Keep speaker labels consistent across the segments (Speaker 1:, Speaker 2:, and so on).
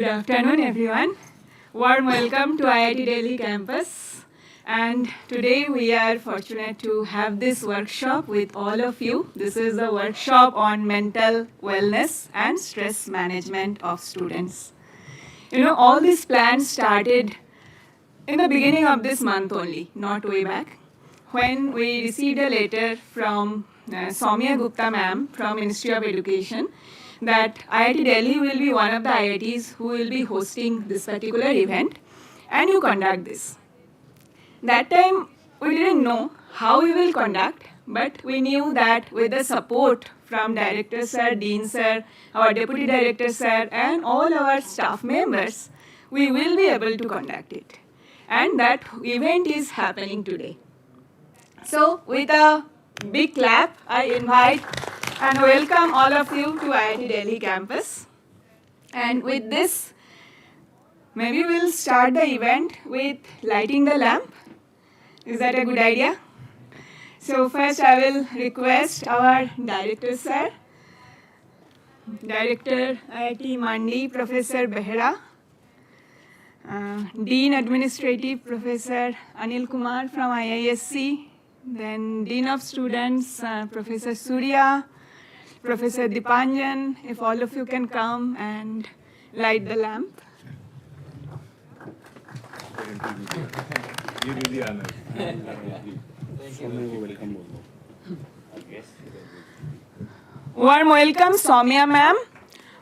Speaker 1: Good afternoon, everyone. Warm welcome to IIT Delhi campus. And today we are fortunate to have this workshop with all of you. This is a workshop on mental wellness and stress management of students. All these plans started in the beginning of this month only, not way back, when we received a letter from Saumya Gupta ma'am from Ministry of Education that IIT Delhi will be one of the IITs who will be hosting this particular event and you conduct this. That time we didn't know how we will conduct, but we knew that with the support from Director Sir, Dean Sir, our Deputy Director Sir and all our staff members, we will be able to conduct it. And that event is happening today. So with a big clap, I invite and welcome all of you to IIT Delhi campus. And with this, maybe we'll start the event with lighting the lamp. Is that a good idea? So first I will request our Director Sir, Director IIT Mandi, Professor Behra, Dean Administrative Professor Anil Kumar from IISc, then Dean of Students Professor Surya, Professor Dipanjan, if all of you can come and light the lamp.
Speaker 2: You do the honor.
Speaker 1: Warm welcome, Saumya ma'am.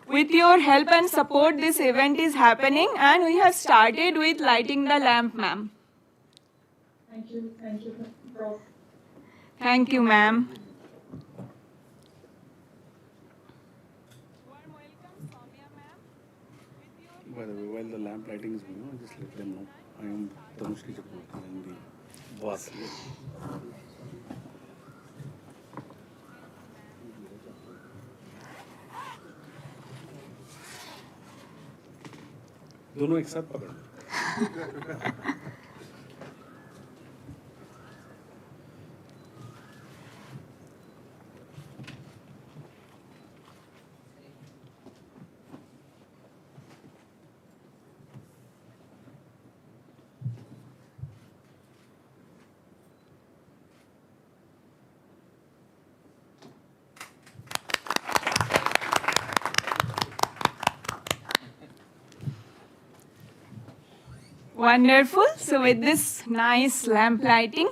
Speaker 1: With your help and support, this event is happening and we have started with lighting the lamp, ma'am.
Speaker 3: Thank you, Prof.
Speaker 1: Thank you, ma'am.
Speaker 2: By the way, while the lamp lighting is going on, just let them know I am Tanushree Chakraborty. I am the boss. दोनों एक साथ पकड़ो.
Speaker 1: Wonderful. So with this nice lamp lighting,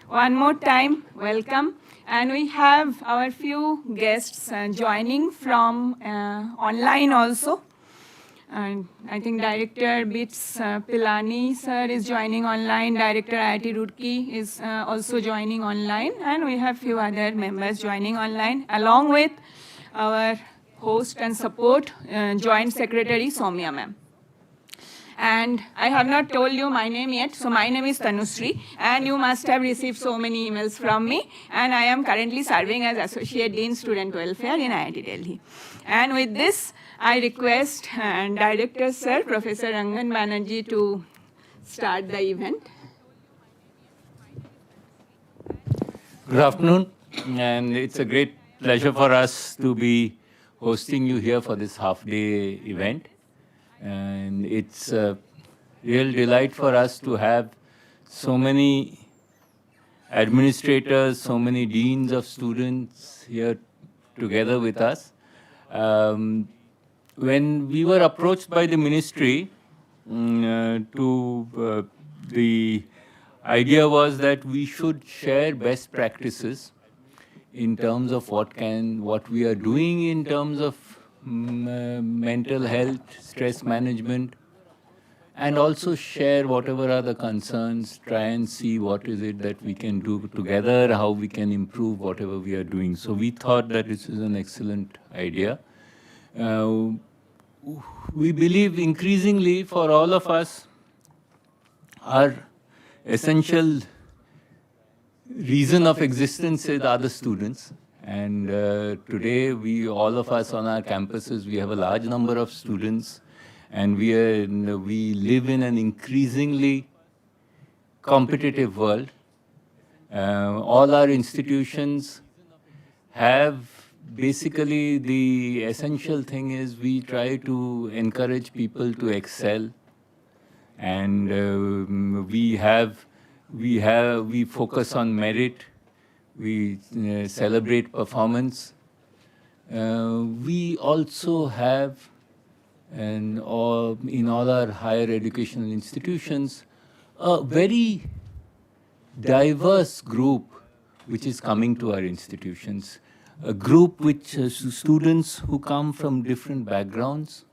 Speaker 1: one more time, welcome. And we have our few guests joining from online also. And I think Director Bits Pilani sir is joining online. Director IIT Roorkee is also joining online. And we have few other members joining online, along with our host and support Joint Secretary Saumya ma'am. And I have not told you my name yet. So my name is Tanushree, and you must have received so many emails from me. And I am currently serving as Associate Dean Student Welfare in IIT Delhi. And with this, I request Director Sir, Professor Rangan Banerjee, to start the event.
Speaker 4: Good afternoon, and it's a great pleasure for us to be hosting you here for this half-day event. And it's a real delight for us to have so many administrators, so many deans of students here together with us. When we were approached by the ministry, the idea was that we should share best practices in terms of what we are doing in terms of mental health, stress management, and also share whatever are the concerns, try and see what is it that we can do together, how we can improve whatever we are doing. So we thought that this is an excellent idea. We believe increasingly for all of us, our essential reason of existence are the students. And today, all of us on our campuses, we have a large number of students, and we live in an increasingly competitive world. All our institutions have basically the essential thing is we try to encourage people to excel, and we focus on merit. We celebrate performance. We also have, and in all our higher educational institutions, a very diverse group which is coming to our institutions. A group which students who come from different backgrounds.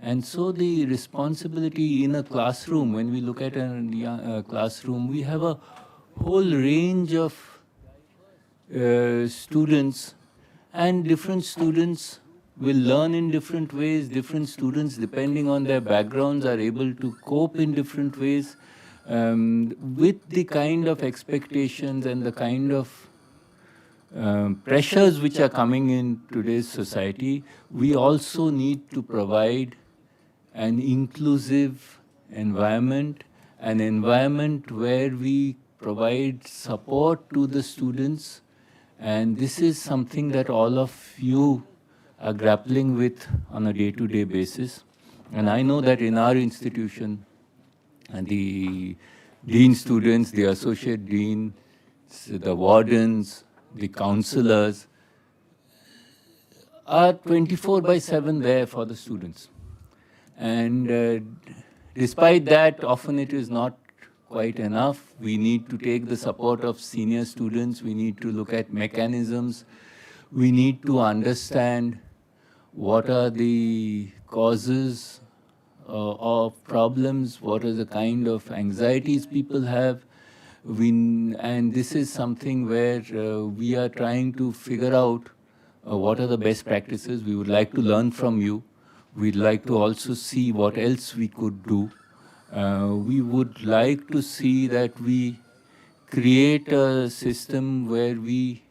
Speaker 4: And so the responsibility in a classroom, when we look at a classroom, we have a whole range of students, and different students will learn in different ways. Different students, depending on their backgrounds, are able to cope in different ways with the kind of expectations and the kind of pressures which are coming in today's society. We also need to provide an inclusive environment, an environment where we provide support to the students. And this is something that all of you are grappling with on a day-to-day basis. And I know that in our institution, and the dean students, the associate dean, the wardens, the counselors are 24/7 there for the students. And despite that, often it is not quite enough. We need to take the support of senior students. We need to look at mechanisms. We need to understand what are the causes of problems, what are the kind of anxieties people have. And this is something where we are trying to figure out what are the best practices. We would like to learn from you. We'd like to also see what else we could do. We would like to see that we create a system where we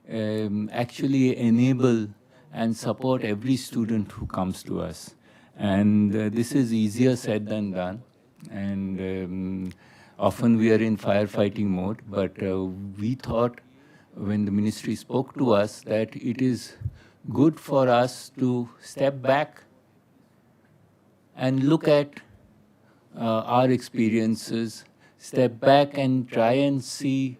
Speaker 4: actually enable and support every student who comes to us. And this is easier said than done. And often we are in firefighting mode, but we thought when the ministry spoke to us that it is good for us to step back and look at our experiences, step back and try and see,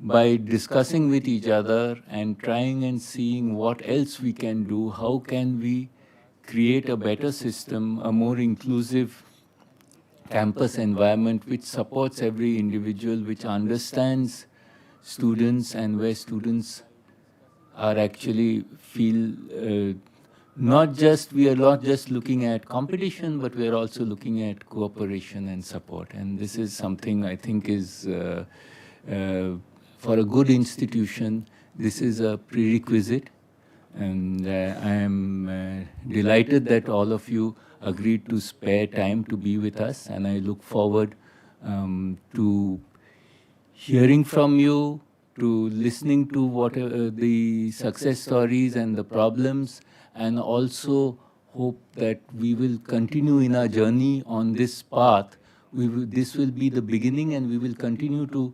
Speaker 4: by discussing with each other and trying and seeing what else we can do, how can we create a better system, a more inclusive campus environment which supports every individual, which understands students, and where students are actually feel we are not just looking at competition, but we are also looking at cooperation and support. And this is something I think is, for a good institution, this is a prerequisite. And I am delighted that all of you agreed to spare time to be with us. And I look forward to hearing from you, to listening to what the success stories and the problems, and also hope that we will continue in our journey on this path. This will be the beginning, and we will continue to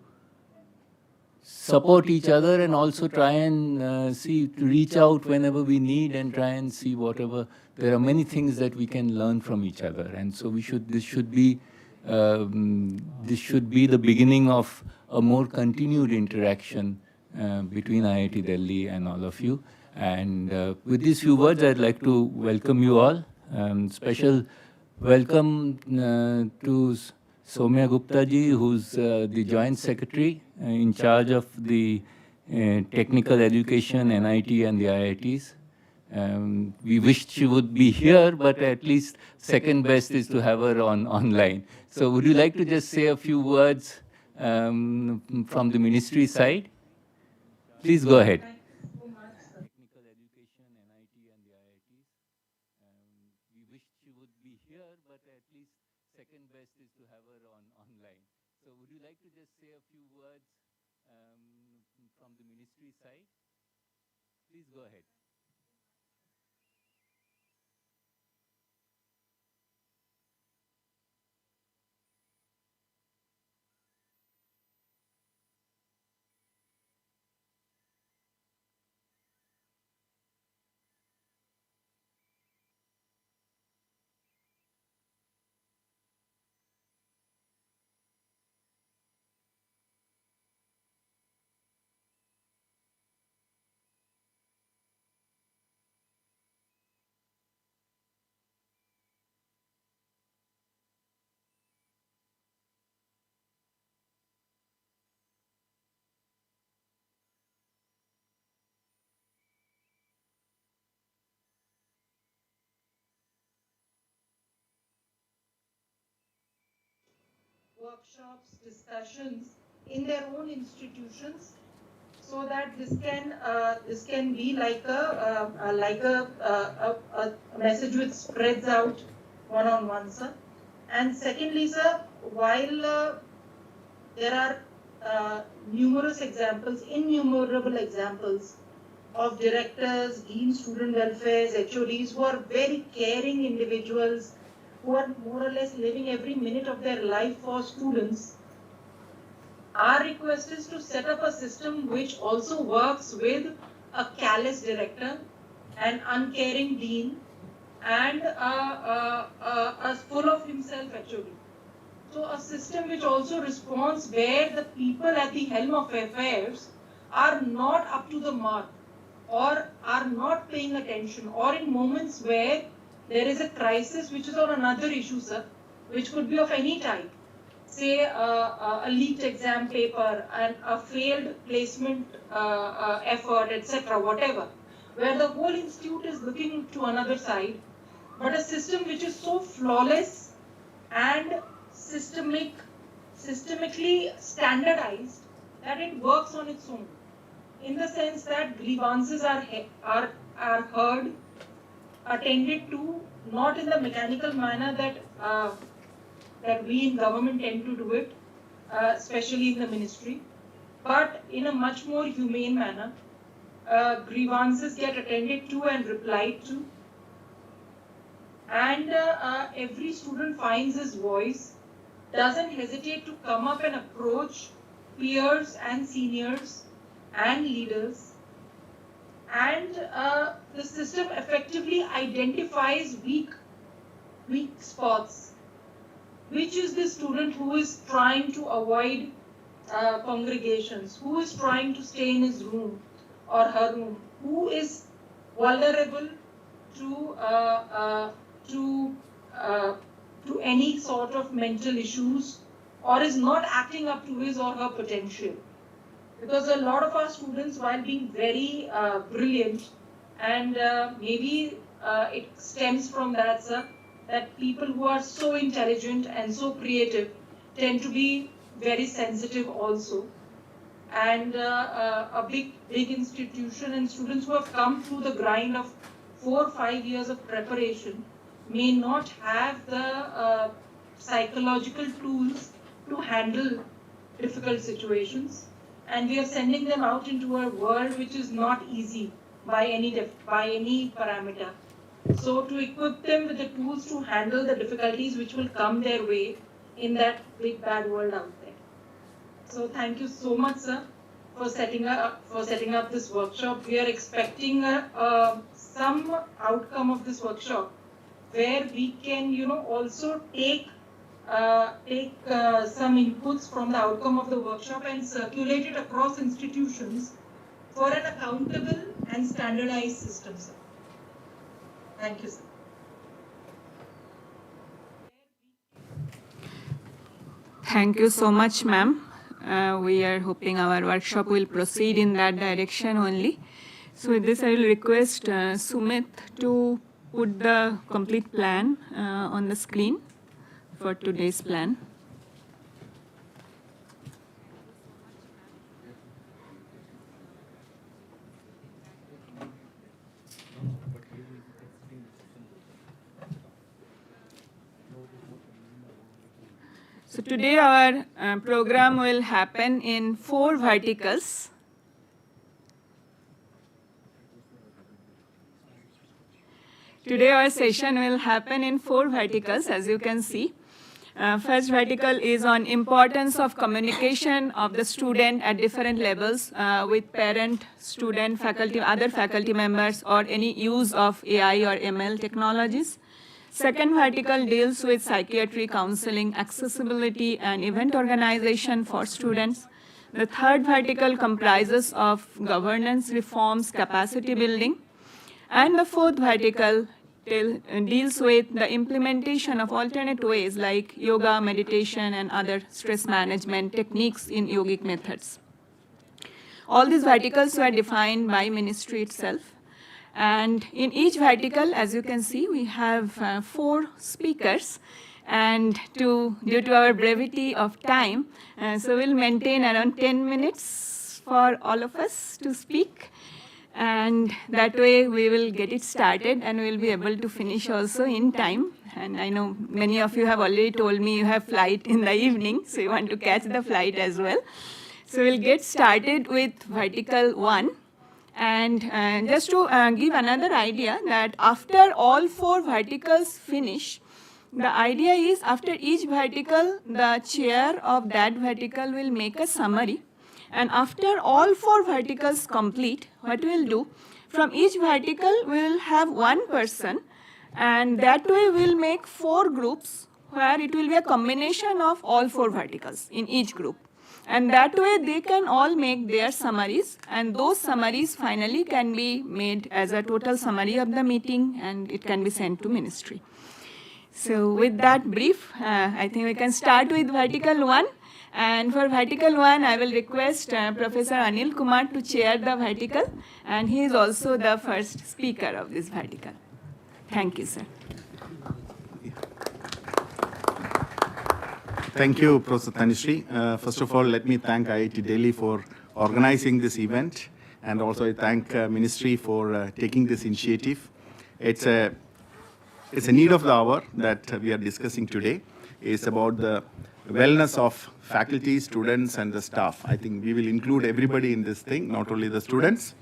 Speaker 4: support each other and also try and to reach out whenever we need and try and see whatever. There are many things that we can learn from each other. And so this should be the beginning of a more continued interaction between IIT Delhi and all of you. And with these few words, I'd like to welcome you all. Special welcome to Saumya Gupta ji, who's the Joint Secretary in charge of the technical education, NIT and the IITs. We wished she would be here, but at least second best is to have her online. So would you like to just say a few words from the ministry side? Please go ahead. Technical education, NIT and the IITs. We wished she would be here, but at least second best is to have her online. So would you like to just say a few words from the ministry side? Please go ahead.
Speaker 3: workshops, discussions in their own institutions, so that this can be like a message which spreads out one-on-one, sir. And secondly, sir, while there are numerous examples, innumerable examples of directors, deans, student welfares, HODs who are very caring individuals, who are more or less living every minute of their life for students. Our request is to set up a system which also works with a callous director, an uncaring dean, and a full of himself HOD. So a system which also responds where the people at the helm of affairs are not up to the mark, or are not paying attention, or in moments where there is a crisis which is on another issue, sir, which could be of any type, say a leaked exam paper and a failed placement effort, etc., whatever, where the whole institute is looking to another side, but a system which is so flawless and systemically standardized that it works on its own, in the sense that grievances are heard, attended to, not in the mechanical manner that we in government tend to do it, especially in the ministry, but in a much more humane manner. Grievances get attended to and replied to, and every student finds his voice, doesn't hesitate to come up and approach peers and seniors and leaders, and the system effectively identifies weak spots. Which is the student who is trying to avoid congregations, who is trying to stay in his room or her room, who is vulnerable to any sort of mental issues, or is not acting up to his or her potential. Because a lot of our students, while being very brilliant, and maybe it stems from that, sir, that people who are so intelligent and so creative tend to be very sensitive also. And a big institution, and students who have come through the grind of 4 or 5 years of preparation may not have the psychological tools to handle difficult situations. And we are sending them out into a world which is not easy by any parameter. So to equip them with the tools to handle the difficulties which will come their way in that big bad world out there. So thank you so much, sir, for setting up this workshop. We are expecting some outcome of this workshop where we can, also take some inputs from the outcome of the workshop and circulate it across institutions for an accountable and standardized system, sir. Thank you, sir.
Speaker 1: Thank you so much, ma'am. We are hoping our workshop will proceed in that direction only. So with this, I will request Sumit to put the complete plan on the screen for today's plan. So today our program will happen in 4 verticals. Today our session will happen in 4 verticals, as you can see. First vertical is on importance of communication of the student at different levels with parent, student, faculty, other faculty members, or any use of AI or ML technologies. Second vertical deals with psychiatry counseling, accessibility, and event organization for students. The third vertical comprises of governance reforms, capacity building. And the fourth vertical deals with the implementation of alternate ways like yoga, meditation, and other stress management techniques in yogic methods. All these verticals were defined by ministry itself. And in each vertical, as you can see, we have 4 speakers. And due to our brevity of time, so we'll maintain around 10 minutes for all of us to speak. And that way we will get it started and we'll be able to finish also in time. And I know many of you have already told me you have flight in the evening, so you want to catch the flight as well. So we'll get started with vertical 1. And just to give another idea that after all 4 verticals finish, the idea is after each vertical, the chair of that vertical will make a summary. And after all 4 verticals complete, what we'll do, from each vertical we'll have one person, and that way we'll make 4 groups where it will be a combination of all 4 verticals in each group. And that way they can all make their summaries, and those summaries finally can be made as a total summary of the meeting, and it can be sent to ministry. So with that brief, I think we can start with vertical 1. And for vertical 1, I will request Professor Anil Kumar to chair the vertical, and he is also the first speaker of this vertical. Thank you, sir.
Speaker 5: Thank you, Professor Tanushree. First of all, let me thank IIT Delhi for organizing this event, and also I thank Ministry for taking this initiative. It's a need of the hour that we are discussing today. It's about the wellness of faculty, students, and the staff. I think we will include everybody in this thing, not only the students.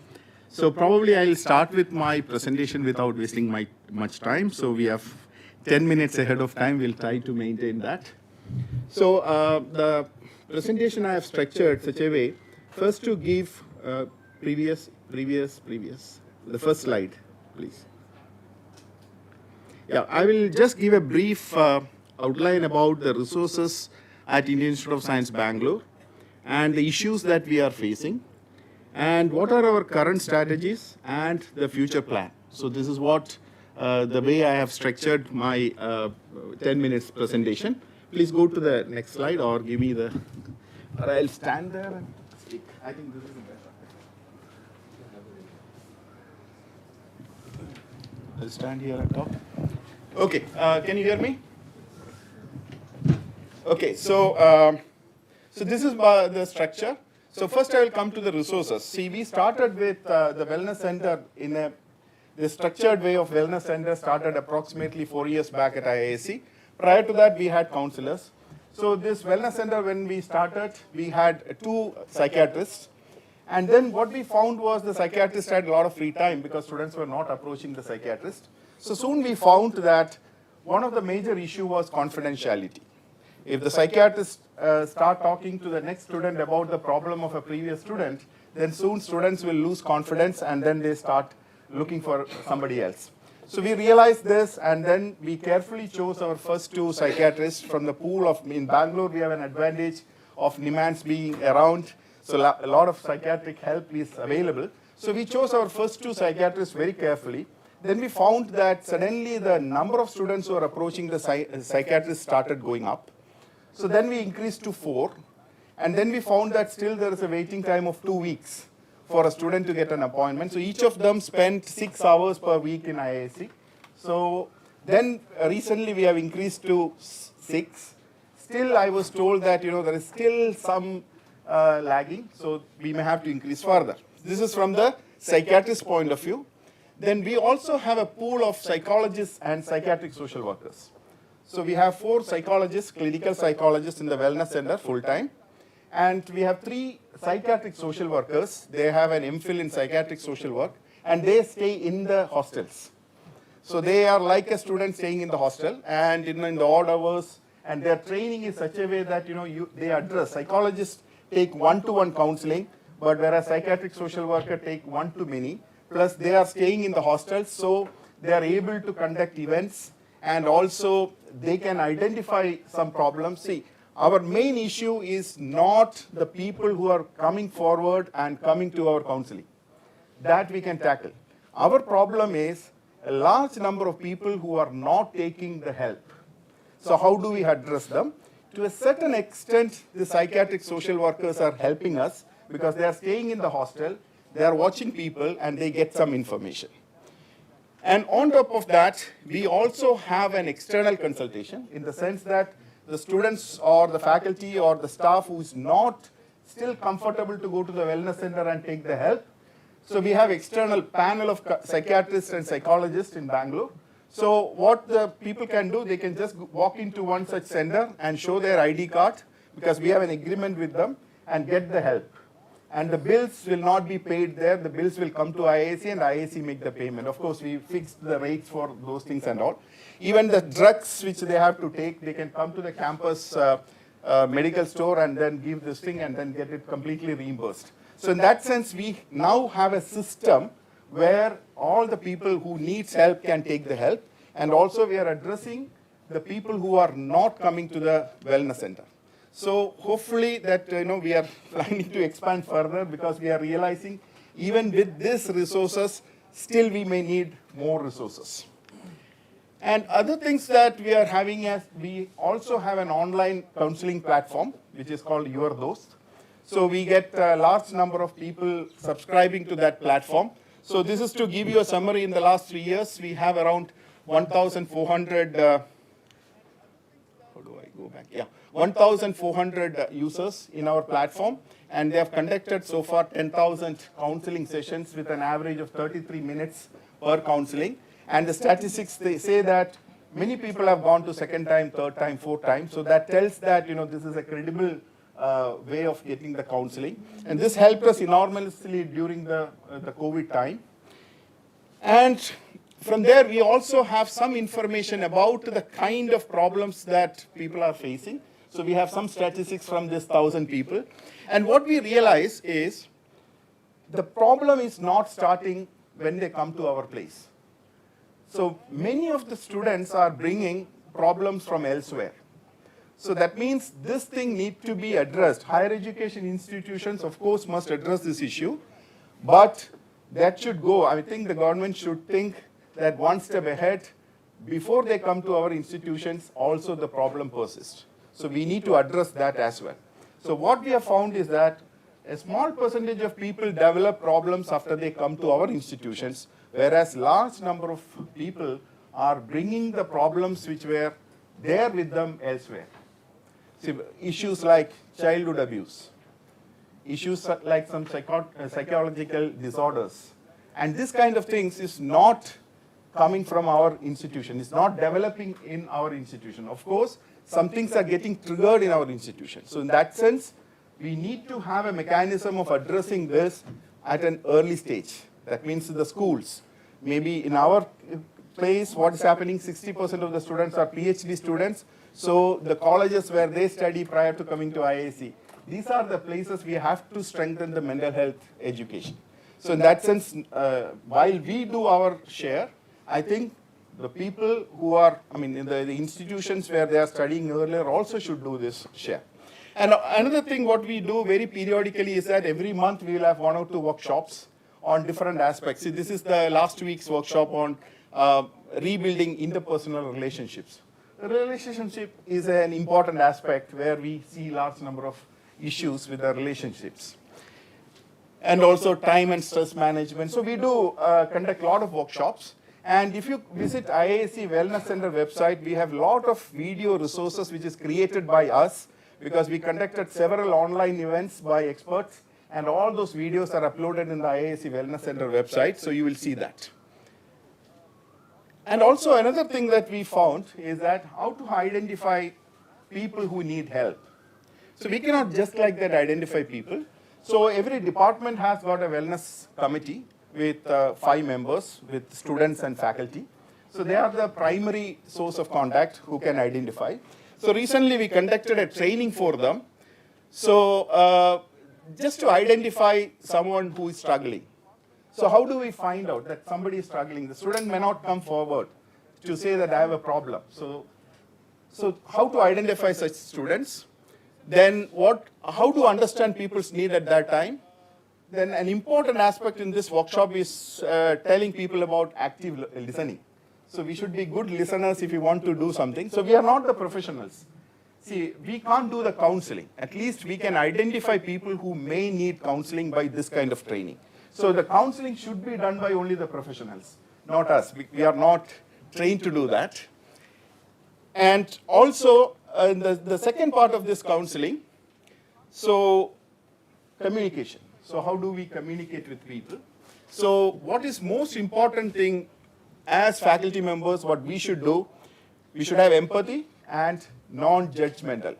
Speaker 5: So probably I'll start with my presentation without wasting much time. So we have 10 minutes ahead of time. We'll try to maintain that. So the presentation I have structured such a way, first to give previous. The first slide, please. Yeah, I will just give a brief outline about the resources at Indian Institute of Science, Bangalore, and the issues that we are facing, and what are our current strategies and the future plan. So this is what the way I have structured my 10 minutes presentation. Please go to the next slide, or give me the, or I'll stand there and speak. I think this is better. I'll stand here at top. Okay, can you hear me? Okay, so this is the structure. So first I will come to the resources. See, we started with the Wellness Center in the structured way of Wellness Center started approximately 4 years back at IISc. Prior to that, we had counselors. So this Wellness Center, when we started, we had 2 psychiatrists. And then what we found was the psychiatrist had a lot of free time because students were not approaching the psychiatrist. So soon we found that one of the major issue was confidentiality. If the psychiatrist start talking to the next student about the problem of a previous student, then soon students will lose confidence and then they start looking for somebody else. So we realized this, and then we carefully chose our first 2 psychiatrists from the pool of, in Bangalore we have an advantage of NIMANS being around, so a lot of psychiatric help is available. So we chose our first 2 psychiatrists very carefully. Then we found that suddenly the number of students who are approaching the psychiatrist started going up. So then we increased to 4, and then we found that still there is a waiting time of 2 weeks for a student to get an appointment. So each of them spent 6 hours per week in IISc. So then recently we have increased to 6. Still I was told that there is still some lagging, so we may have to increase further. This is from the psychiatrist point of view. Then we also have a pool of psychologists and psychiatric social workers. So we have 4 psychologists, clinical psychologists in the Wellness Center full-time. And we have 3 psychiatric social workers. They have an MPhil in psychiatric social work, and they stay in the hostels. So they are like a student staying in the hostel, and in the odd hours, and their training is such a way that they address. Psychologists take one-to-one counseling, but whereas psychiatric social worker take one-to-many. Plus they are staying in the hostels, so they are able to conduct events, and also they can identify some problems. See, our main issue is not the people who are coming forward and coming to our counseling. That we can tackle. Our problem is a large number of people who are not taking the help. So how do we address them? To a certain extent, the psychiatric social workers are helping us because they are staying in the hostel, they are watching people, and they get some information. And on top of that, we also have an external consultation in the sense that the students or the faculty or the staff who is not still comfortable to go to the wellness center and take the help. So we have external panel of psychiatrists and psychologists in Bangalore. So what the people can do, they can just walk into one such center and show their ID card because we have an agreement with them and get the help. And the bills will not be paid there. The bills will come to IISc and IISc make the payment. Of course, we fixed the rates for those things and all. Even the drugs which they have to take, they can come to the campus medical store and then give this thing and then get it completely reimbursed. So in that sense, we now have a system where all the people who needs help can take the help. And also we are addressing the people who are not coming to the wellness center. So hopefully that we are planning to expand further because we are realizing even with these resources, still we may need more resources. And other things that we are having is we also have an online counseling platform which is called Your Dost. So we get a large number of people subscribing to that platform. So this is to give you a summary. In the last 3 years, we have around 1,400 1,400 users in our platform, and they have conducted so far 10,000 counseling sessions with an average of 33 minutes per counseling. And the statistics, they say that many people have gone to second time, third time, fourth time. So that tells that this is a credible way of getting the counseling. And this helped us enormously during the COVID time. And from there, we also have some information about the kind of problems that people are facing. So we have some statistics from this 1,000 people. And what we realize is the problem is not starting when they come to our place. So many of the students are bringing problems from elsewhere. So that means this thing needs to be addressed. Higher education institutions, of course, must address this issue. But that should go. I think the government should think that one step ahead. Before they come to our institutions, also the problem persists. So we need to address that as well. So what we have found is that a small percentage of people develop problems after they come to our institutions, whereas large number of people are bringing the problems which were there with them elsewhere. See, issues like childhood abuse, issues like some psychological disorders, and this kind of things is not coming from our institution. It's not developing in our institution. Of course, some things are getting triggered in our institution. So in that sense, we need to have a mechanism of addressing this at an early stage. That means the schools. Maybe in our place, what is happening, 60% of the students are PhD students. So the colleges where they study prior to coming to IISc, these are the places we have to strengthen the mental health education. So in that sense, while we do our share, I think the people who are, in the institutions where they are studying earlier also should do this share. And another thing what we do very periodically is that every month we will have 1 or 2 workshops on different aspects. See, this is the last week's workshop on rebuilding interpersonal relationships. The relationship is an important aspect where we see large number of issues with the relationships. And also time and stress management. So we do conduct a lot of workshops. And if you visit IISc Wellness Center website, we have a lot of video resources which is created by us because we conducted several online events by experts, and all those videos are uploaded in the IISc Wellness Center website, so you will see that. And also another thing that we found is that how to identify people who need help. So we cannot just like that identify people. So every department has got a wellness committee with 5 members, with students and faculty. So they are the primary source of contact who can identify. So recently we conducted a training for them. So just to identify someone who is struggling. So how do we find out that somebody is struggling? The student may not come forward to say that I have a problem. So how to identify such students? Then how to understand people's need at that time? Then an important aspect in this workshop is telling people about active listening. So we should be good listeners if we want to do something. So we are not the professionals. See, we can't do the counseling. At least we can identify people who may need counseling by this kind of training. So the counseling should be done by only the professionals. not us. We are not trained to do that. And also, the second part of this counseling, so communication. So how do we communicate with people? So what is most important thing as faculty members, what we should do, we should have empathy and non-judgmental.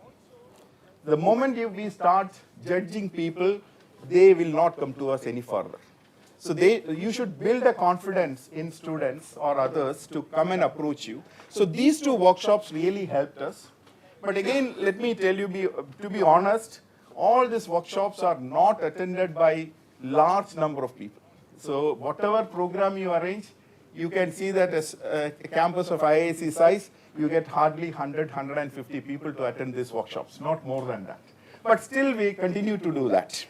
Speaker 5: The moment we start judging people, they will not come to us any further. So you should build a confidence in students or others to come and approach you. So these two workshops really helped us. But again, let me tell you, to be honest, all these workshops are not attended by large number of people. So whatever program you arrange, you can see that as a campus of IISc size, you get hardly 100, 150 people to attend these workshops, not more than that. But still we continue to do that.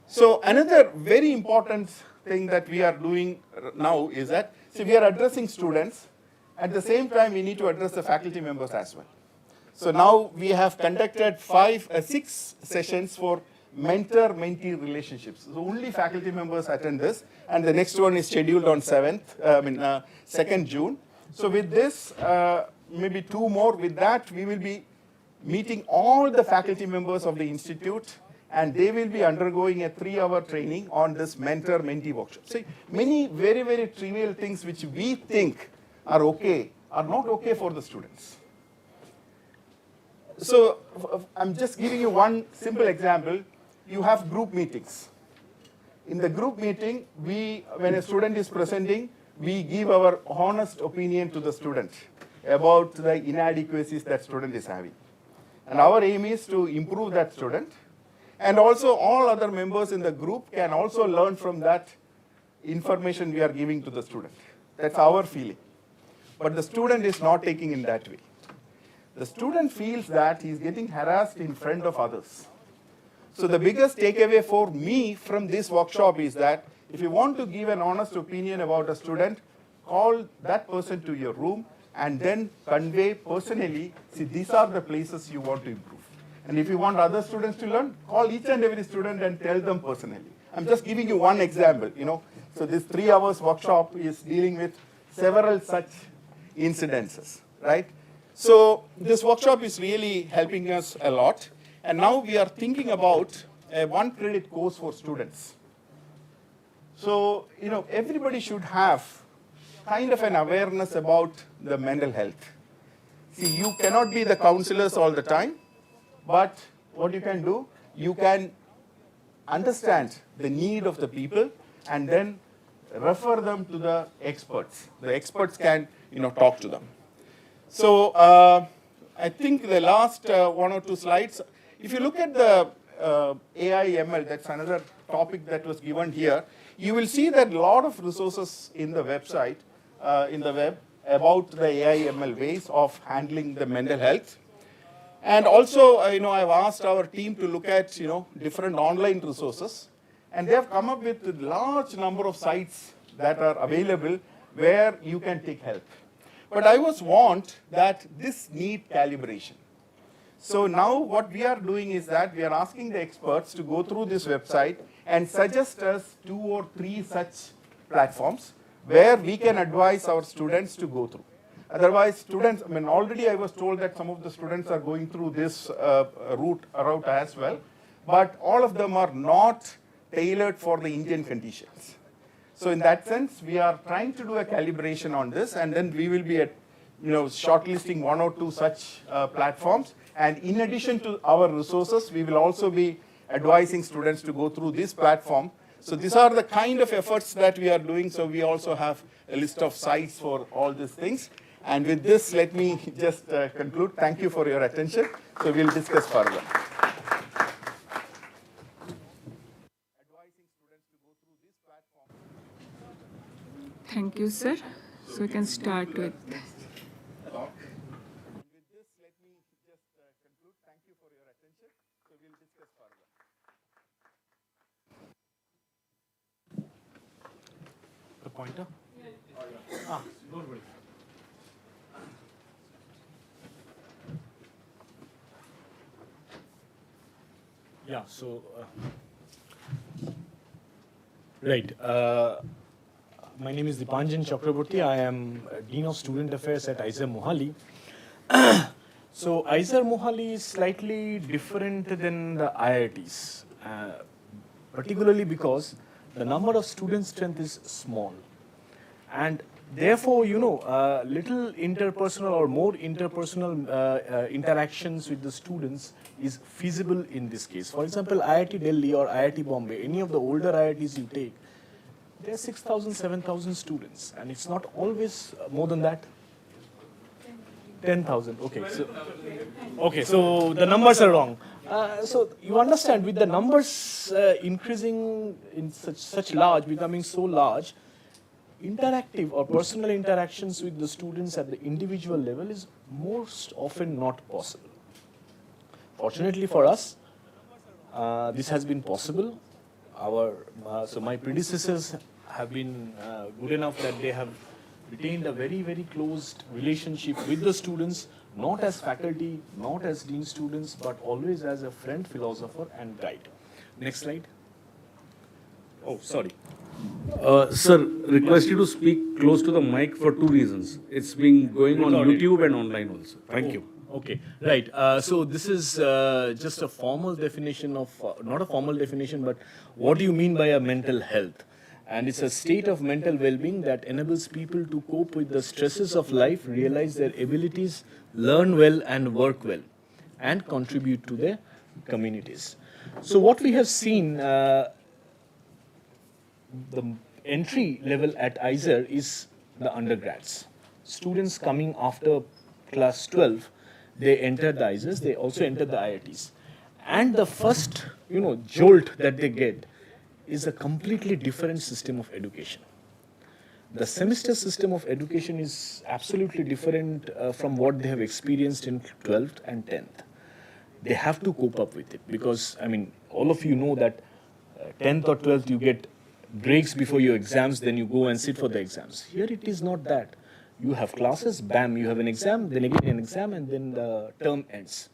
Speaker 5: So another very important thing that we are doing now is that, see, we are addressing students. At the same time, we need to address the faculty members as well. So now we have conducted 6 sessions for mentor-mentee relationships. So only faculty members attend this, and the next one is scheduled on 2nd June. So with this, maybe 2 more. With that, we will be meeting all the faculty members of the institute, and they will be undergoing a 3-hour training on this mentor-mentee workshop. See, many very, very trivial things which we think are okay are not okay for the students. So I'm just giving you one simple example. You have group meetings. In the group meeting, when a student is presenting, we give our honest opinion to the student about the inadequacies that student is having. And our aim is to improve that student. And also all other members in the group can also learn from that information we are giving to the student. That's our feeling. But the student is not taking in that way. The student feels that he's getting harassed in front of others. So the biggest takeaway for me from this workshop is that if you want to give an honest opinion about a student, call that person to your room and then convey personally, see, these are the places you want to improve. And if you want other students to learn, call each and every student and tell them personally. I'm just giving you one example, So this 3 hours workshop is dealing with several such incidences, right? So this workshop is really helping us a lot. And now we are thinking about a 1-credit course for students. So, everybody should have kind of an awareness about the mental health. See, you cannot be the counselors all the time, but what you can do, you can understand the need of the people and then refer them to the experts. The experts can, talk to them. So I think the last 1 or 2 slides, if you look at the AI ML, that's another topic that was given here, you will see that a lot of resources in the website, in the web, about the AI ML ways of handling the mental health. And also, I've asked our team to look at, different online resources, and they have come up with a large number of sites that are available where you can take help. But I was warned that this needs calibration. So now what we are doing is that we are asking the experts to go through this website and suggest us 2 or 3 such platforms where we can advise our students to go through. Otherwise, students, already I was told that some of the students are going through this route as well, but all of them are not tailored for the Indian conditions. So in that sense, we are trying to do a calibration on this, and then we will be shortlisting 1 or 2 such platforms. And in addition to our resources, we will also be advising students to go through this platform. So these are the kind of efforts that we are doing. So we also have a list of sites for all these things. And with this, let me just conclude. Thank you for your attention. So we'll discuss further.
Speaker 1: Thank you, sir. So we can start with.
Speaker 2: The pointer? Don't worry. Yeah, so, right.
Speaker 6: My name is Dipanjan Chakraborty. I am Dean of Student Affairs at IISER Mohali. So IISER Mohali is slightly different than the IITs, particularly because the number of student strength is small. And therefore, little interpersonal or more interpersonal interactions with the students is feasible in this case. For example, IIT Delhi or IIT Bombay, any of the older IITs you take, there are 6,000, 7,000 students, and it's not always more than that. 10,000. Okay, so the numbers are wrong. So you understand, with the numbers increasing in such large, becoming so large, interactive or personal interactions with the students at the individual level is most often not possible. Fortunately for us, this has been possible. So my predecessors have been good enough that they have retained a very, very close relationship with the students, not as faculty, not as dean students, but always as a friend, philosopher, and guide. Next slide. Oh, sorry.
Speaker 2: Sir, request you to speak close to the mic for two reasons. It's been going on YouTube and online also. Thank you.
Speaker 6: Okay, right. So this is just a formal definition of, not a formal definition, but what do you mean by a mental health? And it's a state of mental well-being that enables people to cope with the stresses of life, realize their abilities, learn well and work well, and contribute to their communities. So what we have seen, the entry level at IISER is the undergrads. Students coming after class 12, they enter the IISERs, they also enter the IITs. And the first, jolt that they get is a completely different system of education. The semester system of education is absolutely different from what they have experienced in 12th and 10th. They have to cope up with it because, all of you know that 10th or 12th you get breaks before your exams, then you go and sit for the exams. Here it is not that. You have classes, bam, you have an exam, then again an exam, and then the term ends.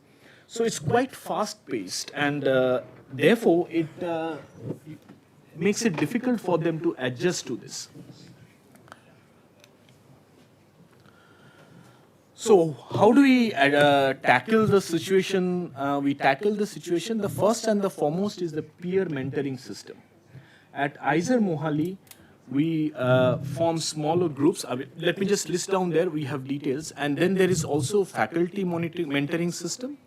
Speaker 6: So it's quite fast-paced, and therefore it makes it difficult for them to adjust to this. So how do we tackle the situation? The first and the foremost is the peer mentoring system. At IISER Mohali, we form smaller groups. Let me just list down there, we have details. And then there is also faculty mentoring system.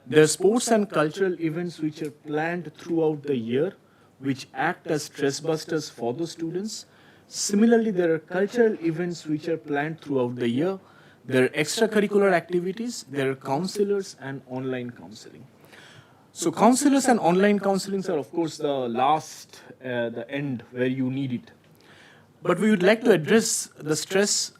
Speaker 6: There are sports and cultural events which are planned throughout the year, which act as stress busters for the students. Similarly, there are cultural events which are planned throughout the year. There are extracurricular activities, there are counselors and online counseling. So counselors and online counselings are of course the last, the end where you need it. But we would like to address the stress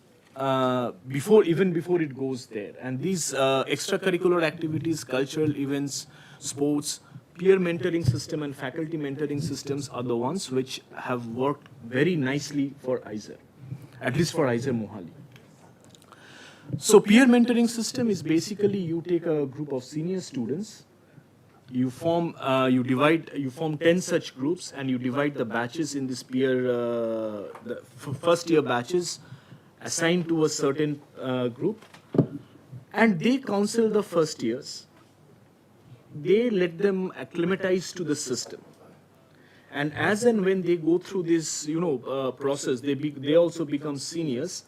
Speaker 6: before it goes there. And these extracurricular activities, cultural events, sports, peer mentoring system and faculty mentoring systems are the ones which have worked very nicely for IISER, at least for IISER Mohali. So peer mentoring system is basically you take a group of senior students, you form 10 such groups and you divide the batches in this peer, the first year batches assigned to a certain group, and they counsel the first years. They let them acclimatize to the system. And as and when they go through this, process, they also become seniors.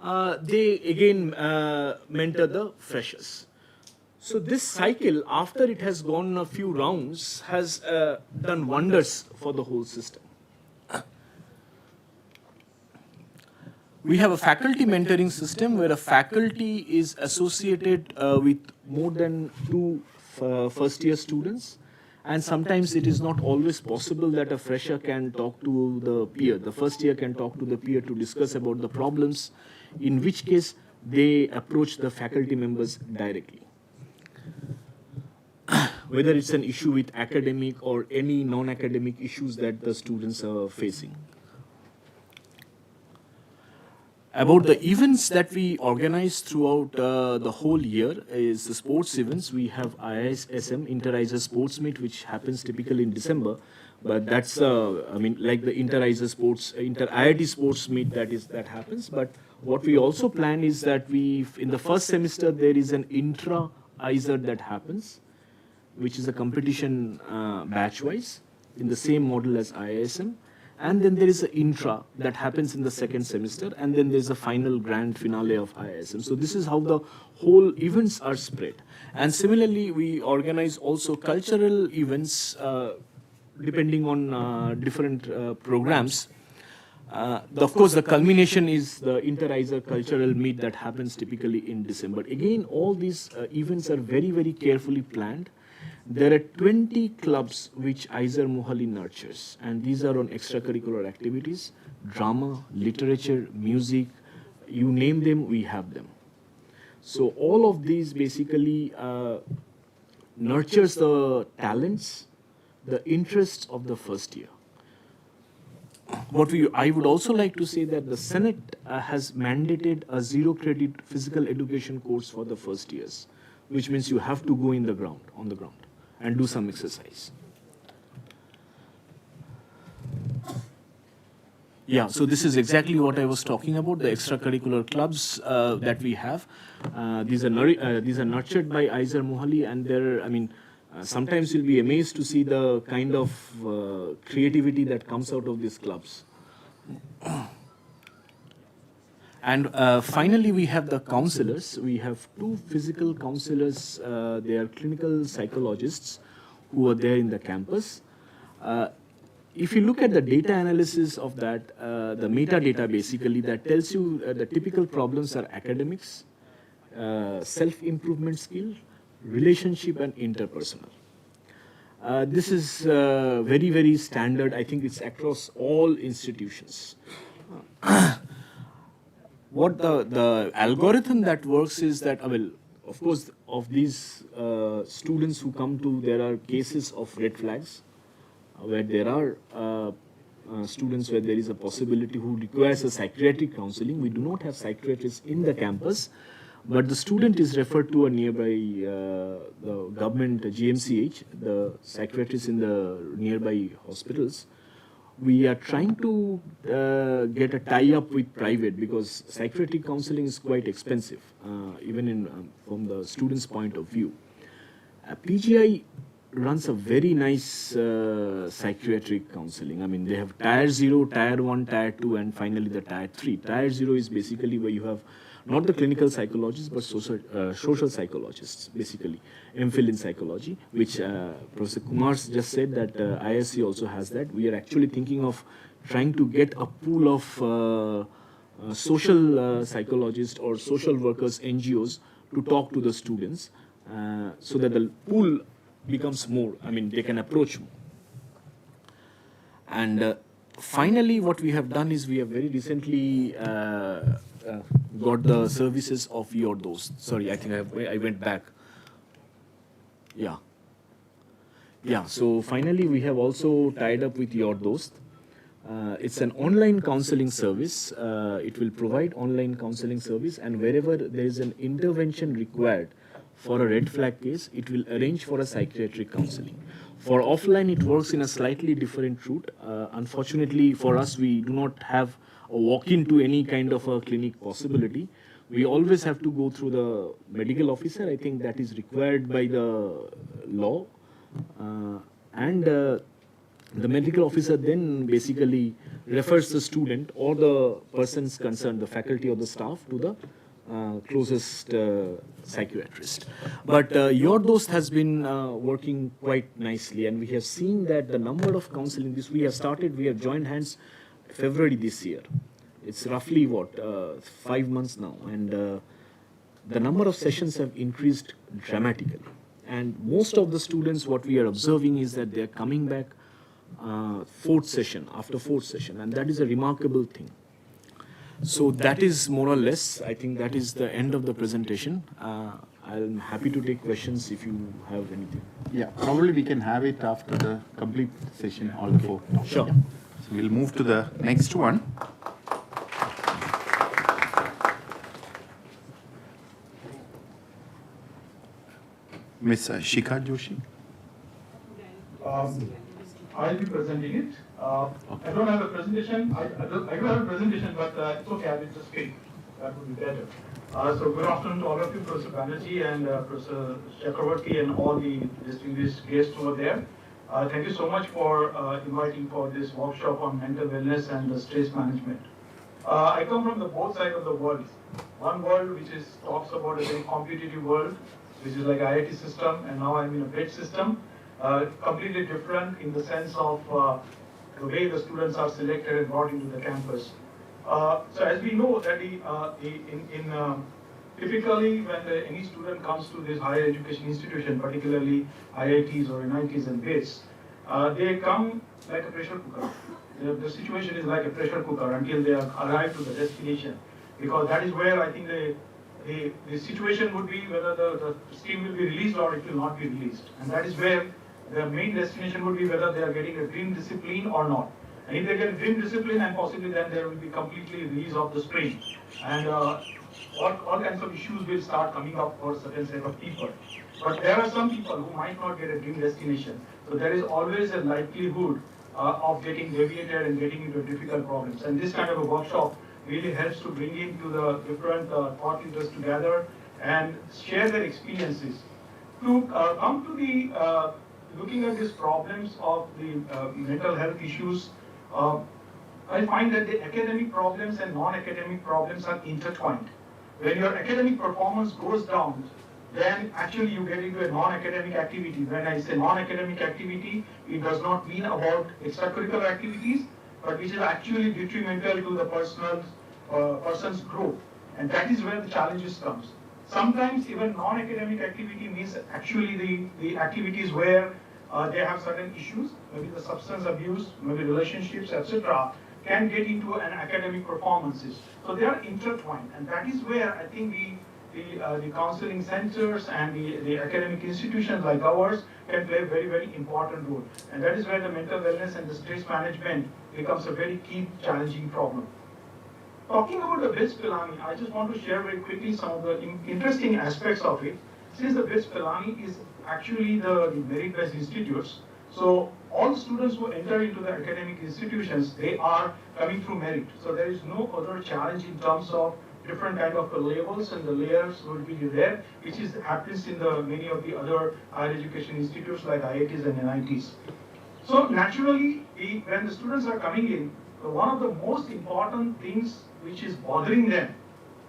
Speaker 6: They again mentor the freshers. So this cycle, after it has gone a few rounds, has done wonders for the whole system. We have a faculty mentoring system where a faculty is associated with more than 2 first-year students. And sometimes it is not always possible that a fresher can talk to the peer. The first year can talk to the peer to discuss about the problems, in which case they approach the faculty members directly. Whether it's an issue with academic or any non-academic issues that the students are facing. About the events that we organize throughout the whole year is the sports events. We have IISM, Inter-ISA Sports Meet, which happens typically in December. But that's, like the Inter-ISA Sports, Inter-IIT Sports Meet that happens. But what we also plan is that in the first semester, there is an intra-ISA that happens, which is a competition batch-wise in the same model as IISM. And then there is an intra that happens in the second semester, and then there's a final grand finale of IISM. So this is how the whole events are spread. And similarly, we organize also cultural events depending on different programs. Of course, the culmination is the Inter-ISA cultural meet that happens typically in December. Again, all these events are very, very carefully planned. There are 20 clubs which ISER Mohali nurtures, and these are on extracurricular activities, drama, literature, music, you name them, we have them. So all of these basically nurtures the talents, the interests of the first year. I would also like to say that the Senate has mandated a 0 credit physical education course for the first years, which means you have to go on the ground, and do some exercise. Yeah, so this is exactly what I was talking about, the extracurricular clubs that we have. These are nurtured by ISER Mohali, and sometimes you'll be amazed to see the kind of creativity that comes out of these clubs. And finally, we have the counselors. We have 2 physical counselors. They are clinical psychologists who are there in the campus. If you look at the data analysis of that, the metadata basically, that tells you the typical problems are academics, self-improvement skill, relationship, and interpersonal. This is very, very standard. I think it's across all institutions. What the algorithm that works is that, of course, of these students who come to, there are cases of red flags, where there are students where there is a possibility who requires a psychiatric counseling. We do not have psychiatrists in the campus, but the student is referred to a nearby the government GMCH, the psychiatrists in the nearby hospitals. We are trying to get a tie-up with private, because psychiatric counseling is quite expensive, even from the student's point of view. PGI runs a very nice psychiatric counseling. They have Tier 0, Tier 1, Tier 2, and finally the Tier 3. Tier 0 is basically where you have not the clinical psychologists, but social psychologists, basically, MPhil in psychology, which Professor Kumar just said that ISC also has that. We are actually thinking of trying to get a pool of social psychologists or social workers, NGOs, to talk to the students, so that the pool becomes more, they can approach more. And finally, what we have done is we have very recently got the services of Your Dost. Sorry, I think I went back. Yeah. So finally, we have also tied up with Your Dost. It's an online counseling service. It will provide online counseling service, and wherever there is an intervention required for a red flag case, it will arrange for a psychiatric counseling. For offline, it works in a slightly different route. Unfortunately for us, we do not have a walk-in to any kind of a clinic possibility. We always have to go through the medical officer. I think that is required by the law. And the medical officer then basically refers the student or the persons concerned, the faculty or the staff, to the closest psychiatrist. But Your Dost has been working quite nicely, and we have seen that the number of counseling, we have joined hands February this year. It's roughly 5 months now, and the number of sessions have increased dramatically. And most of the students, what we are observing is that they're coming back after fourth session, and that is a remarkable thing. So that is more or less, I think that is the end of the presentation. I'm happy to take questions if you have anything.
Speaker 7: Yeah, probably we can have it after the complete session, all the 4.
Speaker 6: Sure.
Speaker 7: Yeah. So we'll move to the next one. Ms. Shikha Joshi.
Speaker 8: I'll be presenting it. I don't have a presentation. I do have a presentation, but it's okay. I will just speak. That would be better. So good afternoon to all of you, Professor Banerjee and Professor Chakravarti and all the distinguished guests over there. Thank you so much for inviting for this workshop on mental wellness and stress management. I come from the both sides of the world. One world which talks about a very competitive world, which is like IIT system, and now I'm in a BED system. Completely different in the sense of the way the students are selected and brought into the campus. So as we know that typically when any student comes to this higher education institution, particularly IITs or NITs and BITs, they come like a pressure cooker. The situation is like a pressure cooker until they arrive to the destination, because that is where I think the situation would be whether the steam will be released or it will not be released, and that is where the main destination would be whether they are getting a dream discipline or not. And if they get a dream discipline, and possibly then there will be completely release of the strain, and all kinds of issues will start coming up for a certain set of people. But there are some people who might not get a dream destination, so there is always a likelihood of getting deviated and getting into difficult problems. And this kind of a workshop really helps to bring into the different thought leaders together and share their experiences. To come to the looking at these problems of the mental health issues, I find that the academic problems and non-academic problems are intertwined. When your academic performance goes down, then actually you get into a non-academic activity. When I say non-academic activity, it does not mean about extracurricular activities, but which is actually detrimental to the person's growth. And that is where the challenges comes. Sometimes even non-academic activity means actually the activities where they have certain issues, maybe the substance abuse, maybe relationships, etc., can get into an academic performances. So they are intertwined, and that is where I think the counseling centers and the academic institutions like ours can play a very, very important role. And that is where the mental wellness and the stress management becomes a very key challenging problem. Talking about the BITS Pilani, I just want to share very quickly some of the interesting aspects of it. Since the BITS Pilani is actually the merit-based institutes, so all students who enter into the academic institutions, they are coming through merit. So there is no other challenge in terms of different kind of levels, and the layers will be there, which happens in the many of the other higher education institutes like IITs and NITs. So naturally, when the students are coming in, one of the most important things which is bothering them,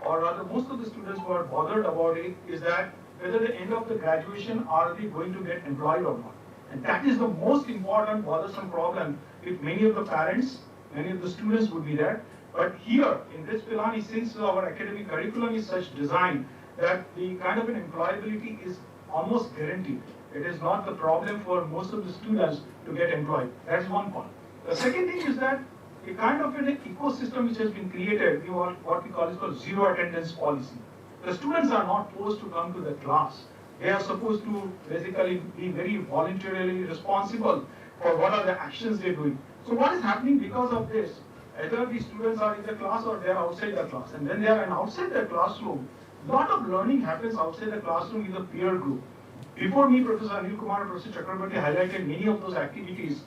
Speaker 8: or rather most of the students who are bothered about it, is that whether at the end of the graduation, are they going to get employed or not? And that is the most important bothersome problem with many of the parents, many of the students would be there. But here in this Pilani, since our academic curriculum is such design that the kind of an employability is almost guaranteed. It is not the problem for most of the students to get employed. That's one point. The second thing is that a kind of an ecosystem which has been created, what we call is called zero attendance policy. The students are not forced to come to the class. They are supposed to basically be very voluntarily responsible for what are the actions they're doing. So what is happening because of this? Either the students are in the class or they are outside the class. And when they are outside the classroom, a lot of learning happens outside the classroom with a peer group. Before me, Professor Anil Kumar and Professor Chakrabarti highlighted many of those activities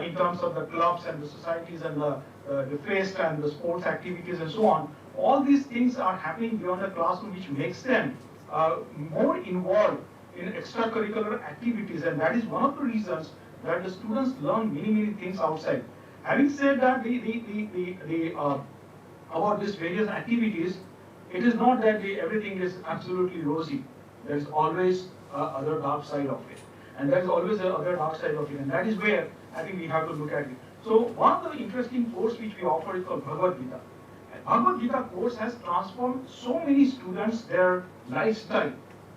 Speaker 8: in terms of the clubs and the societies and the fest and the sports activities and so on. All these things are happening beyond the classroom, which makes them more involved in extracurricular activities, and that is one of the reasons that the students learn many, many things outside. Having said that, about these various activities, it is not that everything is absolutely rosy. There is always other dark side of it, and there is always the other dark side of it, and that is where I think we have to look at it. So one of the interesting course which we offer is called Bhagavad Gita. And Bhagavad Gita course has transformed so many students, their lifestyle,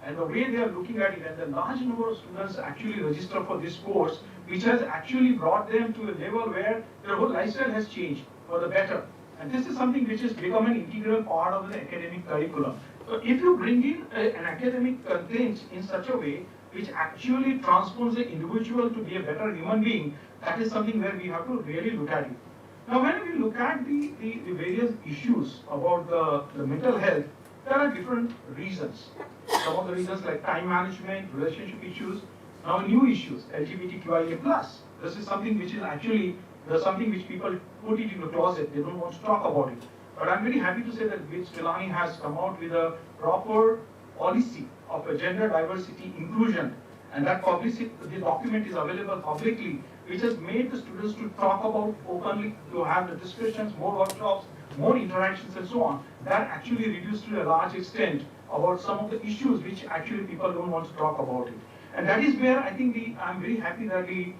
Speaker 8: and the way they are looking at it, and the large number of students actually register for this course, which has actually brought them to a level where their whole lifestyle has changed for the better. And this is something which has become an integral part of the academic curriculum. So if you bring in an academic content in such a way which actually transforms the individual to be a better human being, that is something where we have to really look at it. Now when we look at the various issues about the mental health, There are different reasons. Some of the reasons like time management, relationship issues, now new issues, LGBTQIA+. This is something which is actually something which people put it in the closet. They don't want to talk about it. But I'm very happy to say that Ms. Pilani has come out with a proper policy of a gender diversity inclusion, and that publicity, the document is available publicly, which has made the students to talk about openly, to have the discussions, more workshops, more interactions and so on. That actually reduced to a large extent about some of the issues which actually people don't want to talk about it. And that is where I think I'm very happy that the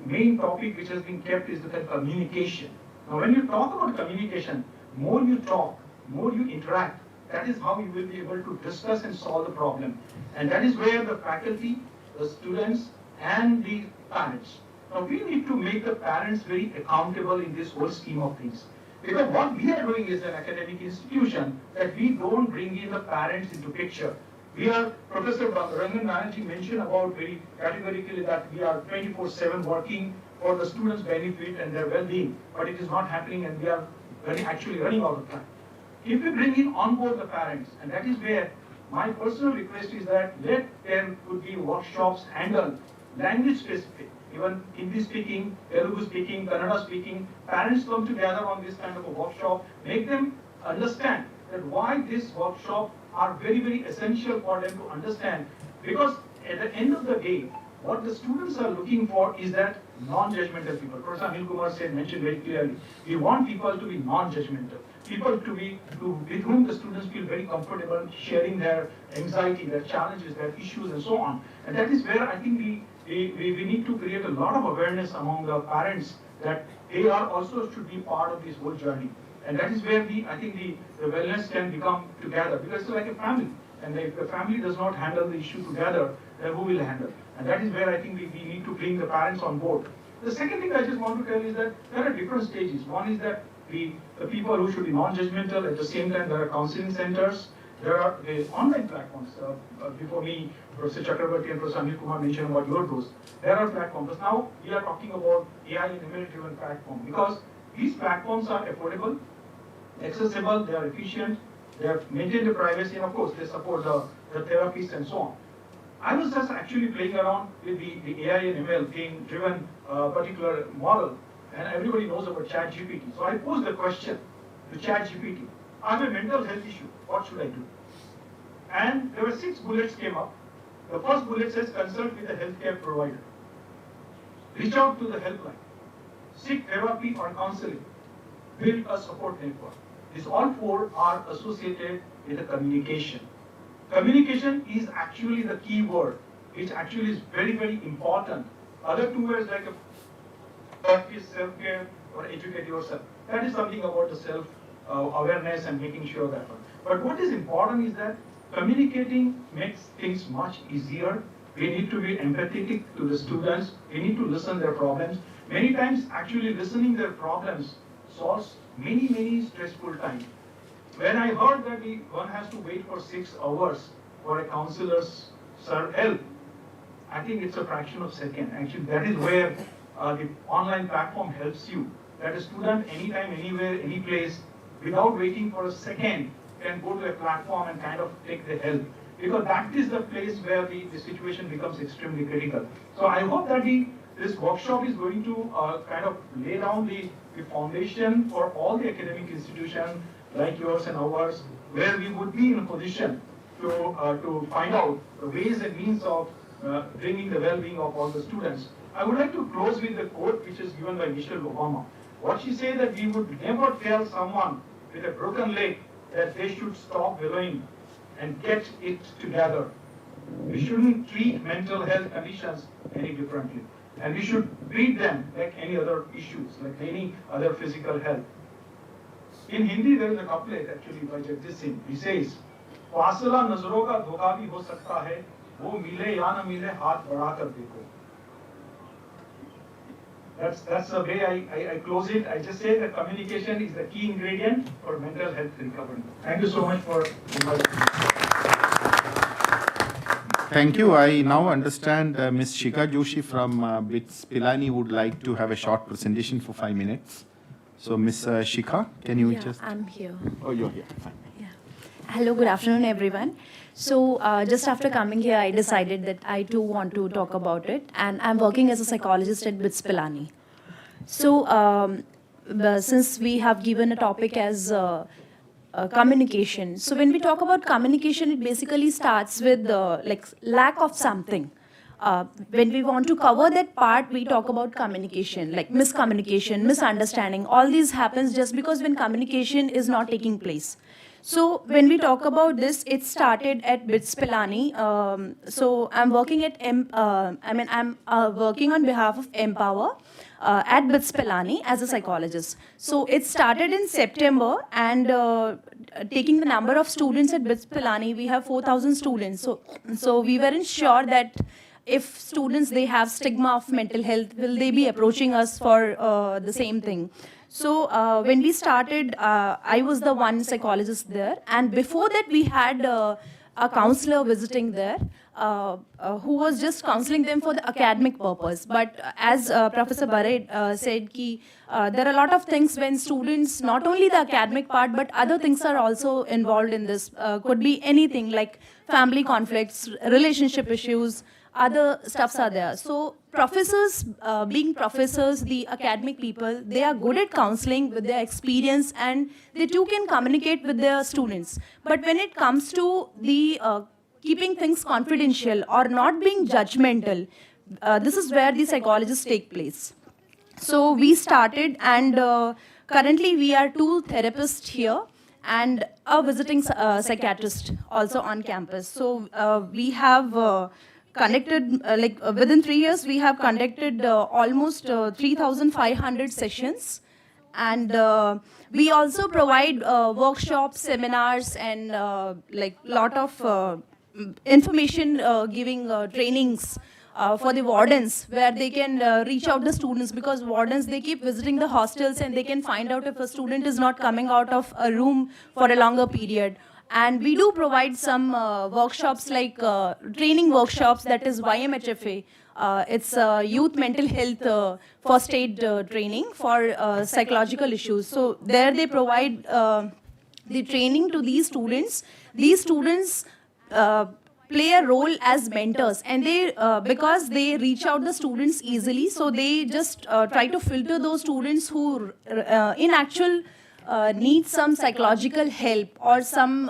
Speaker 8: main topic which has been kept is the communication. Now when you talk about communication, more you talk, more you interact, that is how you will be able to discuss and solve the problem. And that is where the faculty, the students, and the parents. Now we need to make the parents very accountable in this whole scheme of things. Because what we are doing is an academic institution that we don't bring in the parents into picture. Professor Rangan Banerjee mentioned about very categorically that we are 24/7 working for the students' benefit and their well-being, but it is not happening and we are actually running out of time. If we bring in on board the parents, and that is where my personal request is that there could be workshops handled, language specific, even Hindi speaking, Telugu speaking, Kannada speaking, parents come together on this kind of a workshop, make them understand that why this workshop are very, very essential for them to understand. Because at the end of the day, what the students are looking for is that non-judgmental people. Professor Anil Kumar mentioned very clearly, we want people to be non-judgmental. People with whom the students feel very comfortable sharing their anxiety, their challenges, their issues and so on. And that is where I think we need to create a lot of awareness among the parents that they are also should be part of this whole journey. And that is where I think the wellness can become together, because it's like a family. And if the family does not handle the issue together, then who will handle? And that is where I think we need to bring the parents on board. The second thing I just want to tell is that there are different stages. One is that the people who should be non-judgmental, at the same time there are counseling centers, there are the online platforms. Before me, Professor Chakrabarti and Professor Anil Kumar mentioned about your dose. There are platforms. But now we are talking about AI and ML-driven platform, because these platforms are affordable, accessible, they are efficient, they have maintained the privacy, and of course they support the therapists and so on. I was just actually playing around with the AI and ML being driven particular model, and everybody knows about ChatGPT. So I posed the question to ChatGPT, I have a mental health issue, what should I do? And there were 6 bullets came up. The first bullet says consult with a healthcare provider. Reach out to the helpline. Seek therapy or counseling. Build a support network. These all 4 are associated with the communication. Communication is actually the key word, which actually is very, very important. Other 2 words like practice self-care or educate yourself. That is something about the self-awareness and making sure that one. But what is important is that communicating makes things much easier. We need to be empathetic to the students. We need to listen their problems. Many times, actually listening their problems solves many, many stressful times. When I heard that one has to wait for 6 hours for a counselor's help, I think it's a fraction of a second. Actually, that is where the online platform helps you. That a student, anytime, anywhere, any place, without waiting for a second, can go to a platform and kind of take the help. Because that is the place where the situation becomes extremely critical. So I hope that this workshop is going to kind of lay down the foundation for all the academic institutions like yours and ours, where we would be in a position to find out the ways and means of bringing the well-being of all the students. I would like to close with the quote which is given by Michelle Obama. What she said that we would never tell someone with a broken leg that they should stop wallowing and get it together. We shouldn't treat mental health conditions any differently. And we should treat them like any other issues, like any other physical health. In Hindi, there is a couplet actually by Jagdish Singh. He says, "फासला नजरों का धोखा भी हो सकता है, वो मिले या न मिले हाथ बढ़ाकर देखो." That's the way I close it. I just say that communication is the key ingredient for mental health recovery. Thank you so much for inviting me.
Speaker 7: Thank you. I now understand Ms. Shikha Joshi from BITS Pilani would like to have a short presentation for 5 minutes. So, Ms. Shikha, can you just...
Speaker 9: I'm here.
Speaker 7: Oh, you're here. Fine.
Speaker 9: Yeah. Hello, good afternoon, everyone. So, just after coming here, I decided that I too want to talk about it, and I'm working as a psychologist at BITS Pilani. So, since we have given a topic as communication, so when we talk about communication, it basically starts with like lack of something. When we want to cover that part, we talk about communication, like miscommunication, misunderstanding. All these happens just because when communication is not taking place. So when we talk about this, it started at BITS Pilani. So I'm working at I'm working on behalf of Empower at BITS Pilani as a psychologist. So it started in September, and taking the number of students at BITS Pilani, we have 4,000 students. So we weren't sure that if students, they have stigma of mental health, will they be approaching us for the same thing? So when we started, I was the one psychologist there, and before that we had a counselor visiting there who was just counseling them for the academic purpose. But as Professor Bared said, there are a lot of things when students, not only the academic part, but other things are also involved in this. Could be anything like family conflicts, relationship issues, other stuffs are there. So professors, being professors, the academic people, they are good at counseling with their experience, and they too can communicate with their students. But when it comes to the keeping things confidential or not being judgmental, this is where the psychologists take place. So we started, and currently we are 2 therapists here and a visiting psychiatrist also on campus. So we have conducted, within 3 years, we have conducted almost 3,500 sessions. And we also provide workshops, seminars, and lot of information giving trainings for the wardens, where they can reach out the students, because wardens, they keep visiting the hostels and they can find out if a student is not coming out of a room for a longer period. And we do provide some workshops like training workshops, that is YMHFA. It's youth mental health first aid training for psychological issues. So there they provide the training to these students. These students play a role as mentors, and they because they reach out the students easily, so they just try to filter those students who in actual need some psychological help or some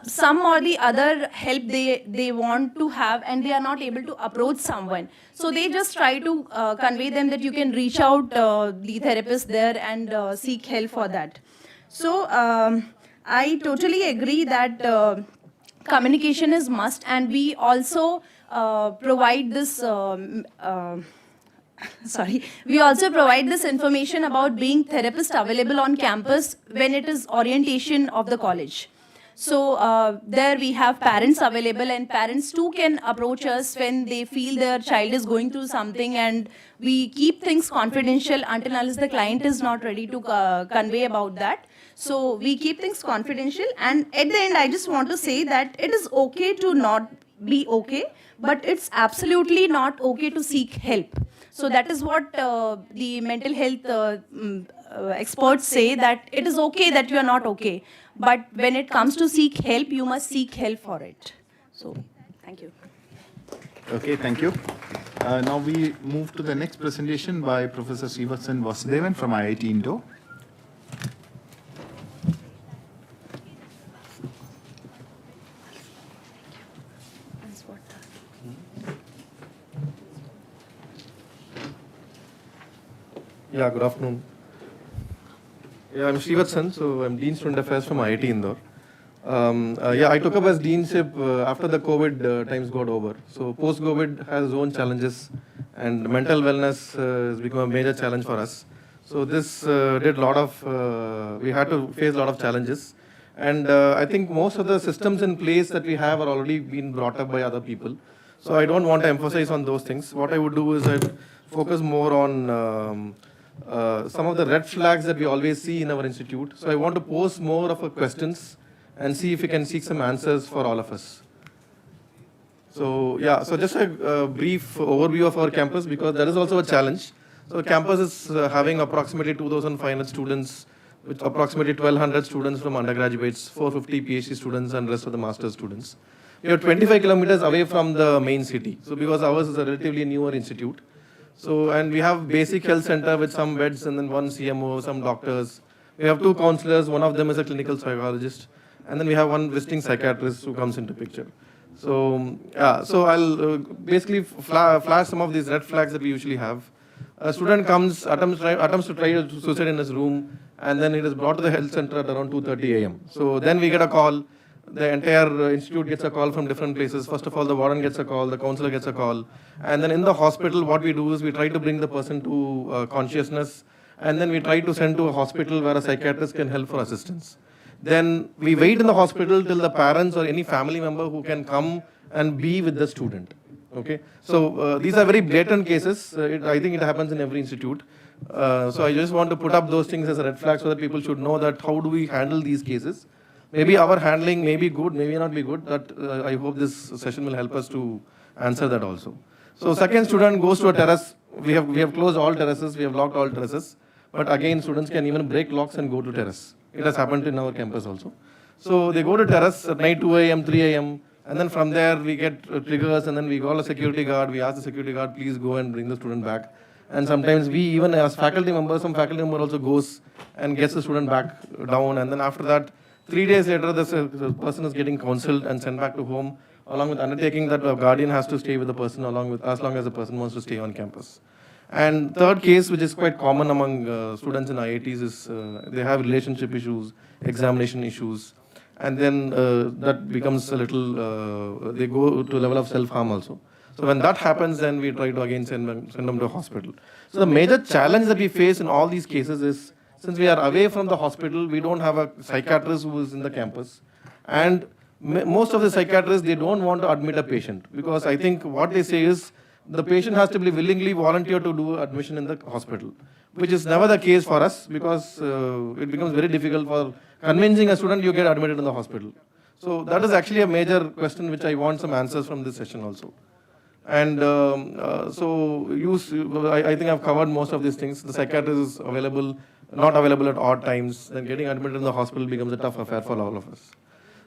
Speaker 9: some or the other help they want to have, and they are not able to approach someone. So they just try to convey them that you can reach out the therapist there and seek help for that. So I totally agree that communication is must, and we also provide this we also provide this information about being therapist available on campus when it is orientation of the college. So there we have parents available, and parents too can approach us when they feel their child is going through something, and we keep things confidential until unless the client is not ready to convey about that. So we keep things confidential, and at the end I just want to say that it is okay to not be okay, but it's absolutely not okay to seek help. So that is what the mental health experts say, that it is okay that you are not okay. But when it comes to seek help, you must seek help for it. So, thank you.
Speaker 7: Okay, thank you. Now we move to the next presentation by Professor Srivatsan Vasudevan from IIT Indo.
Speaker 10: Yeah, good afternoon. Yeah, I'm Srivatsan, so I'm Dean Student Affairs from IIT Indore. I took up as Deanship after the COVID times got over. So post-COVID has its own challenges, and mental wellness has become a major challenge for us. So this did a lot of, we had to face a lot of challenges. And I think most of the systems in place that we have are already been brought up by other people. So I don't want to emphasize on those things. What I would do is I'd focus more on some of the red flags that we always see in our institute. So I want to pose more of a questions and see if we can seek some answers for all of us. So yeah, so just a brief overview of our campus, because that is also a challenge. So campus is having approximately 2,500 students with approximately 1,200 students from undergraduates, 450 PhD students, and rest of the master's students. We are 25 kilometers away from the main city. So because ours is a relatively newer institute. So, and we have basic health center with some beds and then one CMO, some doctors. We have 2 counselors, one of them is a clinical psychologist. And then we have 1 visiting psychiatrist who comes into picture. So, yeah, so I'll basically flash some of these red flags that we usually have. A student comes, attempts to try suicide in his room, and then it is brought to the health center at around 2:30 a.m. So then we get a call. The entire institute gets a call from different places. First of all, the warden gets a call, the counselor gets a call. And then in the hospital, what we do is we try to bring the person to consciousness, and then we try to send to a hospital where a psychiatrist can help for assistance. Then we wait in the hospital till the parents or any family member who can come and be with the student. Okay, so these are very blatant cases. I think it happens in every institute. So I just want to put up those things as a red flag so that people should know that how do we handle these cases. Maybe our handling may be good, maybe not be good. But I hope this session will help us to answer that also. So second student goes to a terrace. We have closed all terraces. We have locked all terraces. But again, students can even break locks and go to terrace. It has happened in our campus also. So they go to terrace at night 2 a.m., 3 a.m. And then from there we get triggers, and then we call a security guard. We ask the security guard, please go and bring the student back. And sometimes we even as faculty members, some faculty member also goes and gets the student back down. And then after that, 3 days later, the person is getting counseled and sent back to home, along with undertaking that a guardian has to stay with the person as long as the person wants to stay on campus. And third case, which is quite common among students in IITs, is they have relationship issues, examination issues. And then that becomes a little, they go to a level of self-harm also. So when that happens, then we try to again send them to a hospital. So the major challenge that we face in all these cases is, since we are away from the hospital, we don't have a psychiatrist who is in the campus. And most of the psychiatrists, they don't want to admit a patient, because I think what they say is, the patient has to be willingly volunteer to do admission in the hospital, which is never the case for us, because it becomes very difficult for convincing a student you get admitted in the hospital. So that is actually a major question which I want some answers from this session also. And I think I've covered most of these things. The psychiatrist is available, not available at odd times. Then getting admitted in the hospital becomes a tough affair for all of us.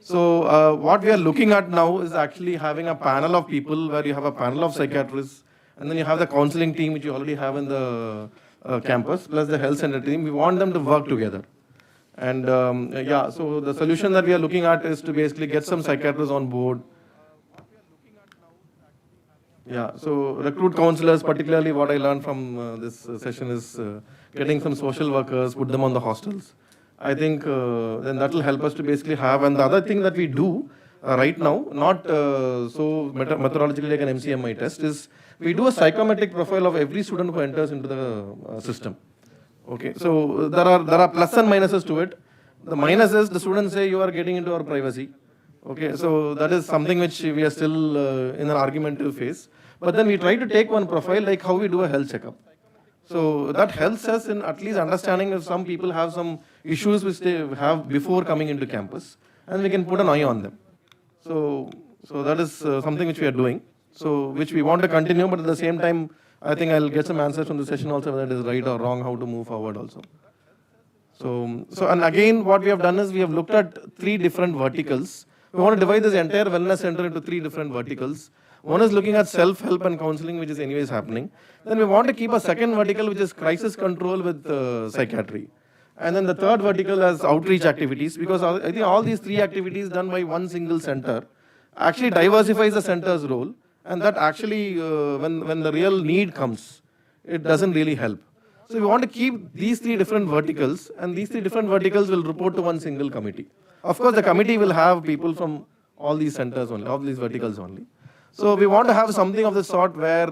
Speaker 10: So what we are looking at now is actually having a panel of people where you have a panel of psychiatrists, and then you have the counseling team which you already have in the campus, plus the health center team. We want them to work together. And so the solution that we are looking at is to basically get some psychiatrists on board. Yeah, so recruit counselors, particularly what I learned from this session is getting some social workers, put them on the hostels. I think then that will help us to basically have, and the other thing that we do right now, not so methodologically like an MCMI test, is we do a psychometric profile of every student who enters into the system. Okay, so there are plus and minuses to it. The minus is the students say you are getting into our privacy. Okay, so that is something which we are still in an argumentative phase. But then we try to take one profile like how we do a health checkup. So that helps us in at least understanding if some people have some issues which they have before coming into campus, and we can put an eye on them. So that is something which we are doing. So which we want to continue, but at the same time, I think I'll get some answers from the session also whether it is right or wrong, how to move forward also. So and again, what we have done is we have looked at 3 different verticals. We want to divide this entire wellness center into 3 different verticals. One is looking at self-help and counseling, which is anyways happening. Then we want to keep a second vertical, which is crisis control with psychiatry. And then the third vertical has outreach activities, because I think all these 3 activities done by one single center actually diversifies the center's role. And that actually, when the real need comes, it doesn't really help. So we want to keep these 3 different verticals, and these 3 different verticals will report to one single committee. Of course, the committee will have people from all these centers only, all these verticals only. So we want to have something of the sort where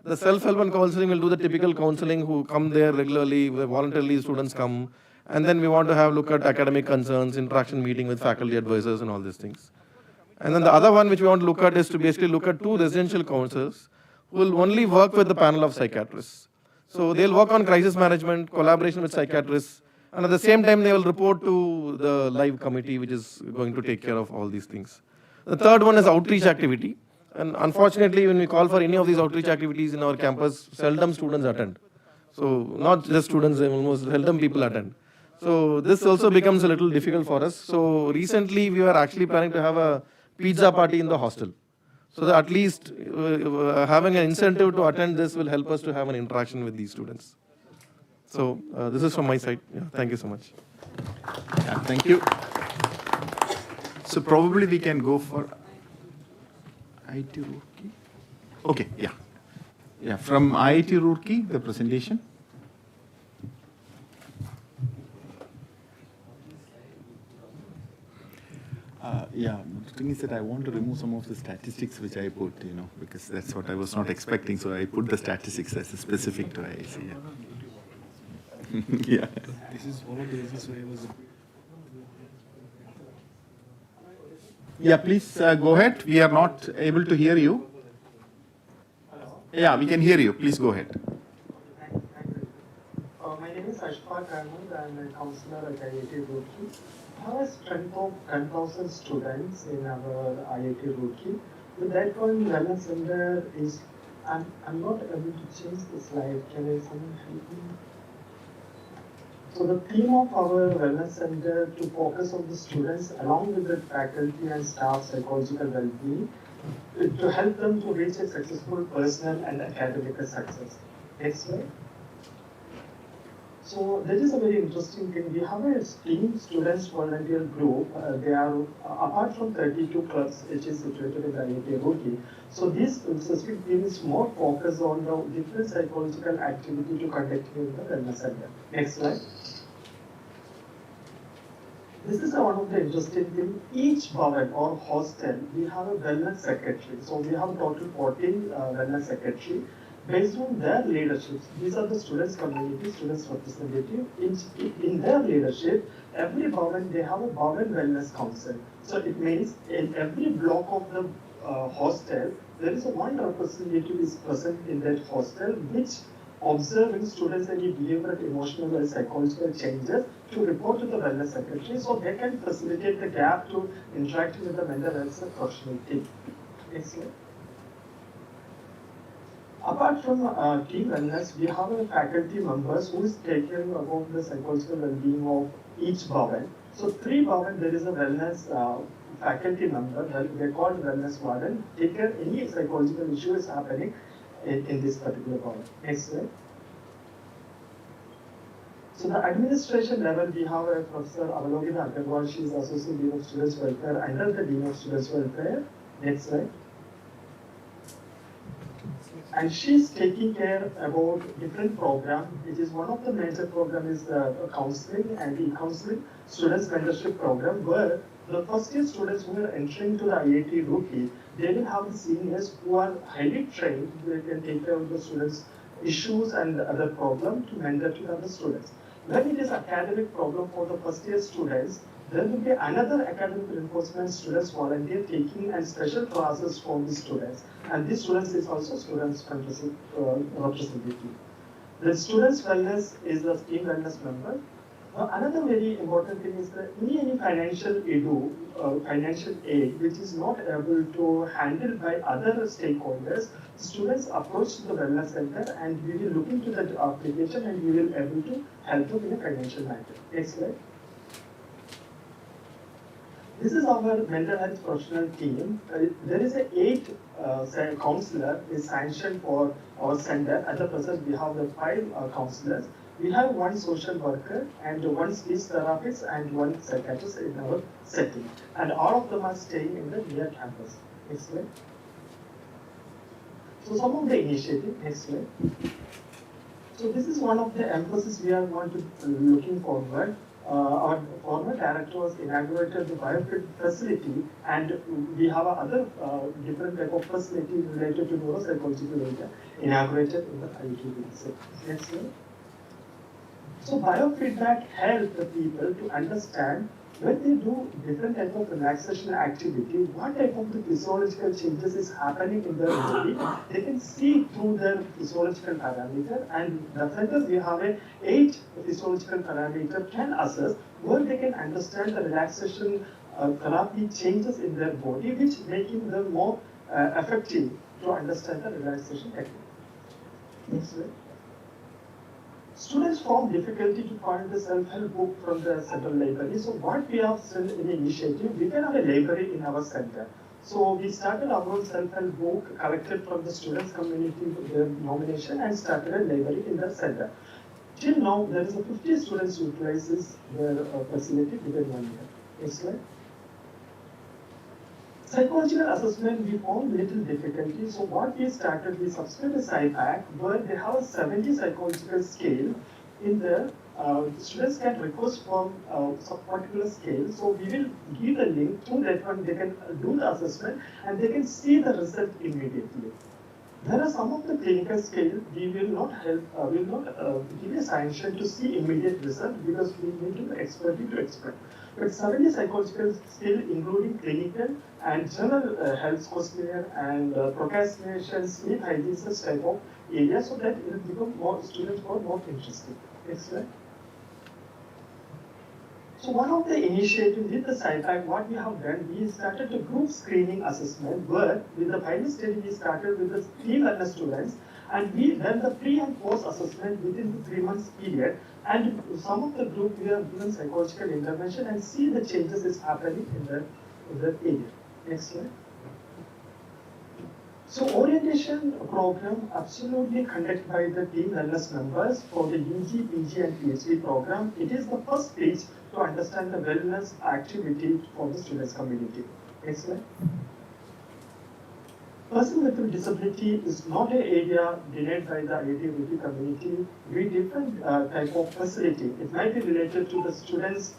Speaker 10: the self-help and counseling will do the typical counseling, who come there regularly, where voluntarily students come. And then we want to look at academic concerns, interaction meeting with faculty advisors and all these things. And then the other one which we want to look at is to basically look at 2 residential counselors who will only work with the panel of psychiatrists. So they'll work on crisis management, collaboration with psychiatrists, and at the same time they will report to the live committee which is going to take care of all these things. The third one is outreach activity. And unfortunately, when we call for any of these outreach activities in our campus, seldom students attend. So not just students, almost seldom people attend. So this also becomes a little difficult for us. So recently we were actually planning to have a pizza party in the hostel. So that at least having an incentive to attend this will help us to have an interaction with these students. So this is from my side. Yeah, thank you so much.
Speaker 7: Yeah, thank you. So probably we can go for IIT Roorkee. Okay, yeah. Yeah, from IIT Roorkee, the presentation. Yeah, the thing is that I want to remove some of the statistics which I put, because that's what I was not expecting. So I put the statistics as specific to IIC. Yeah. Yeah.
Speaker 6: This is one of the reasons why I was.
Speaker 7: Yeah, please go ahead. We are not able to hear you. Yeah, we can hear you. Please go ahead.
Speaker 11: My name is Ashfaq Ahmed. I'm a counselor at IIT Roorkee. I have a strength of 10,000 students in our IIT Roorkee. With that one, wellness center is, I'm not able to change the slide. Can someone help me? So the theme of our wellness center to focus on the students along with the faculty and staff psychological well-being to help them to reach a successful personal and academic success. Next slide. So that is a very interesting thing. We have a team students volunteer group. They are apart from 32 clubs, which is situated in the IIT Roorkee. So this specific team is more focused on the different psychological activity to conduct in the wellness center. Next slide. This is one of the interesting things. Each bhavan or hostel, we have a wellness secretary. So we have total 14 wellness secretary. Based on their leadership, these are the students' community, students' representative. In their leadership, every bhavan, they have a bhavan wellness council. So it means in every block of the hostel, there is a one representative is present in that hostel, which observing students any behavioral, emotional, or psychological changes to report to the wellness secretary, so they can facilitate the gap to interacting with the mental health professional team. Next slide. Apart from team wellness, we have a faculty members who is taking about the psychological well-being of each bhavan. So 3 bhavan, there is a wellness faculty member, they call wellness warden, take care any psychological issue is happening in this particular bhavan. Next slide. So the administration level, we have a Professor Avalokita Agarwal, she is Associate Dean of Students Welfare under the Dean of Students Welfare. Next slide. And she's taking care about different programs, which is one of the major programs is counseling and e-counseling students mentorship program, where the first year students who are entering to the IIT Roorkee, they will have the seniors who are highly trained, they can take care of the students' issues and other problems to mentor to other students. When it is academic problem for the first year students, there will be another academic reinforcement students volunteer taking and special classes for the students. And these students is also students representative. The students wellness is the team wellness member. Another very important thing is that any financial aid which is not able to handle by other stakeholders, students approach the wellness center and we will look into that application and we will able to help them in a financial matter. Next slide. This is our mental health professional team. There is a 8 counselor is sanctioned for our center. At the present, we have the 5 counselors. We have 1 social worker and 1 speech therapist and 1 psychiatrist in our setting. And all of them are staying in the near campus. Next slide. So some of the initiative, next slide. So this is one of the emphasis we are looking forward. Our former director was inaugurated the biofit facility, and we have other different type of facility related to neuropsychological area inaugurated in the IIT. Next slide. So biofeedback helps the people to understand when they do different type of relaxation activity, what type of the physiological changes is happening in their body. They can see through their physiological parameter, and definitely we have a 8 physiological parameter can assess where they can understand the relaxation therapy changes in their body, which making them more effective to understand the relaxation technique. Next slide. Students found difficulty to find the self-help book from the central library. So what we have seen in the initiative, we can have a library in our center. So we started our own self-help book collected from the students community, their nomination, and started a library in the center. Till now, there is a 50 students utilizes their facility within 1 year. Next slide. Psychological assessment, we found little difficulty. So what we started, we subscribed a SciPack where they have a 70 psychological scale in the students can request from some particular scale. So we will give a link to that one. They can do the assessment and they can see the result immediately. There are some of the clinical scale we will not help, will not give a sanction to see immediate result because we need to expertise to expect. But 70 psychological skill, including clinical and general health questionnaire and procrastination, sleep hygiene, such type of areas, so that it will become more students more interested. Next slide. So one of the initiatives with the SciPack, what we have done, we started a group screening assessment where with the pilot study we started with the 3 learner students and we done the pre and post assessment within the 3 months period, and some of the group we have given psychological intervention and see the changes is happening in the area. Next slide. So orientation program absolutely conducted by the team wellness members for the UG, PG and PhD program. It is the first stage to understand the wellness activity for the students community. Next slide. Person with disability is not an area denied by the IIT community. We different type of facility. It might be related to the students'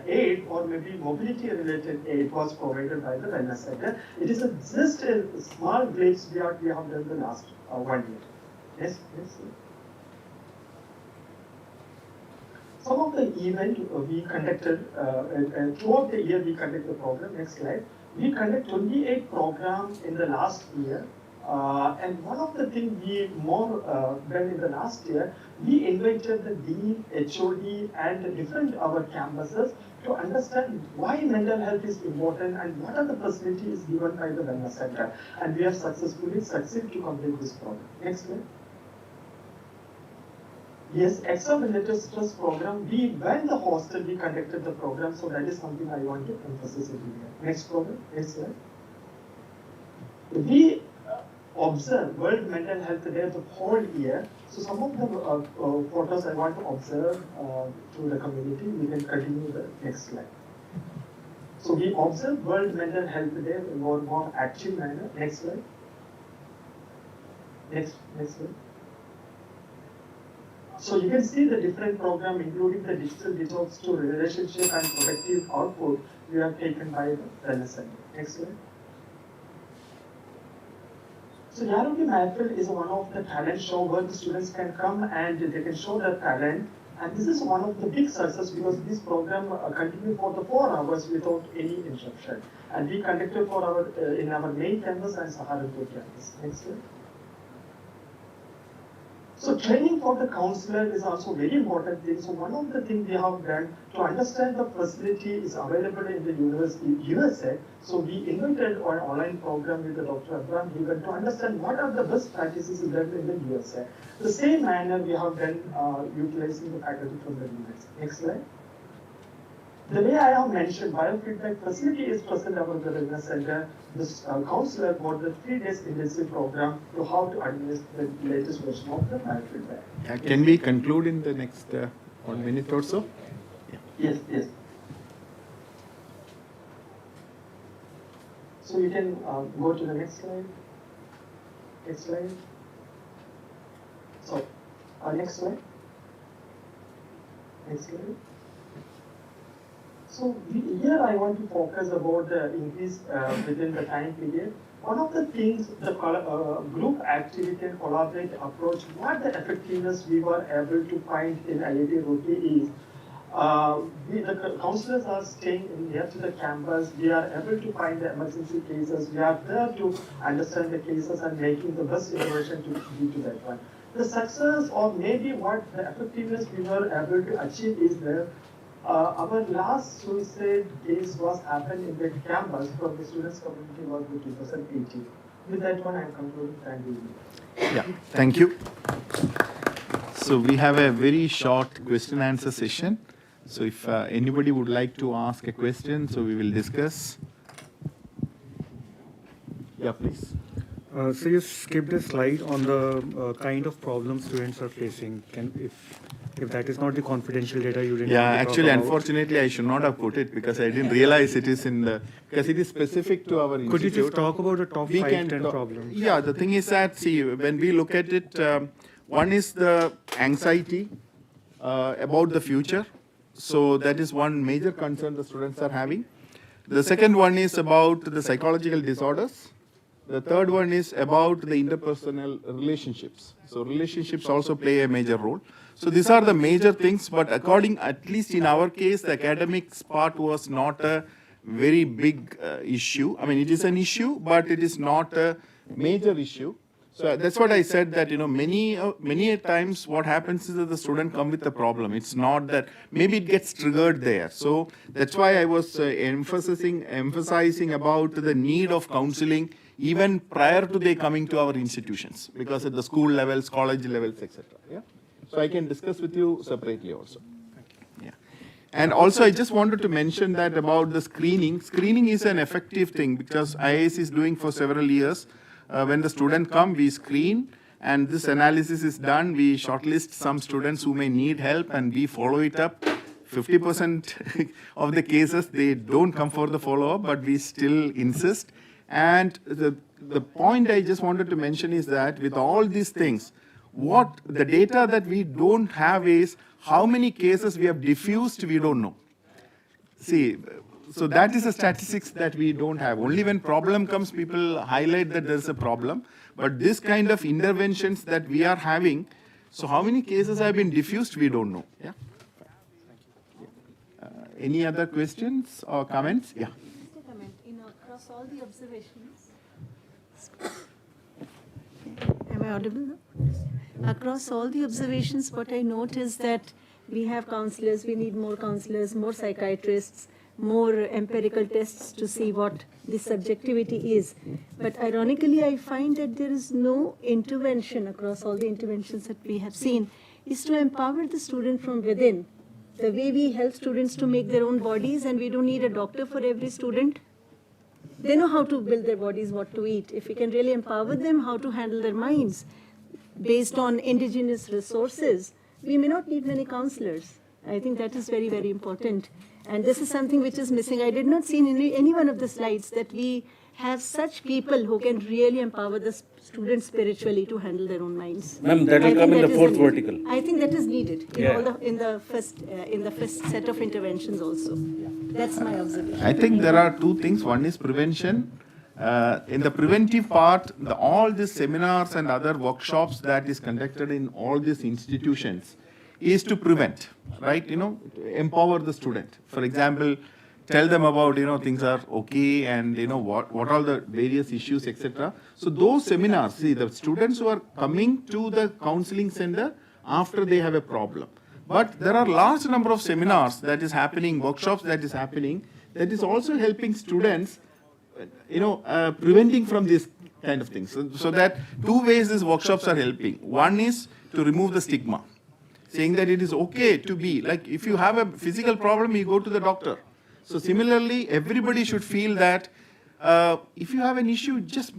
Speaker 11: aid or maybe mobility related aid was provided by the wellness center. It is just a small glimpse we have done the last 1 year. Yes, yes. Some of the event we conducted throughout the year we conduct the program. Next slide. We conduct 28 programs in the last year. And one of the things we more done in the last year, we invited the dean, HOD, and different our campuses to understand why mental health is important and what are the facilities given by the wellness center. And we have successfully succeeded to complete this program. Next slide. Yes, extra-related stress program. We went the hostel, we conducted the program, so that is something I want to emphasize here. Next program, next slide. We observe World Mental Health Day the whole year. So some of the photos I want to observe to the community. We can continue the next slide. So we observe World Mental Health Day in more active manner. Next slide. Next slide. So you can see the different program, including the digital detox to relationship and productive output we have taken by the wellness center. Next slide. So Yarogi Mahfil is one of the talent show where the students can come and they can show their talent. And this is one of the big success because this program continued for the 4 hours without any interruption. And we conducted for our in our main campus and Saharanpur campus. Next slide. So training for the counselor is also very important thing. So one of the things we have done to understand the facility is available in the university USA. So we invited an online program with the Dr. Abraham Hugan to understand what are the best practices done in the USA. The same manner we have done utilizing the faculty from the US. Next slide. The way I have mentioned, biofeedback facility is present over the wellness center. This counselor for the 3 days intensive program to how to administer the latest version of the biofeedback.
Speaker 7: Can we conclude in the next 1 minute or so?
Speaker 11: Yeah. Yes, yes. So you can go to the next slide. Next slide. So, next slide. Next slide. So here I want to focus about the increase within the time period. One of the things, the group activity and collaborative approach, what the effectiveness we were able to find in IIT Roorkee is, the counselors are staying near to the campus. We are able to find the emergency cases. We are there to understand the cases and making the best innovation to lead to that one. The success or maybe what the effectiveness we were able to achieve is there. Our last suicide case was happened in the campus from the students community was in 2018. With that one, I am concluding. Thank you.
Speaker 7: Yeah, thank you. So we have a very short question answer session. So if anybody would like to ask a question, so we will discuss. Yeah, please.
Speaker 12: So you skipped a slide on the kind of problems students are facing. If that is not the confidential data, you didn't.
Speaker 7: Yeah,
Speaker 12: want to talk
Speaker 7: actually,
Speaker 12: about.
Speaker 7: unfortunately, I should not have put it because I didn't realize it is in the, because it is specific to our institute.
Speaker 12: Could you just talk about the top
Speaker 7: We
Speaker 12: 5,
Speaker 7: can
Speaker 12: 10
Speaker 7: talk-
Speaker 12: problems?
Speaker 7: Yeah, the thing is that, see, when we look at it, one is the anxiety about the future. So that is one major concern the students are having. The second one is about the psychological disorders. The third one is about the interpersonal relationships. So relationships also play a major role. So these are the major things, but according, at least in our case, the academics part was not a very big issue. I mean, it is an issue, but it is not a major issue. So that's what I said, that, many a times what happens is that the student come with a problem. It's not that, maybe it gets triggered there. So that's why I was emphasizing about the need of counseling even prior to they coming to our institutions, because at the school levels, college levels, etc. Yeah. So I can discuss with you separately also. Yeah. And also I just wanted to mention that about the screening. Screening is an effective thing because IIS is doing for several years. When the student come, we screen, and this analysis is done. We shortlist some students who may need help, and we follow it up. 50% of the cases, they don't come for the follow-up, but we still insist. And the point I just wanted to mention is that with all these things, what the data that we don't have is how many cases we have diffused, we don't know. See, so that is a statistics that we don't have. Only when problem comes, people highlight that there's a problem. But this kind of interventions that we are having, so how many cases have been diffused, we don't know. Yeah. Any other questions or comments? Yeah.
Speaker 13: Just a comment. Across all the observations. Am I audible now? Across all the observations, what I note is that we have counselors, we need more counselors, more psychiatrists, more empirical tests to see what the subjectivity is. But ironically, I find that there is no intervention across all the interventions that we have seen, is to empower the student from within. The way we help students to make their own bodies, and we don't need a doctor for every student. They know how to build their bodies, what to eat. If we can really empower them how to handle their minds based on indigenous resources, we may not need many counselors. I think that is very, very important. And this is something which is missing. I did not see in any one of the slides that we have such people who can really empower the students spiritually to handle their own minds.
Speaker 2: Ma'am, that will come in the fourth vertical.
Speaker 13: I think that is needed in the first set of interventions also. That's my observation.
Speaker 7: I think there are two things. One is prevention. In the preventive part, all these seminars and other workshops that is conducted in all these institutions is to prevent, right? To empower the student. For example, tell them about, things are okay and, what are the various issues, etc. So those seminars, see, the students who are coming to the counseling center after they have a problem. But there are large number of seminars that is happening, workshops that is happening, that is also helping students, preventing from these kind of things. So that two ways these workshops are helping. One is to remove the stigma, saying that it is okay to be, like if you have a physical problem, you go to the doctor. So similarly, everybody should feel that if you have an issue, just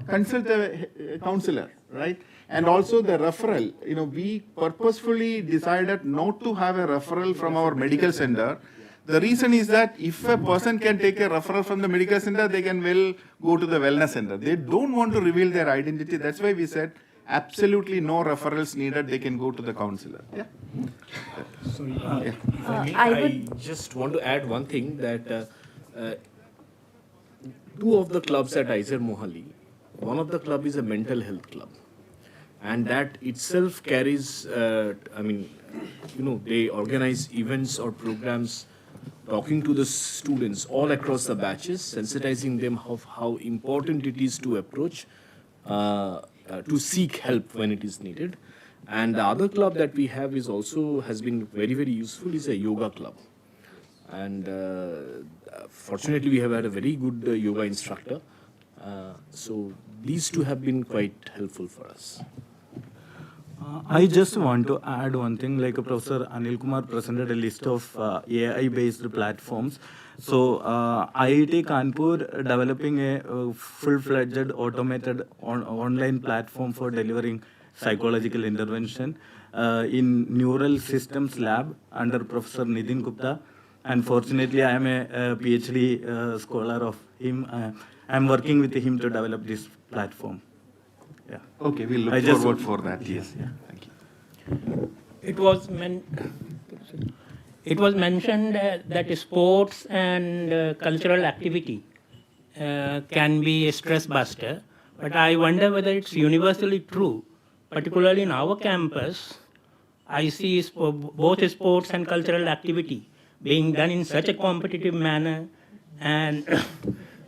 Speaker 7: consult a counselor, right? And also the referral, we purposefully decided not to have a referral from our medical center. The reason is that if a person can take a referral from the medical center, they can well go to the wellness center. They don't want to reveal their identity. That's why we said absolutely no referrals needed. They can go to the counselor. Yeah.
Speaker 6: Sorry,
Speaker 13: I
Speaker 6: just want to add one thing that two of the clubs at Aizer Mohali, one of the club is a mental health club, and that itself carries, they organize events or programs talking to the students all across the batches, sensitizing them of how important it is to approach, to seek help when it is needed. And the other club that we have has been very, very useful, is a yoga club. And fortunately, we have had a very good yoga instructor. So these two have been quite helpful for us. I just want to add one thing, like Professor Anil Kumar presented a list of AI-based platforms. So IIT Kanpur developing a full-fledged automated online platform for delivering psychological intervention in Neural Systems Lab under Professor Nitin Gupta. And fortunately, I am a PhD scholar of him. I'm working with him to develop this platform. Yeah.
Speaker 7: Okay, we'll look forward for that. Yes. Yeah. Thank you.
Speaker 14: It was mentioned that sports and cultural activity can be a stress buster, but I wonder whether it's universally true. Particularly in our campus, I see both sports and cultural activity being done in such a competitive manner and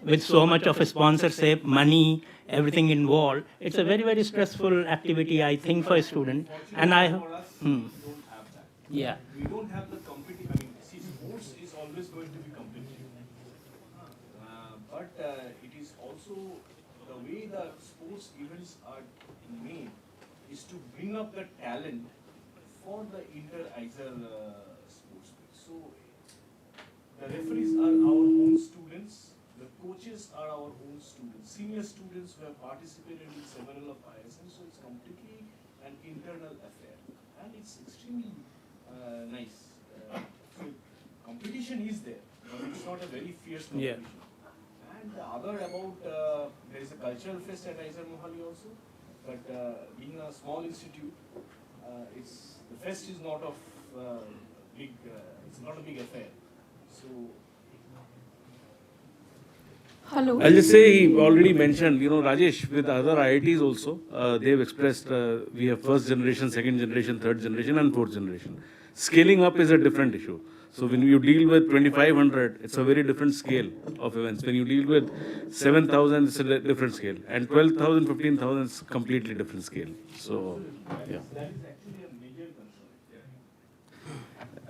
Speaker 14: with so much of a sponsorship, money, everything involved. It's a very, very stressful activity, I think, for a student. And yeah.
Speaker 6: We don't have the competitive, I mean, see, sports is always going to be competitive. But it is also the way the sports events are made is to bring up the talent for the inter-ISER sports. So the referees are our own students, the coaches are our own students, senior students who have participated in several of ISM, so it's completely an internal affair. And it's extremely nice. So competition is there, but it's not a very fierce competition. Yeah. And the other about, there is a cultural fest at ISER Mohali also, but being a small institute, the fest is not of big, it's not a big affair. So.
Speaker 2: Hello. I'll just say he already mentioned, Rajesh, with other IITs also, they've expressed we have first generation, second generation, third generation, and fourth generation. Scaling up is a different issue. So when you deal with 2,500, it's a very different scale of events. When you deal with 7,000, it's a different scale. And 12,000, 15,000 is completely different scale. So, yeah.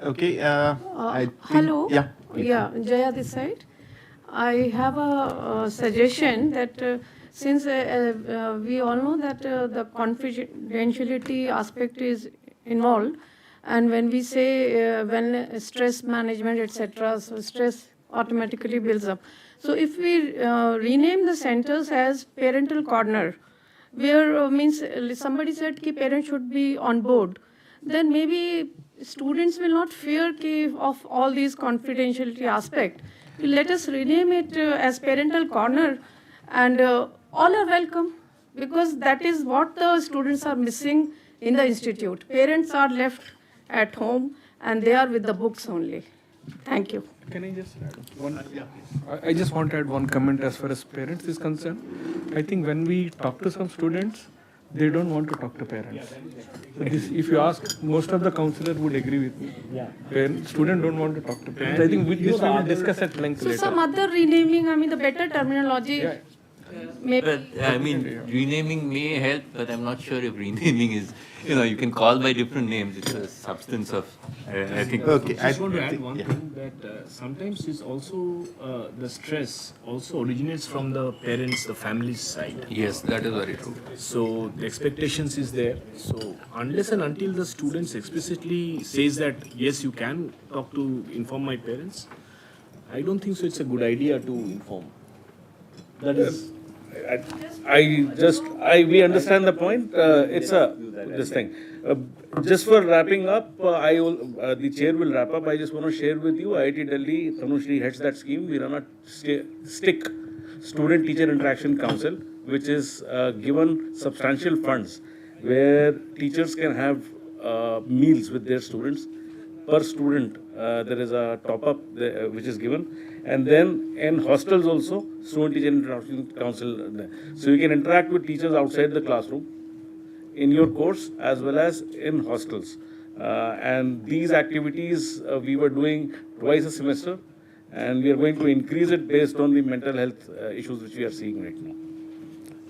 Speaker 7: Okay.
Speaker 13: Hello.
Speaker 7: Yeah.
Speaker 13: Yeah, Jaya this side. I have a suggestion that since we all know that the confidentiality aspect is involved, and when we say when stress management, etc., so stress automatically builds up. So if we rename the centers as parental corner, where means somebody said that parents should be on board, then maybe students will not fear of all these confidentiality aspect. Let us rename it as parental corner, and all are welcome, because that is what the students are missing in the institute. Parents are left at home and they are with the books only. Thank you.
Speaker 15: Can I just add one? I just want to add one comment as far as parents is concerned. I think when we talk to some students, they don't want to talk to parents. So this, if you ask, most of the counselors would agree with me. Students don't want to talk to parents. I think this we will discuss at length later.
Speaker 13: So some other renaming, I mean the better terminology. Maybe.
Speaker 4: But I mean, renaming may help, but I'm not sure if renaming is, you can call by different names. It's a substance of, I think.
Speaker 6: Okay. I just want to add one thing that sometimes it's also the stress also originates from the parents, the family's side.
Speaker 4: Yes, that is very true.
Speaker 6: So the expectations is there. So unless and until the students explicitly says that yes, you can inform my parents, I don't think so. It's a good idea to inform. That is.
Speaker 2: We understand the point. It's this thing. Just for wrapping up, the chair will wrap up. I just want to share with you, IIT Delhi, Tanushri heads that scheme. We run a STIC, Student Teacher Interaction Council, which is given substantial funds where teachers can have meals with their students. Per student, there is a top-up which is given. And then in hostels also, Student Teacher Interaction Council. So you can interact with teachers outside the classroom, in your course, as well as in hostels. And these activities we were doing twice a semester, and we are going to increase it based on the mental health issues which we are seeing right now.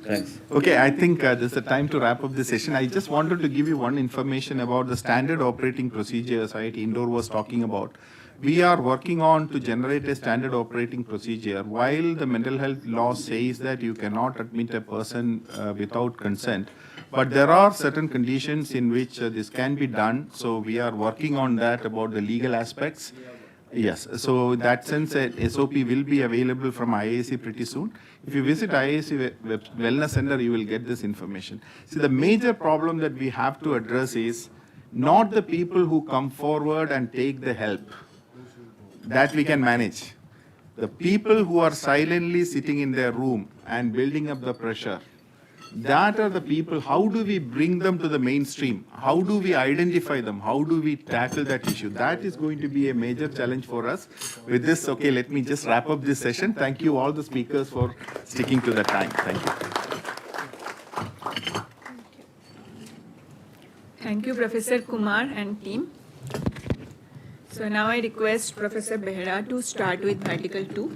Speaker 2: Thanks.
Speaker 7: Okay, I think this is the time to wrap up this session. I just wanted to give you one information about the standard operating procedures IIT Indore was talking about. we are working on to generate a standard operating procedure. While the mental health law says that you cannot admit a person without consent, but there are certain conditions in which this can be done. So we are working on that about the legal aspects. Yes, so in that sense, a SOP will be available from IAC pretty soon. If you visit IAC Wellness Center, you will get this information. See, the major problem that we have to address is not the people who come forward and take the help. That we can manage. The people who are silently sitting in their room and building up the pressure, that are the people. How do we bring them to the mainstream? How do we identify them? How do we tackle that issue? That is going to be a major challenge for us. With this, okay, let me just wrap up this session. Thank you all the speakers for sticking to the time. Thank you.
Speaker 1: Thank you, Professor Kumar and team. So now I request Professor Behra to start with Article 2.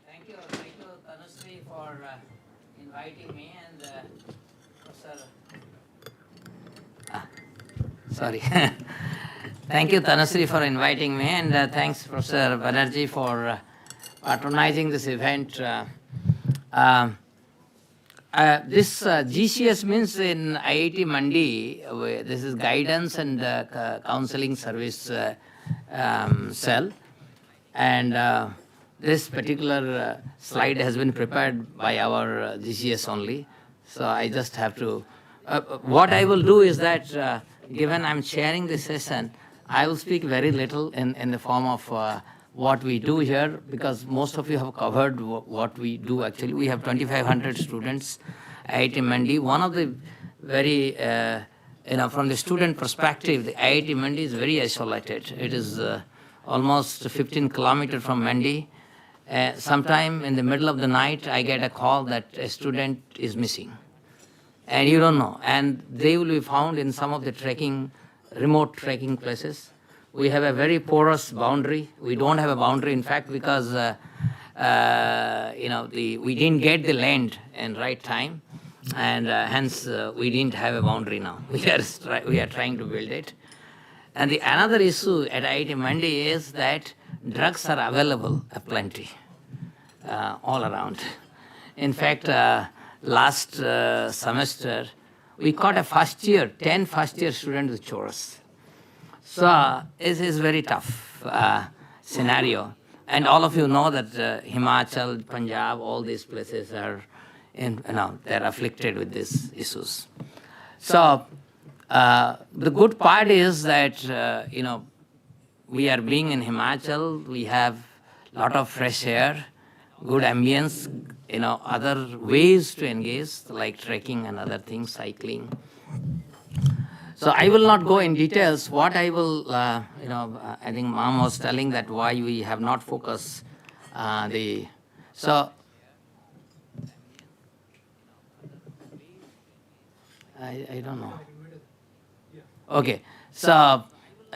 Speaker 16: Thank you, Tanushree, for inviting me and Professor. Sorry. Thank you, Tanushree, for inviting me, and thanks, Professor Banerjee, for patronizing this event. This GCS means in IIT Mandi, this is Guidance and Counseling Service Cell, and this particular slide has been prepared by our GCS only. So I just have to, what I will do is that given I'm chairing this session, I will speak very little in the form of what we do here, because most of you have covered what we do actually. We have 2,500 students, IIT Mandi. One of the very, from the student perspective, the IIT Mandi is very isolated. It is almost 15 kilometers from Mandi. Sometime in the middle of the night, I get a call that a student is missing. And you don't know. And they will be found in some of the remote trekking places. We have a very porous boundary. We don't have a boundary, in fact, because we didn't get the land in right time, and hence we didn't have a boundary now. We are trying to build it. And another issue at IIT Mandi is that drugs are available aplenty all around. In fact, last semester, we caught 10 first-year students with chorus. So it is very tough scenario. And all of you know that Himachal, Punjab, all these places are, they're afflicted with these issues. So the good part is that, we are being in Himachal, we have a lot of fresh air, good ambience, other ways to engage, like trekking and other things, cycling. So I will not go in details. What I will, I think Mom was telling that why we have not focused so I don't know. Okay, so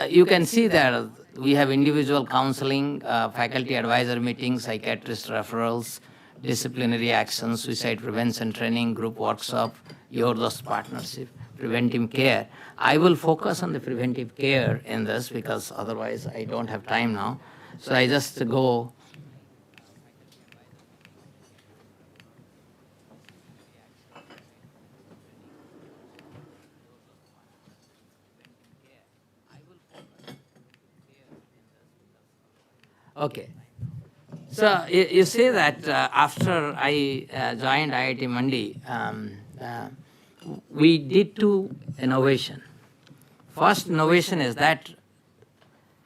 Speaker 16: you can see that we have individual counseling, faculty advisor meetings, psychiatrist referrals, disciplinary actions, suicide prevention training, group workshop, Yordos partnership, preventive care. I will focus on the preventive care in this because otherwise I don't have time now. So I just go. Okay. So you see that after I joined IIT Mandi, we did two innovation. First innovation is that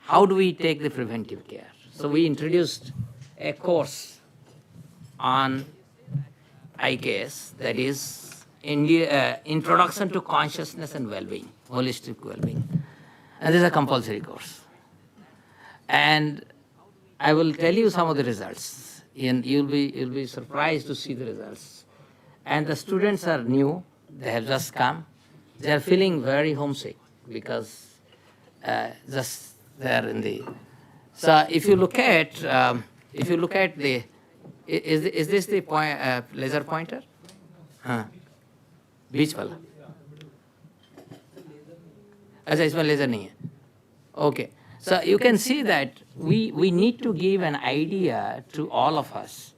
Speaker 16: how do we take the preventive care? So we introduced a course on IKS, that is Introduction to Consciousness and Well-being, Holistic Well-being. And this is a compulsory course. And I will tell you some of the results, and you'll be surprised to see the results. And the students are new, they have just come. They are feeling very homesick because just they're in the. So if you look at the, is this the laser pointer? बीच वाला. अच्छा इसमें laser नहीं है. Okay. So you can see that we need to give an idea to all of us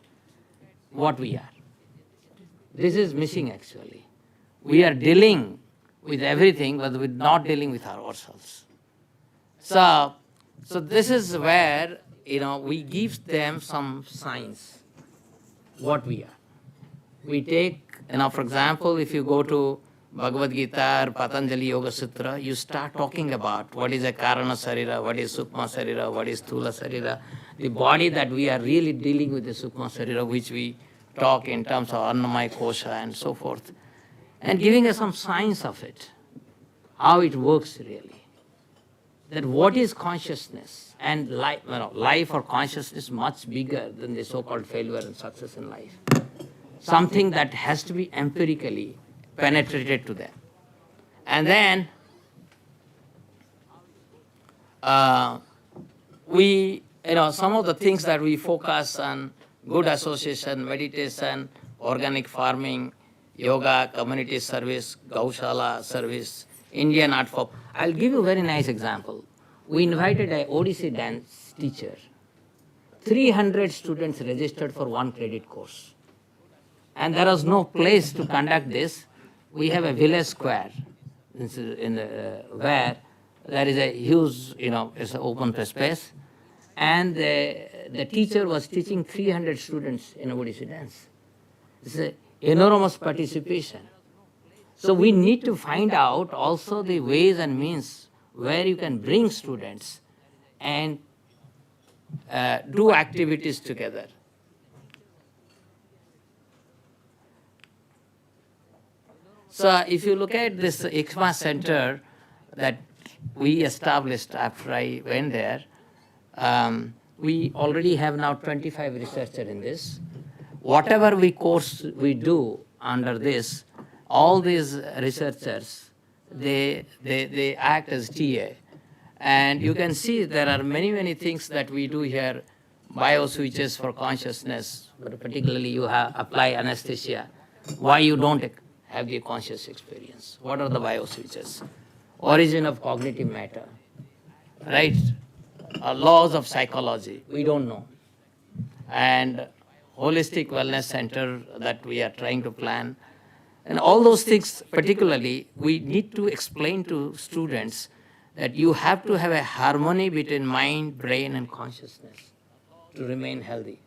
Speaker 16: what we are. This is missing actually. We are dealing with everything, but we're not dealing with ourselves. So this is where, we give them some signs, what we are. We take, for example, if you go to Bhagavad Gita or Patanjali Yoga Sutra, you start talking about what is a Karana Sarira, what is Sukma Sarira, what is Sthula Sarira, the body that we are really dealing with the Sukma Sarira, which we talk in terms of Annamaya Kosha and so forth, and giving us some signs of it, how it works really. That what is consciousness, and life or consciousness is much bigger than the so-called failure and success in life. Something that has to be empirically penetrated to them. And then some of the things that we focus on, good association, meditation, organic farming, yoga, community service, Gaushala service, Indian art form. I'll give you a very nice example. We invited an Odissi dance teacher. 300 students registered for 1 credit course. And there was no place to conduct this. We have a village square where there is a huge, it's an open space. And the teacher was teaching 300 students in Odissi dance. It's an enormous participation. So we need to find out also the ways and means where you can bring students and do activities together. So if you look at this ICMA center that we established after I went there, we already have now 25 researchers in this. Whatever course we do under this, all these researchers, they act as TA. And you can see there are many, many things that we do here, bioswitches for consciousness, but particularly you apply anesthesia. Why you don't have the conscious experience? What are the bioswitches? Origin of cognitive matter, right? Laws of psychology, we don't know. And holistic wellness center that we are trying to plan. And all those things, particularly, we need to explain to students that you have to have a harmony between mind, brain, and consciousness to remain healthy.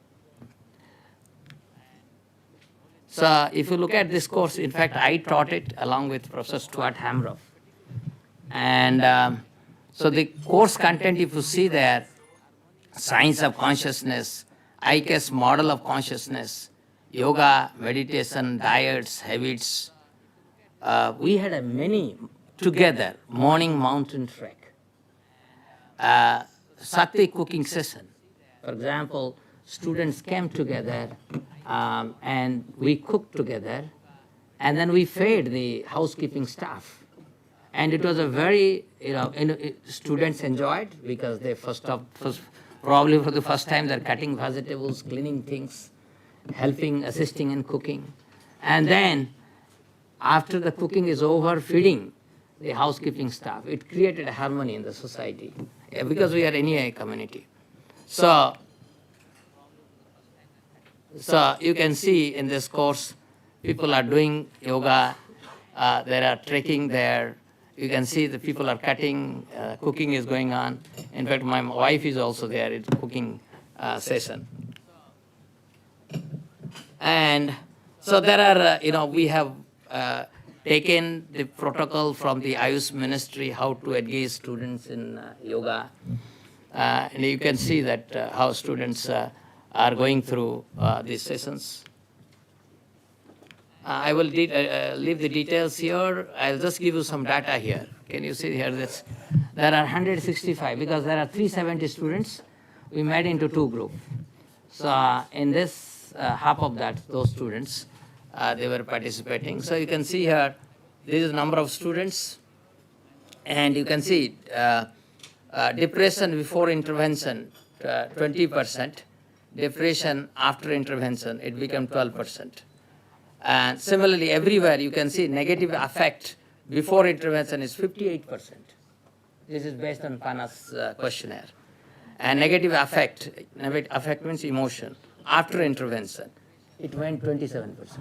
Speaker 16: So if you look at this course, in fact, I taught it along with Professor Stuart Hamroff. And so the course content, if you see there, science of consciousness, IKS model of consciousness, yoga, meditation, diets, habits. We had many together, morning mountain trek, Sakti cooking session. For example, students came together and we cooked together, and then we fed the housekeeping staff. And it was a very, students enjoyed because they probably for the first time they're cutting vegetables, cleaning things, helping, assisting in cooking. And then after the cooking is over, feeding the housekeeping staff. It created a harmony in the society because we are an NEI community. So you can see in this course, people are doing yoga, there are trekking there. You can see the people are cutting, cooking is going on. In fact, my wife is also there, it's cooking session. And so there are, we have taken the protocol from the Ayush ministry, how to engage students in yoga. And you can see that how students are going through these sessions. I will leave the details here. I'll just give you some data here. Can you see here this? There are 165 because there are 370 students. We made into two groups. So in this half of that, those students, they were participating. So you can see here, this is the number of students. And you can see depression before intervention, 20%. Depression after intervention, it became 12%. And similarly, everywhere you can see negative affect before intervention is 58%. This is based on PANA's questionnaire. And negative affect means emotion, after intervention, it went 27%.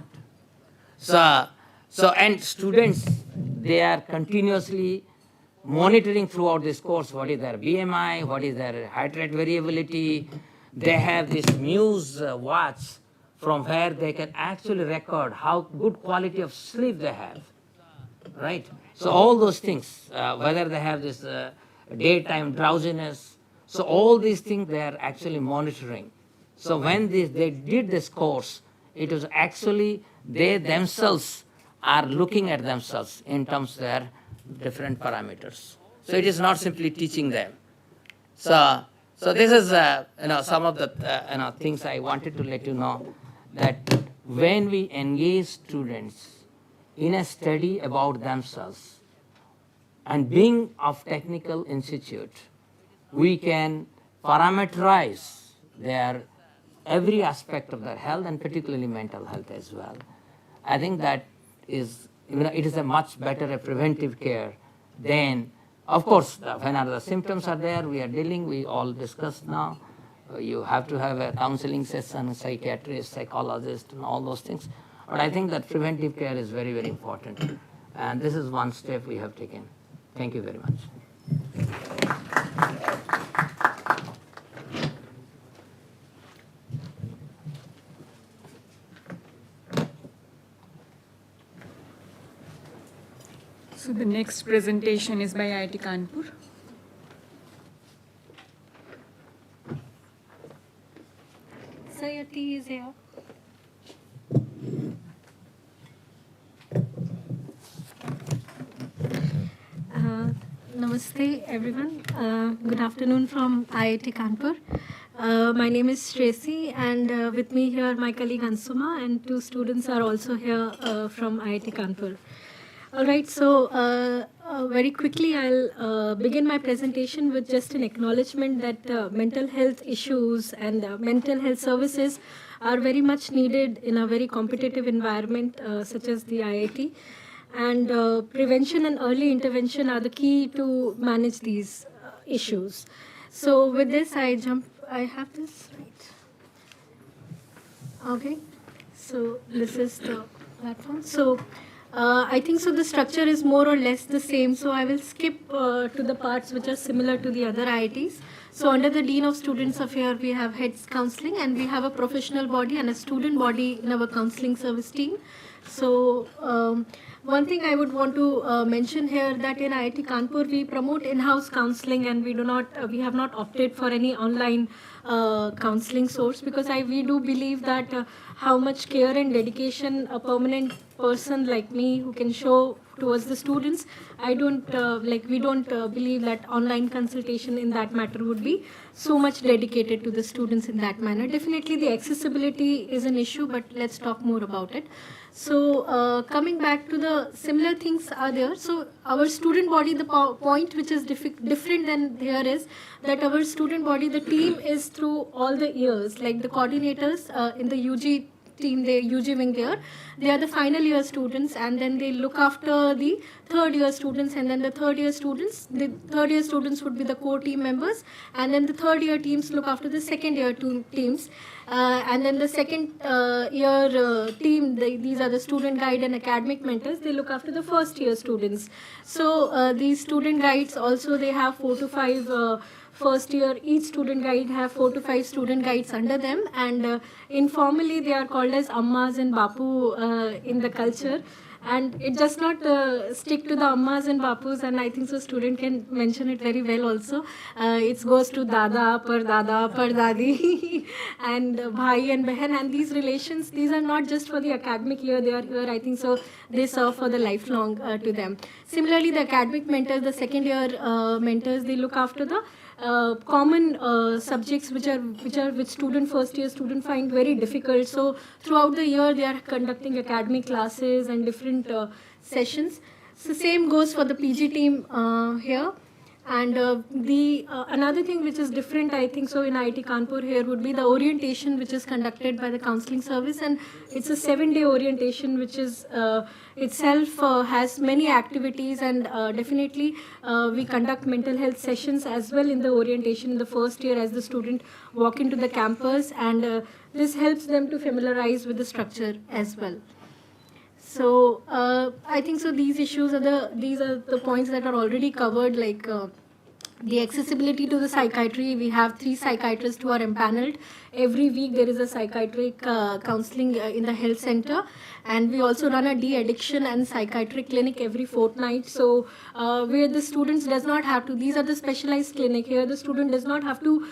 Speaker 16: So and students, they are continuously monitoring throughout this course what is their BMI, what is their heart rate variability. They have this Muse watch from where they can actually record how good quality of sleep they have, right? So all those things, whether they have this daytime drowsiness, so all these things they are actually monitoring. So when they did this course, it was actually they themselves are looking at themselves in terms of their different parameters. So it is not simply teaching them. So this is some of the things I wanted to let you know, that when we engage students in a study about themselves, and being of technical institute, we can parameterize their every aspect of their health and particularly mental health as well. I think that is, it is a much better preventive care than, of course, when the symptoms are there, we are dealing, we all discussed now. You have to have a counseling session, a psychiatrist, psychologist, and all those things. But I think that preventive care is very, very important. And this is one step we have taken. Thank you very much.
Speaker 1: So the next presentation is by IIT Kanpur.
Speaker 17: Sir, your tea is here. Namaste, everyone. Good afternoon from IIT Kanpur. My name is Tracy, and with me here my colleague Ansuma, and two students are also here from IIT Kanpur. All right, so very quickly I'll begin my presentation with just an acknowledgement that mental health issues and mental health services are very much needed in a very competitive environment such as the IIT. And prevention and early intervention are the key to manage these issues. So with this, I have this, right? Okay, so this is the platform. So I think so the structure is more or less the same, so I will skip to the parts which are similar to the other IITs. So under the Dean of Students Affairs, we have Heads Counseling, and we have a professional body and a student body in our counseling service team. So one thing I would want to mention here, that in IIT Kanpur we promote in-house counseling, and we have not opted for any online counseling source, because we do believe that how much care and dedication a permanent person like me who can show towards the students, we don't believe that online consultation in that matter would be so much dedicated to the students in that manner. Definitely the accessibility is an issue, but let's talk more about it. So coming back to the similar things are there. So our student body, the point which is different than here is that our student body, the team is through all the years, like the coordinators in the UG team, the UG wing there, they are the final year students, and then they look after the third year students, and then the third year students would be the core team members, and then the third year teams look after the second year teams, and then the second year team, these are the student guide and academic mentors, they look after the first year students. So these student guides also, they have 4 to 5 first year, each student guide have 4 to 5 student guides under them, and informally they are called as ammas and bapu in the culture. And it does not stick to the ammas and bapus, and I think so student can mention it very well also. It goes to dada, dadi, and bhai and behan, and these relations, these are not just for the academic year, they are here, I think so, they serve for the lifelong to them. Similarly, the academic mentors, the second year mentors, they look after the common subjects which student first year student find very difficult. So throughout the year they are conducting academic classes and different sessions. So same goes for the PG team here. And the another thing which is different, I think so, in IIT Kanpur here would be the orientation which is conducted by the counseling service, and it's a 7-day orientation which is itself has many activities, and definitely we conduct mental health sessions as well in the orientation in the first year as the student walk into the campus, and this helps them to familiarize with the structure as well. So I think so these issues are the points that are already covered, like the accessibility to the psychiatry. We have 3 psychiatrists who are empaneled. Every week there is a psychiatric counseling in the health center, and we also run a de-addiction and psychiatric clinic every fortnight. So where the students does not have to, these are the specialized clinic here, the student does not have to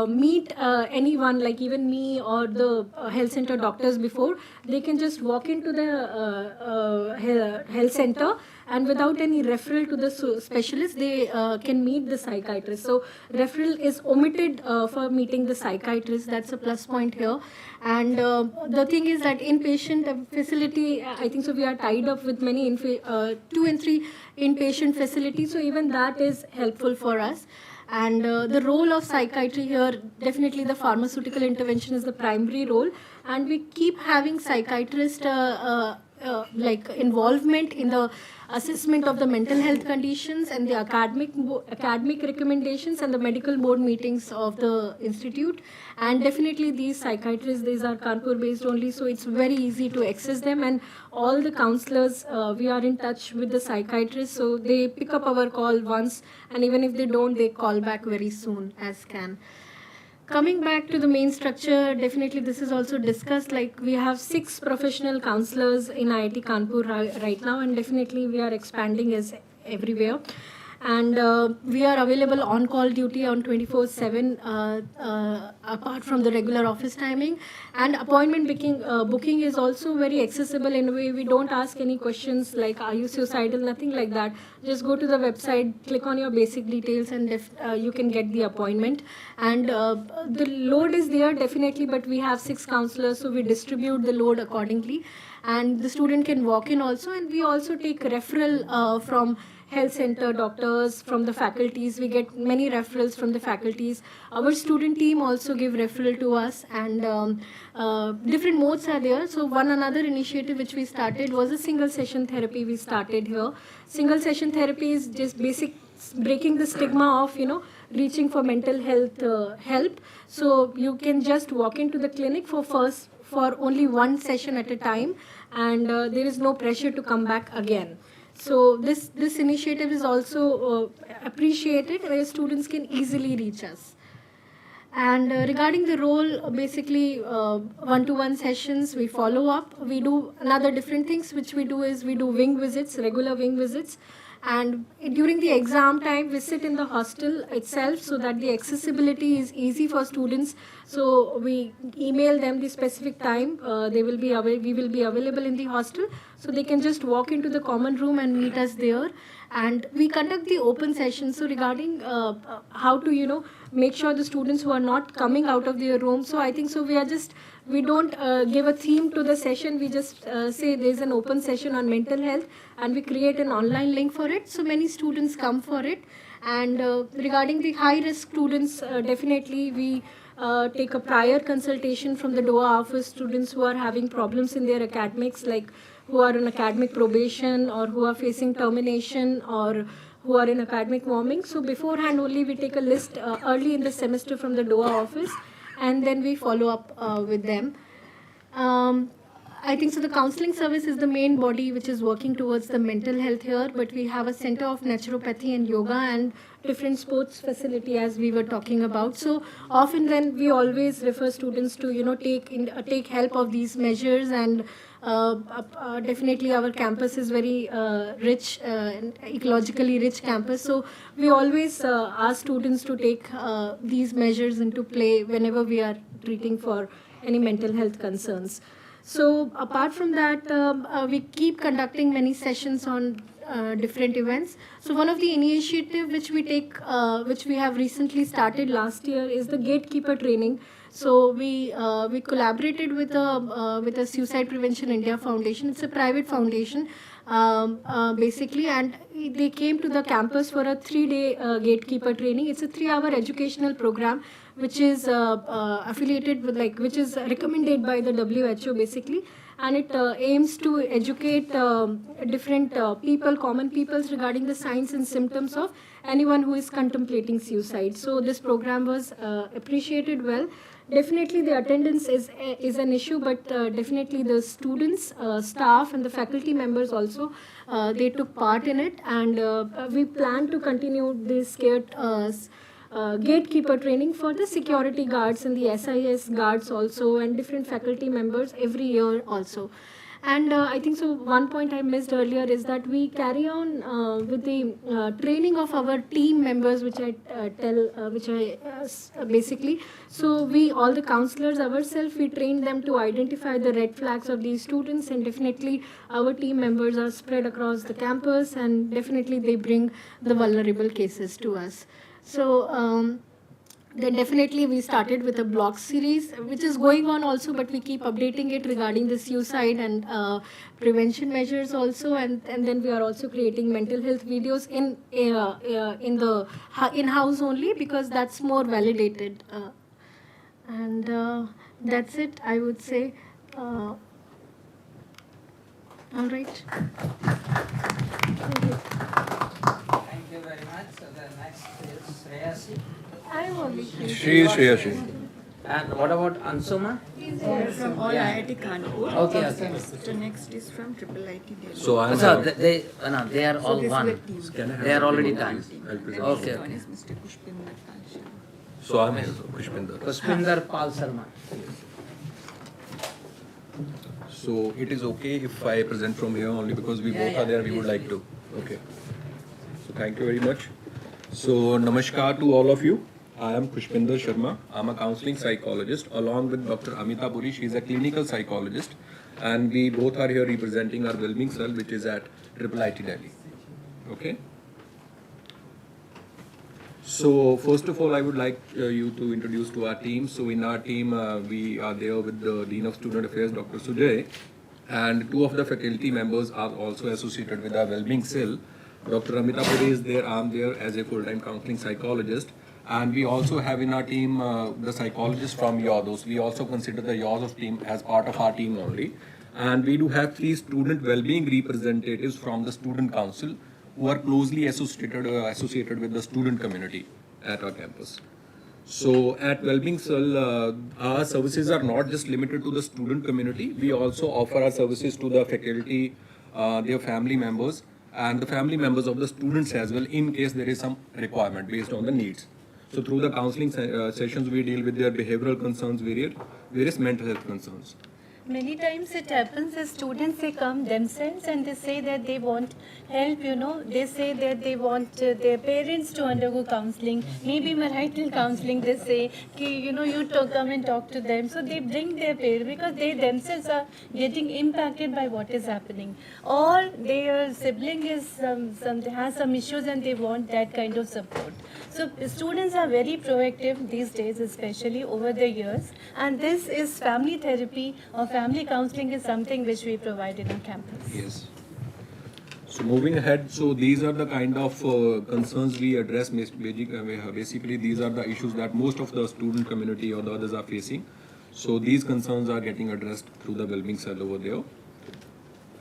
Speaker 17: meet anyone like even me or the health center doctors before. They can just walk into the health center, and without any referral to the specialist, they can meet the psychiatrist. So referral is omitted for meeting the psychiatrist. That's a plus point here. And the thing is that inpatient facility, I think so we are tied up with many 2 and 3 inpatient facilities. So even that is helpful for us. And the role of psychiatry here, definitely the pharmaceutical intervention is the primary role. And we keep having psychiatrist like involvement in the assessment of the mental health conditions and the academic recommendations and the medical board meetings of the institute. And definitely these psychiatrists, these are Kanpur based only, so it's very easy to access them, and all the counselors, we are in touch with the psychiatrists, so they pick up our call once, and even if they don't, they call back very soon as can. Coming back to the main structure, definitely this is also discussed, like we have 6 professional counselors in IIT Kanpur right now, and definitely we are expanding as everywhere. And we are available on call duty on 24/7 apart from the regular office timing. And appointment booking is also very accessible in a way. We don't ask any questions like are you suicidal, nothing like that. Just go to the website, click on your basic details, and you can get the appointment. And the load is there definitely, but we have 6 counselors, so we distribute the load accordingly. And the student can walk in also, and we also take referral from health center doctors, from the faculties. We get many referrals from the faculties. Our student team also give referral to us, and different modes are there. So one another initiative which we started was a single session therapy we started here. Single session therapy is just basic breaking the stigma of, reaching for mental health help. So you can just walk into the clinic for only 1 session at a time, and there is no pressure to come back again. So this initiative is also appreciated, where students can easily reach us. And regarding the role, basically 1-to-1 sessions, we follow up. We do another different things which we do is we do wing visits, regular wing visits. And during the exam time, we sit in the hostel itself so that the accessibility is easy for students. So we email them the specific time. We will be available in the hostel, so they can just walk into the common room and meet us there. And we conduct the open sessions. So regarding how to make sure the students who are not coming out of their room. So I think so we don't give a theme to the session. We just say there's an open session on mental health, and we create an online link for it. So many students come for it. And regarding the high-risk students, definitely we take a prior consultation from the DoHE office. Students who are having problems in their academics, like who are on academic probation or who are facing termination or who are in academic warming. So beforehand only we take a list early in the semester from the DoHE office, and then we follow up with them. I think so the counseling service is the main body which is working towards the mental health here, but we have a center of naturopathy and yoga and different sports facility as we were talking about. So often then we always refer students to take help of these measures, and Definitely our campus is very rich and ecologically rich campus. So we always ask students to take these measures into play whenever we are treating for any mental health concerns. So apart from that, we keep conducting many sessions on different events. So one of the initiative which we take, which we have recently started last year, is the gatekeeper training. So we collaborated with a Suicide Prevention India Foundation. It's a private foundation, basically, and they came to the campus for a 3-day gatekeeper training. It's a 3-hour educational program which is affiliated with, like, which is recommended by the WHO basically, and it aims to educate different people, common peoples, regarding the signs and symptoms of anyone who is contemplating suicide. So this program was appreciated well. Definitely the attendance is an issue, but definitely the students, staff and the faculty members also, they took part in it, and we plan to continue this gatekeeper training for the security guards and the SIS guards also, and different faculty members every year also. And I think so one point I missed earlier is that we carry on with the training of our team members, which I basically, so we, all the counselors ourselves, we train them to identify the red flags of these students, and definitely our team members are spread across the campus, and definitely they bring the vulnerable cases to us. So then definitely we started with a blog series, which is going on also, but we keep updating it regarding the suicide and prevention measures also, and then we are also creating mental health videos in the in-house only, because that's more validated. And that's it, I would say. All right.
Speaker 16: Thank you very much. So the next is Shreyasi.
Speaker 17: I am only
Speaker 16: Shreyasi. And what about Ansuma?
Speaker 18: From all IIT Kanpur.
Speaker 16: Okay.
Speaker 18: So next is from Triple IT Delhi.
Speaker 16: So they are all one. They are already done. Okay.
Speaker 18: One is Mr. Pushpinder Pal.
Speaker 19: So I'm here, Pushpinder.
Speaker 16: Pushpinder Pal Sharma.
Speaker 19: So it is okay if I present from here only because we both are there, we would like to. Okay. So thank you very much. So namaskar to all of you. I am Pushpinder Sharma. I'm a counseling psychologist along with Dr. Amita Puri. She is a clinical psychologist, and we both are here representing our well-being cell, which is at IIIT Delhi. Okay. So first of all, I would like you to introduce to our team. So in our team, we are there with the Dean of Student Affairs, Dr. Sujay, and 2 of the faculty members are also associated with our well-being cell. Dr. Amita Puri is there, I am there as a full-time counseling psychologist. And we also have in our team the psychologists from YODOS. We also consider the YODOS team as part of our team only. And we do have 3 student well-being representatives from the student council who are closely associated with the student community at our campus. So at Wellbeing Cell, our services are not just limited to the student community. We also offer our services to the faculty, their family members, and the family members of the students as well, in case there is some requirement based on the needs. So through the counseling sessions, we deal with their behavioral concerns, various mental health concerns.
Speaker 20: Many times it happens that students, they come themselves and they say that they want help, they say that they want their parents to undergo counseling, maybe marital counseling, they say, you come and talk to them. So they bring their parents because they themselves are getting impacted by what is happening. Or their sibling has some issues and they want that kind of support. So students are very proactive these days, especially over the years, and this is family therapy or family counseling is something which we provide in our campus.
Speaker 19: Yes. So moving ahead, so these are the kind of concerns we address. Basically, these are the issues that most of the student community or the others are facing. So these concerns are getting addressed through the Wellbeing Cell over there.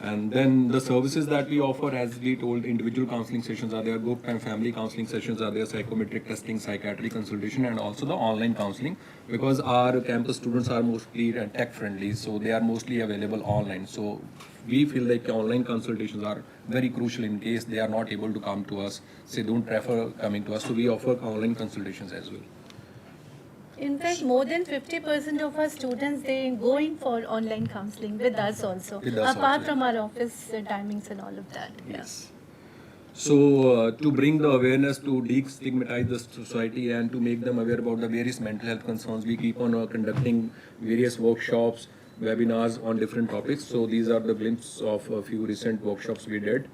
Speaker 19: And then the services that we offer, as we told, individual counseling sessions are there, group and family counseling sessions are there, psychometric testing, psychiatry consultation, and also the online counseling, because our campus students are mostly tech friendly, so they are mostly available online. So we feel like online consultations are very crucial in case they are not able to come to us, say don't prefer coming to us. So we offer online consultations as well.
Speaker 20: In fact, more than 50% of our students, they going for online counseling with us also,
Speaker 19: With us
Speaker 20: apart
Speaker 19: also.
Speaker 20: from our office timings and all of that.
Speaker 19: Yes. So to bring the awareness to destigmatize the society and to make them aware about the various mental health concerns, we keep on conducting various workshops, webinars on different topics. So these are the glimpses of a few recent workshops we did.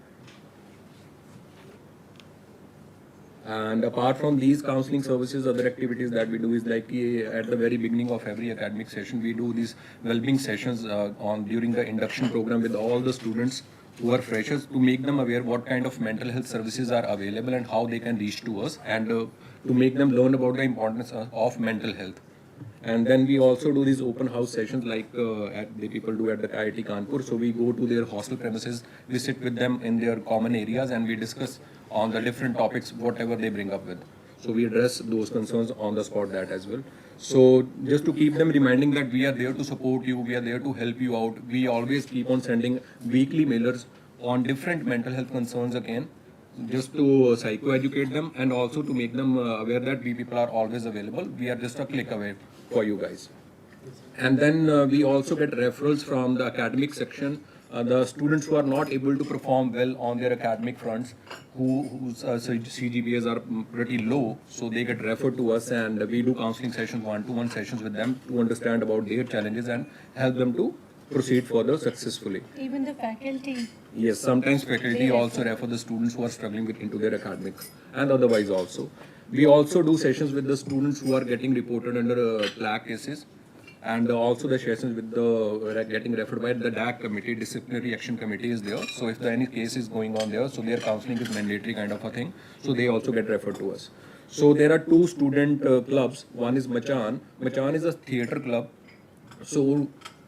Speaker 19: And apart from these counseling services, other activities that we do is like at the very beginning of every academic session, we do these well-being sessions during the induction program with all the students who are freshers to make them aware what kind of mental health services are available and how they can reach to us, and to make them learn about the importance of mental health. And then we also do these open house sessions like the people do at the IIT Kanpur. So we go to their hostel premises, we sit with them in their common areas and we discuss on the different topics, whatever they bring up with. So we address those concerns on the spot that as well. So just to keep them reminding that we are there to support you, we are there to help you out. We always keep on sending weekly mailers on different mental health concerns again, just to psychoeducate them and also to make them aware that we people are always available. We are just a click away for you guys. And then we also get referrals from the academic section. The students who are not able to perform well on their academic fronts, whose CGPAs are pretty low, so they get referred to us and we do counseling sessions, one-to-one sessions with them to understand about their challenges and help them to proceed further successfully.
Speaker 20: Even the faculty.
Speaker 19: Yes, sometimes faculty also refer the students who are struggling into their academics and otherwise also. We also do sessions with the students who are getting reported under PLAC cases, and also the sessions with the getting referred by the DAC committee, disciplinary action committee is there. So if any case is going on there, so their counseling is mandatory kind of a thing. So they also get referred to us. So there are two student clubs. One is Machan. Machan is a theatre club. So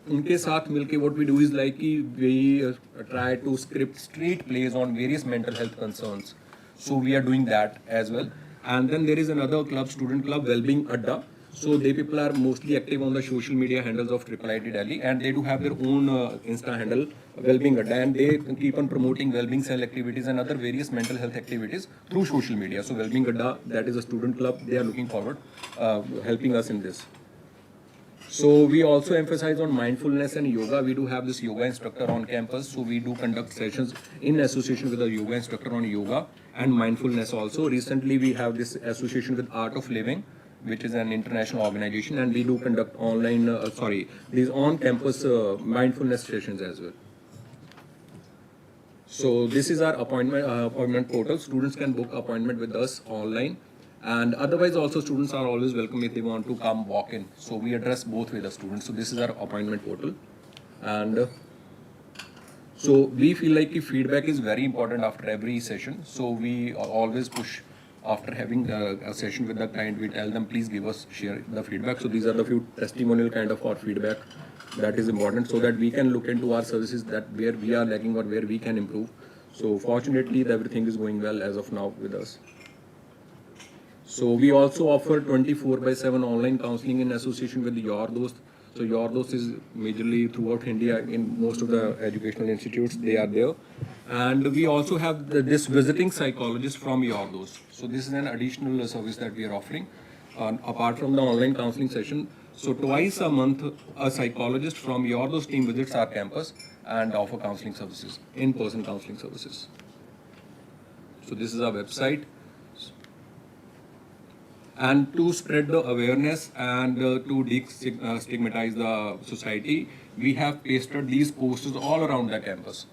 Speaker 19: उनके साथ मिलके what we do is like we try to script street plays on various mental health concerns. So we are doing that as well. And then there is another club, student club, Wellbeing Adda. So they people are mostly active on the social media handles of IIT Delhi, and they do have their own Insta handle, Wellbeing Adda, and they keep on promoting wellbeing cell activities and other various mental health activities through social media. So Wellbeing Adda, that is a student club, they are looking forward, helping us in this. So we also emphasize on mindfulness and yoga. We do have this yoga instructor on campus. So we do conduct sessions in association with a yoga instructor on yoga and mindfulness also. Recently we have this association with Art of Living, which is an international organization, and we do conduct online, these on-campus mindfulness sessions as well. So this is our appointment portal. Students can book appointment with us online. And otherwise also students are always welcome if they want to come walk in. So we address both with the students. So this is our appointment portal. And so we feel like feedback is very important after every session. So we always push after having a session with the client, we tell them please share the feedback. So these are the few testimonial kind of our feedback that is important so that we can look into our services that where we are lacking or where we can improve. So fortunately everything is going well as of now with us. So we also offer 24/7 online counseling in association with Your Dost. So Your Dost is majorly throughout India in most of the educational institutes, they are there. And we also have this visiting psychologist from Your Dost. So this is an additional service that we are offering apart from the online counseling session. So twice a month, a psychologist from Your Dost team visits our campus and offer counseling services, in-person counseling services. So this is our website. And to spread the awareness and to destigmatize the society, we have pasted these posters all around the campus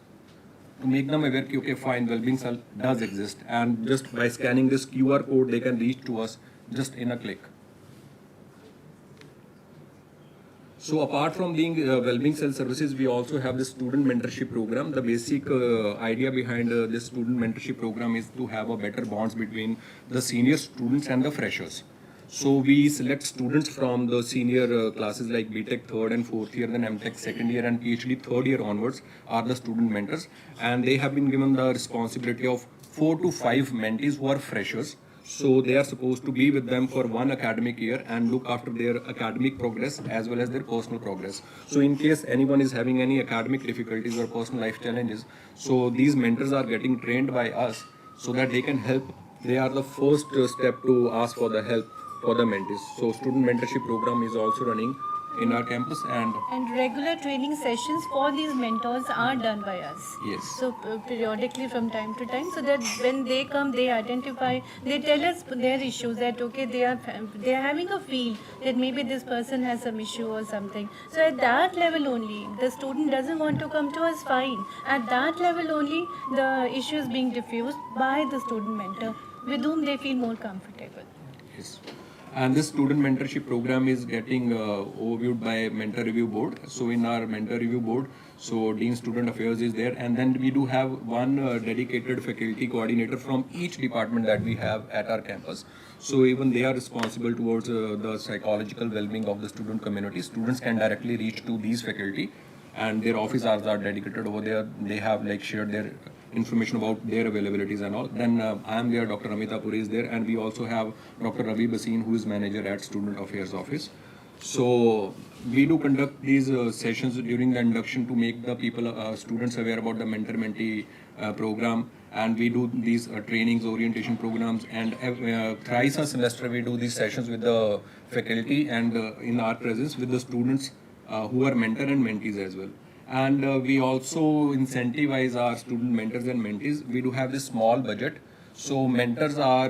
Speaker 19: to make them aware that okay, fine, wellbeing cell does exist, and just by scanning this QR code, they can reach to us just in a click. So apart from being wellbeing cell services, we also have the student mentorship program. The basic idea behind this student mentorship program is to have a better bonds between the senior students and the freshers. So we select students from the senior classes like BTech 3rd and 4th year, then MTech 2nd year and PhD 3rd year onwards are the student mentors. And they have been given the responsibility of 4 to 5 mentees who are freshers. So they are supposed to be with them for 1 academic year and look after their academic progress as well as their personal progress. So in case anyone is having any academic difficulties or personal life challenges, so these mentors are getting trained by us so that they can help. They are the first step to ask for the help for the mentees. So student mentorship program is also running in our campus, and
Speaker 20: regular training sessions for these mentors are done by us.
Speaker 19: Yes.
Speaker 20: So periodically from time to time, so that when they come, they identify, they tell us their issues, that okay, they are having a feel that maybe this person has some issue or something. So at that level only, the student doesn't want to come to us, fine. At that level only, the issue is being diffused by the student mentor, with whom they feel more comfortable.
Speaker 19: yes. And this student mentorship program is getting overviewed by mentor review board. So in our mentor review board, so Dean Student Affairs is there, and then we do have one dedicated faculty coordinator from each department that we have at our campus. So even they are responsible towards the psychological well-being of the student community. Students can directly reach to these faculty, and their office hours are dedicated over there. They have like shared their information about their availabilities and all. Then I am there, Dr. Amita Puri is there, and we also have Dr. Ravi Basin, who is manager at Student Affairs Office. So we do conduct these sessions during the induction to make the people, students aware about the mentor-mentee program, and we do these trainings, orientation programs, and thrice a semester we do these sessions with the faculty and in our presence with the students who are mentor and mentees as well. And we also incentivize our student mentors and mentees. We do have this small budget. So mentors are,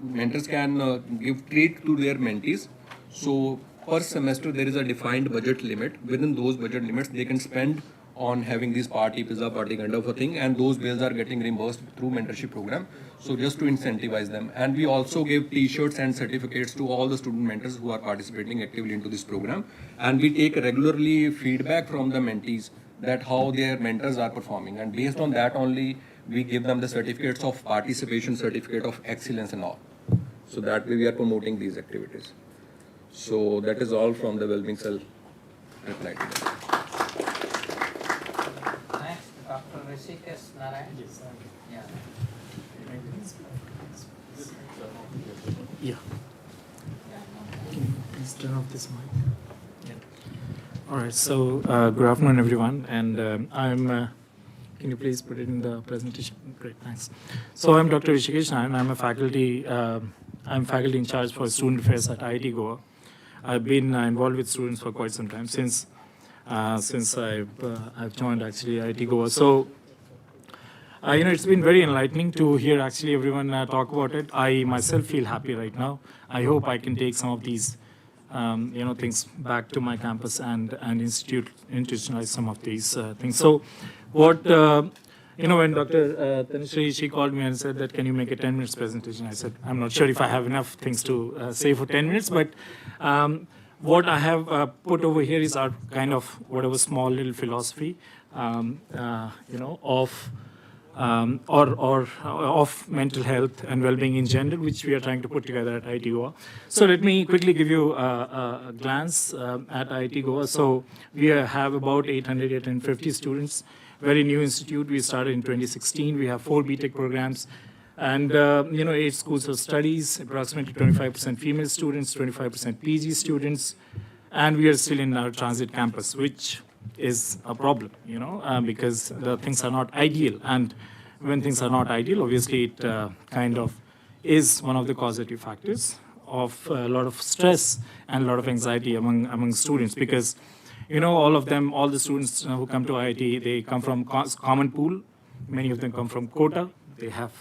Speaker 19: mentors can give treat to their mentees. So per semester there is a defined budget limit. Within those budget limits, they can spend on having this party, pizza party kind of a thing, and those bills are getting reimbursed through mentorship program. So just to incentivize them. And we also give t-shirts and certificates to all the student mentors who are participating actively into this program. And we take regularly feedback from the mentees that how their mentors are performing. And based on that only, we give them the certificates of participation, certificate of excellence and all. So that way we are promoting these activities. So that is all from the Wellbeing Cell at Night.
Speaker 16: Dr. Rishikesh Narayan. Yes, yeah.
Speaker 21: Yeah. Can you please turn off this mic? Yeah. All right. So good afternoon, everyone. And can you please put it in the presentation? Great. Thanks. So I'm Dr. Rishikesh Narayan. I'm a faculty. I'm faculty in charge for student affairs at IIT Goa. I've been involved with students for quite some time since I've joined actually IIT Goa. So, it's been very enlightening to hear actually everyone talk about it. I myself feel happy right now. I hope I can take some of these, things back to my campus and institutionalize some of these things. So, what, when Dr. Tanushree, she called me and said that, can you make a 10 minutes presentation? I said, I'm not sure if I have enough things to say for 10 minutes, but what I have put over here is our kind of whatever small little philosophy, of mental health and well-being in general, which we are trying to put together at IIT Goa. So let me quickly give you a glance at IIT Goa. So we have about 850 students, very new institute. We started in 2016. We have 4 BTech programs. And, 8 schools of studies, approximately 25% female students, 25% PG students, and we are still in our transit campus, which is a problem, because the things are not ideal. And when things are not ideal, obviously it kind of is one of the causative factors of a lot of stress and a lot of anxiety among students, because, all the students who come to IIT, they come from common pool. Many of them come from quota. They have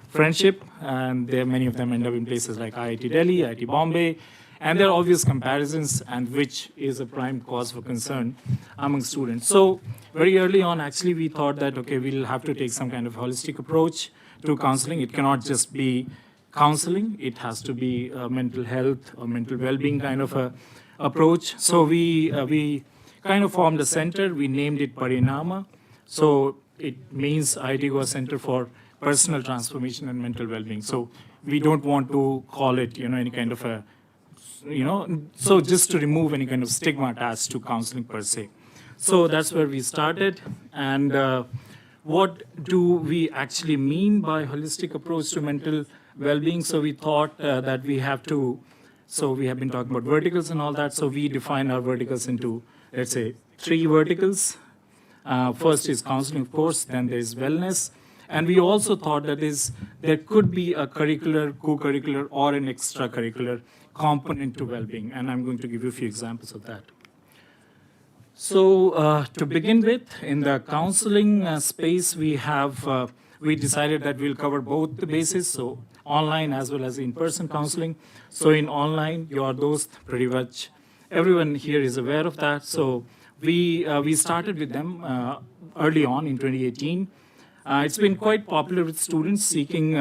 Speaker 21: friendship, and many of them end up in places like IIT Delhi, IIT Bombay, and there are obvious comparisons, and which is a prime cause for concern among students. So very early on, actually, we thought that, okay, we'll have to take some kind of holistic approach to counseling. It cannot just be counseling. It has to be a mental health or mental well-being kind of a approach. So we kind of formed a center. We named it Parinama. So it means IIT Goa Center for Personal Transformation and Mental Well-being. So we don't want to call it, any kind of a, so just to remove any kind of stigma attached to counseling per se. So that's where we started. And what do we actually mean by holistic approach to mental well-being? So we thought that we have to, so we have been talking about verticals and all that. So we define our verticals into, let's say, 3 verticals. First is counseling, of course, then there's wellness, And we also thought that there could be a curricular, co-curricular, or an extracurricular component to well-being, and I'm going to give you a few examples of that. So to begin with, in the counseling space, we decided that we'll cover both the bases, so online as well as in-person counseling. So in online, your dost, pretty much everyone here is aware of that. So we started with them early on in 2018. It's been quite popular with students seeking,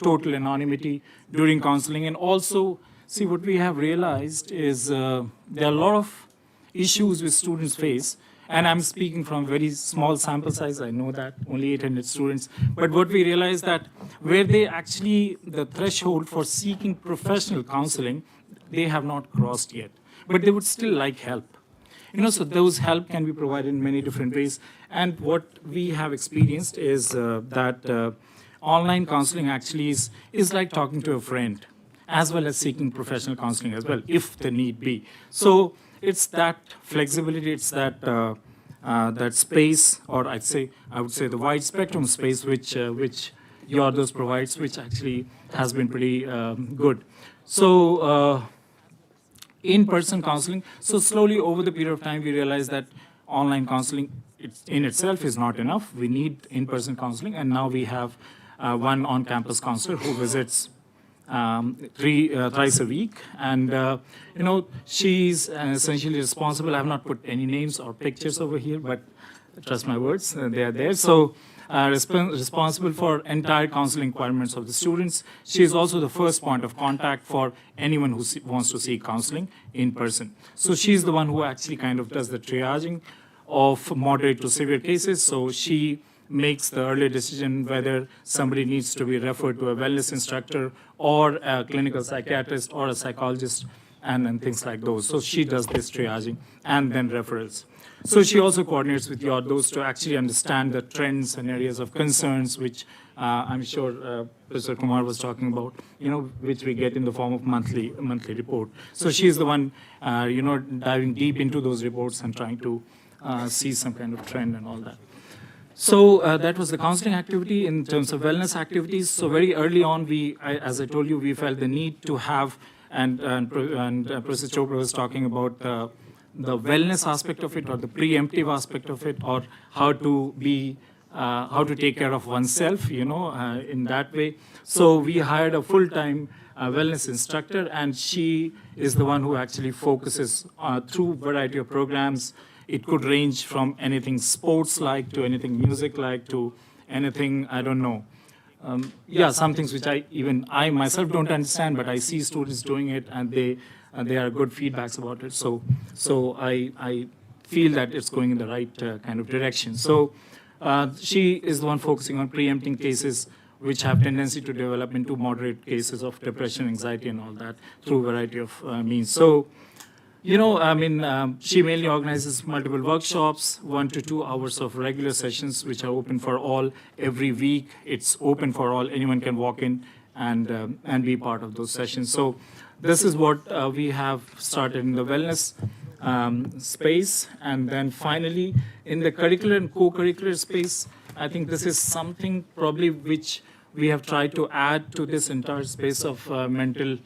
Speaker 21: total anonymity during counseling. And also, see, what we have realized is there are a lot of issues which students face. And I'm speaking from very small sample size. I know that, only 800 students. But what we realized that where they actually, the threshold for seeking professional counseling, they have not crossed yet. But they would still like help. So those help can be provided in many different ways. And what we have experienced is that online counseling actually is like talking to a friend, as well as seeking professional counseling as well, if the need be. So it's that flexibility, it's that that space, or I would say the wide spectrum space which Yordos provides, which actually has been pretty good. So in-person counseling. So slowly over the period of time, we realized that online counseling in itself is not enough. We need in-person counseling, and now we have one on-campus counselor who visits thrice a week, and she's essentially responsible. I have not put any names or pictures over here, but trust my words, they are there. So responsible for entire counseling requirements of the students. She is also the first point of contact for anyone who wants to seek counseling in person. So she's the one who actually kind of does the triaging of moderate to severe cases. So she makes the early decision whether somebody needs to be referred to a wellness instructor or a clinical psychiatrist or a psychologist and things like those. So she does this triaging and then referrals. So she also coordinates with Yordos to actually understand the trends and areas of concerns, which I'm sure Professor Kumar was talking about, which we get in the form of monthly report. So she's the one, diving deep into those reports and trying to see some kind of trend and all that. So that was the counseling activity. In terms of wellness activities, so very early on, as I told you, we felt the need to have, and Professor Chopra was talking about the wellness aspect of it, or the preemptive aspect of it, or how to take care of oneself, in that way. So we hired a full-time wellness instructor, and she is the one who actually focuses through a variety of programs. It could range from anything sports-like to anything music-like to anything, I don't know. Some things which I myself don't understand, but I see students doing it, and they are good feedbacks about it. So I feel that it's going in the right kind of direction. So she is the one focusing on preempting cases which have tendency to develop into moderate cases of depression, anxiety, and all that through a variety of means. So, she mainly organizes multiple workshops, 1 to 2 hours of regular sessions, which are open for all every week. It's open for all. Anyone can walk in and be part of those sessions. So this is what we have started in the wellness space. And then finally, in the curricular and co-curricular space, I think this is something probably which we have tried to add to this entire space of mental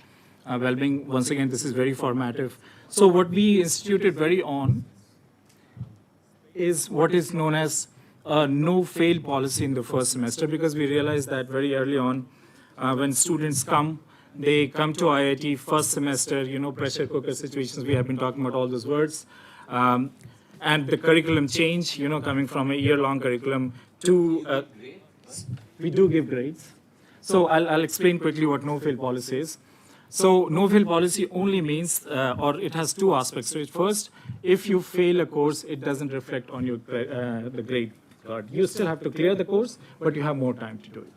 Speaker 21: well-being. Once again, this is very formative. So what we instituted very on is what is known as a no-fail policy in the first semester, because we realized that very early on, when students come, they come to IIT first semester, pressure cooker situations, we have been talking about all those words, and the curriculum change, coming from a year-long curriculum to, we do give grades. So I'll explain quickly what no-fail policy is. So no-fail policy only means, or it has 2 aspects to it. First, if you fail a course, it doesn't reflect on your the grade card. You still have to clear the course, but you have more time to do it.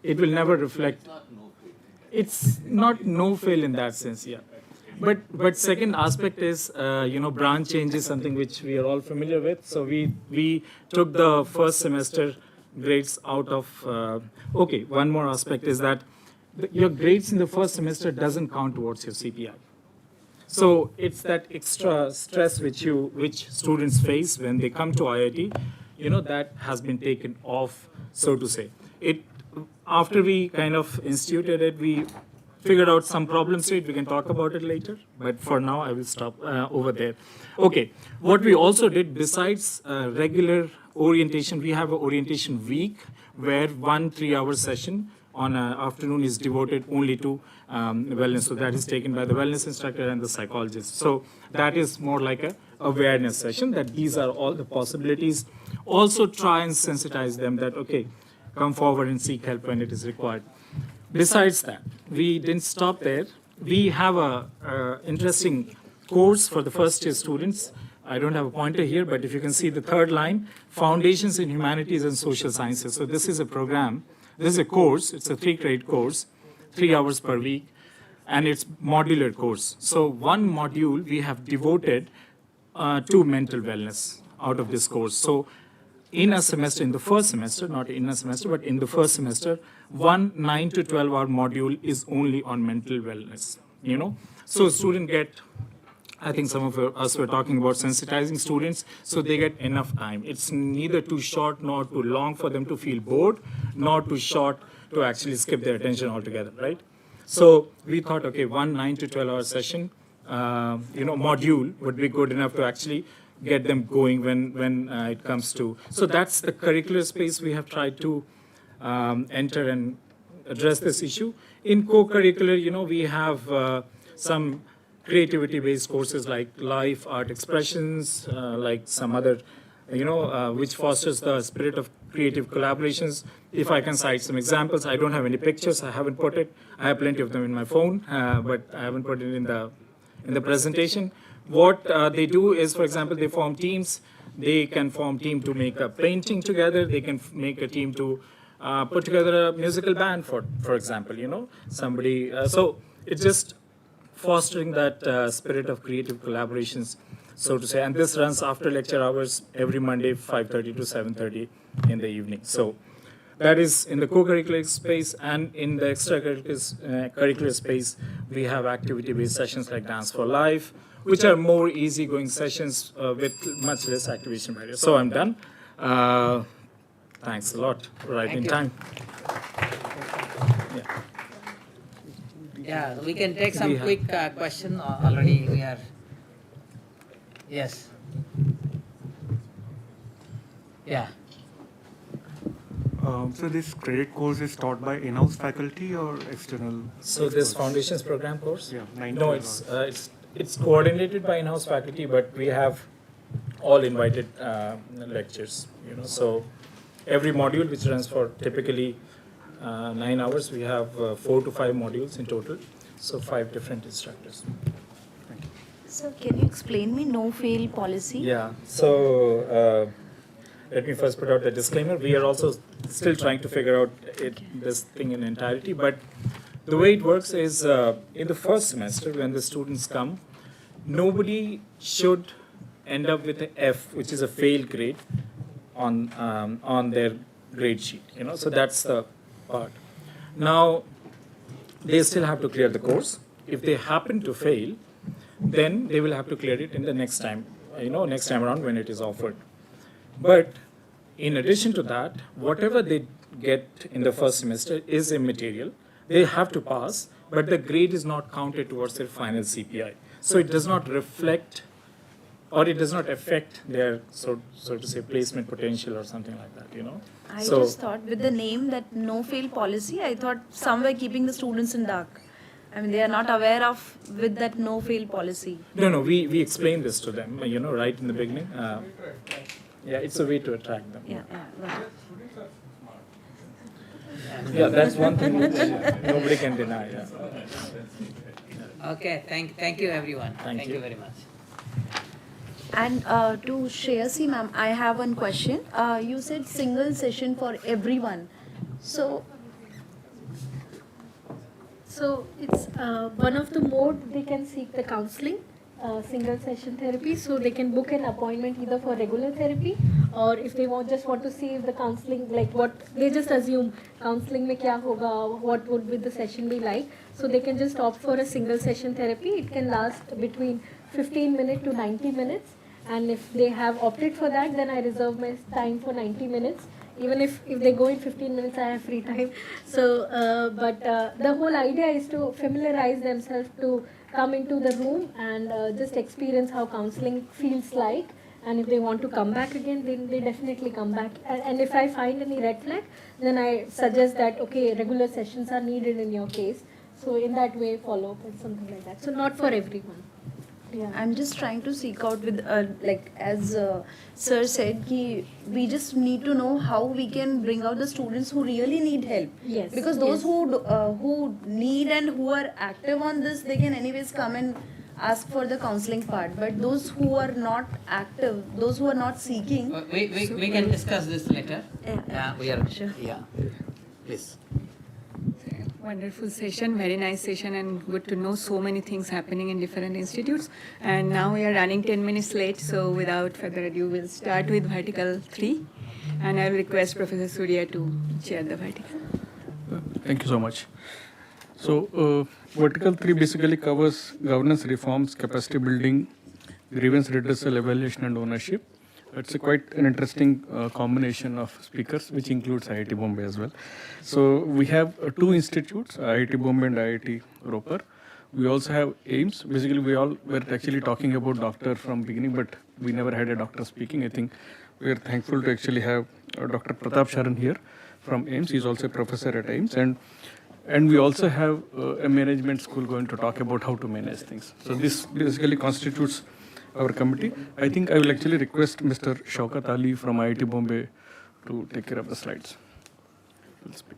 Speaker 21: It will never reflect. It's not no-fail in that sense, yeah. But second aspect is, branch change is something which we are all familiar with. So we took the first semester grades out of, one more aspect is that your grades in the first semester doesn't count towards your CPI. So it's that extra stress which students face when they come to IIT, that has been taken off so to say. After we kind of instituted it, we figured out some problems to it. We can talk about it later, but for now I will stop over there. Okay, what we also did besides regular orientation, we have an orientation week where 1 3-hour session on an afternoon is devoted only to wellness. So that is taken by the wellness instructor and the psychologist. So that is more like a awareness session, that these are all the possibilities. Also try and sensitize them that, okay, come forward and seek help when it is required. Besides that, we didn't stop there. We have a interesting course for the first year students. I don't have a pointer here, but if you can see the third line, Foundations in Humanities and Social Sciences. So this is a program, this is a course, it's a 3-credit course, 3 hours per week, and it's modular course. So one module we have devoted to mental wellness out of this course. So in a semester, in the first semester, not in a semester, but in the first semester, one 9 to 12 hour module is only on mental wellness, you know. So students get, I think some of us were talking about sensitizing students, so they get enough time. It's neither too short nor too long for them to feel bored, nor too short to actually skip their attention altogether, right? So we thought, okay, one 9 to 12 hour session, module would be good enough to actually get them going when it comes to. So that's the curricular space we have tried to enter and address this issue. In co-curricular, we have some creativity-based courses like life, art expressions, like some other, which fosters the spirit of creative collaborations. If I can cite some examples, I don't have any pictures, I haven't put it. I have plenty of them in my phone, but I haven't put it in the presentation. What they do is, for example, they form teams. They can form team to make a painting together. They can make a team to put together a musical band, for example, somebody. So it's just fostering that spirit of creative collaborations, so to say. And this runs after lecture hours every Monday, 5:30 to 7:30 in the evening. So that is in the co-curricular space. And in the extracurricular space, we have activity-based sessions like Dance for Life, which are more easygoing sessions with much less activation barriers. So I'm done. Thanks a lot for right in time.
Speaker 16: Yeah, we can take some quick question. Already we are. Yes. Yeah.
Speaker 12: So this credit course is taught by in-house faculty or external?
Speaker 21: So this foundations program course?
Speaker 12: Yeah.
Speaker 21: No, it's coordinated by in-house faculty, but we have all invited lectures. So every module, which runs for typically 9 hours, we have 4 to 5 modules in total. So 5 different instructors. Thank you.
Speaker 9: So can you explain me no-fail policy?
Speaker 21: Yeah. So let me first put out the disclaimer. We are also still trying to figure out this thing in entirety. But the way it works is in the first semester, when the students come, nobody should end up with an F, which is a fail grade, on their grade sheet. So that's the part. Now, they still have to clear the course. If they happen to fail, then they will have to clear it in the next time, next time around when it is offered. But in addition to that, whatever they get in the first semester is immaterial. They have to pass, but the grade is not counted towards their final CPI. So it does not reflect, or it does not affect their, so to say, placement potential or something like that,
Speaker 9: I just thought with the name that no-fail policy, I thought somewhere keeping the students in dark. I mean, they are not aware of with that no-fail policy.
Speaker 21: No, we explained this to them, right in the beginning. Yeah, it's a way to attract them.
Speaker 9: Yeah.
Speaker 21: Yeah, that's one thing which nobody can deny. Yeah.
Speaker 16: Okay, thank you everyone. Thank you very much.
Speaker 9: And to Shreyasi ma'am, I have one question. You said single session for everyone. So
Speaker 17: it's one of the mode they can seek the counseling, single session therapy. So they can book an appointment either for regular therapy, or if they just want to see if the counseling, like what they just assume counseling mein kya hoga, what would be the session be like. So they can just opt for a single session therapy. It can last between 15 minutes to 90 minutes. And if they have opted for that, then I reserve my time for 90 minutes. Even if they go in 15 minutes, I have free time. So, the whole idea is to familiarize themselves to come into the room and just experience how counseling feels like. And if they want to come back again, then they definitely come back. And if I find any red flag, then I suggest that, okay, regular sessions are needed in your case. So in that way, follow up and something like that. So not for everyone. Yeah.
Speaker 9: I'm just trying to seek out with, like as Sir said, we just need to know how we can bring out the students who really need help.
Speaker 17: Yes.
Speaker 9: Because those who need and who are active on this, they can anyways come and ask for the counseling part. But those who are not active, those who are not seeking.
Speaker 16: We can discuss this later.
Speaker 9: Yeah.
Speaker 16: We are.
Speaker 9: Sure.
Speaker 16: Yeah. Please.
Speaker 1: Wonderful session, very nice session, and good to know so many things happening in different institutes. And now we are running 10 minutes late, so without further ado, we'll start with Vertical 3. And I will request Professor Surya to chair the Vertical.
Speaker 15: Thank you so much. So, Vertical 3 basically covers governance reforms, capacity building, grievance redressal, evaluation, and ownership. It's quite an interesting combination of speakers, which includes IIT Bombay as well. So we have two institutes, IIT Bombay and IIT Roper. We also have AIMS. Basically, we all were actually talking about doctor from beginning, but we never had a doctor speaking. I think we are thankful to actually have Dr. Pratap Sharan here from AIMS. He's also a professor at AIMS. And we also have a management school going to talk about how to manage things. So this basically constitutes our committee. I think I will actually request Mr. Shaukat Ali from IIT Bombay to take care of the slides. We'll speak.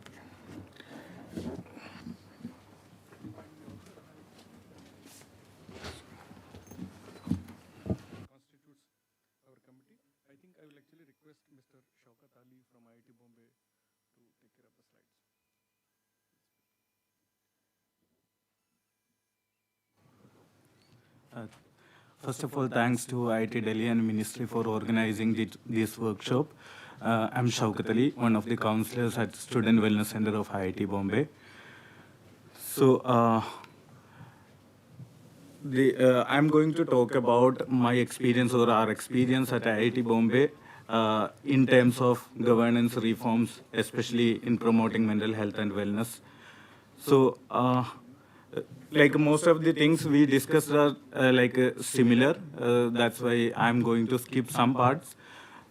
Speaker 3: First of all, thanks to IIT Delhi and Ministry for organizing this workshop. I'm Shaukat Ali, one of the counselors at Student Wellness Center of IIT Bombay. So, I'm going to talk about my experience or our experience at IIT Bombay in terms of governance reforms, especially in promoting mental health and wellness. So, like most of the things we discussed are similar. That's why I'm going to skip some parts.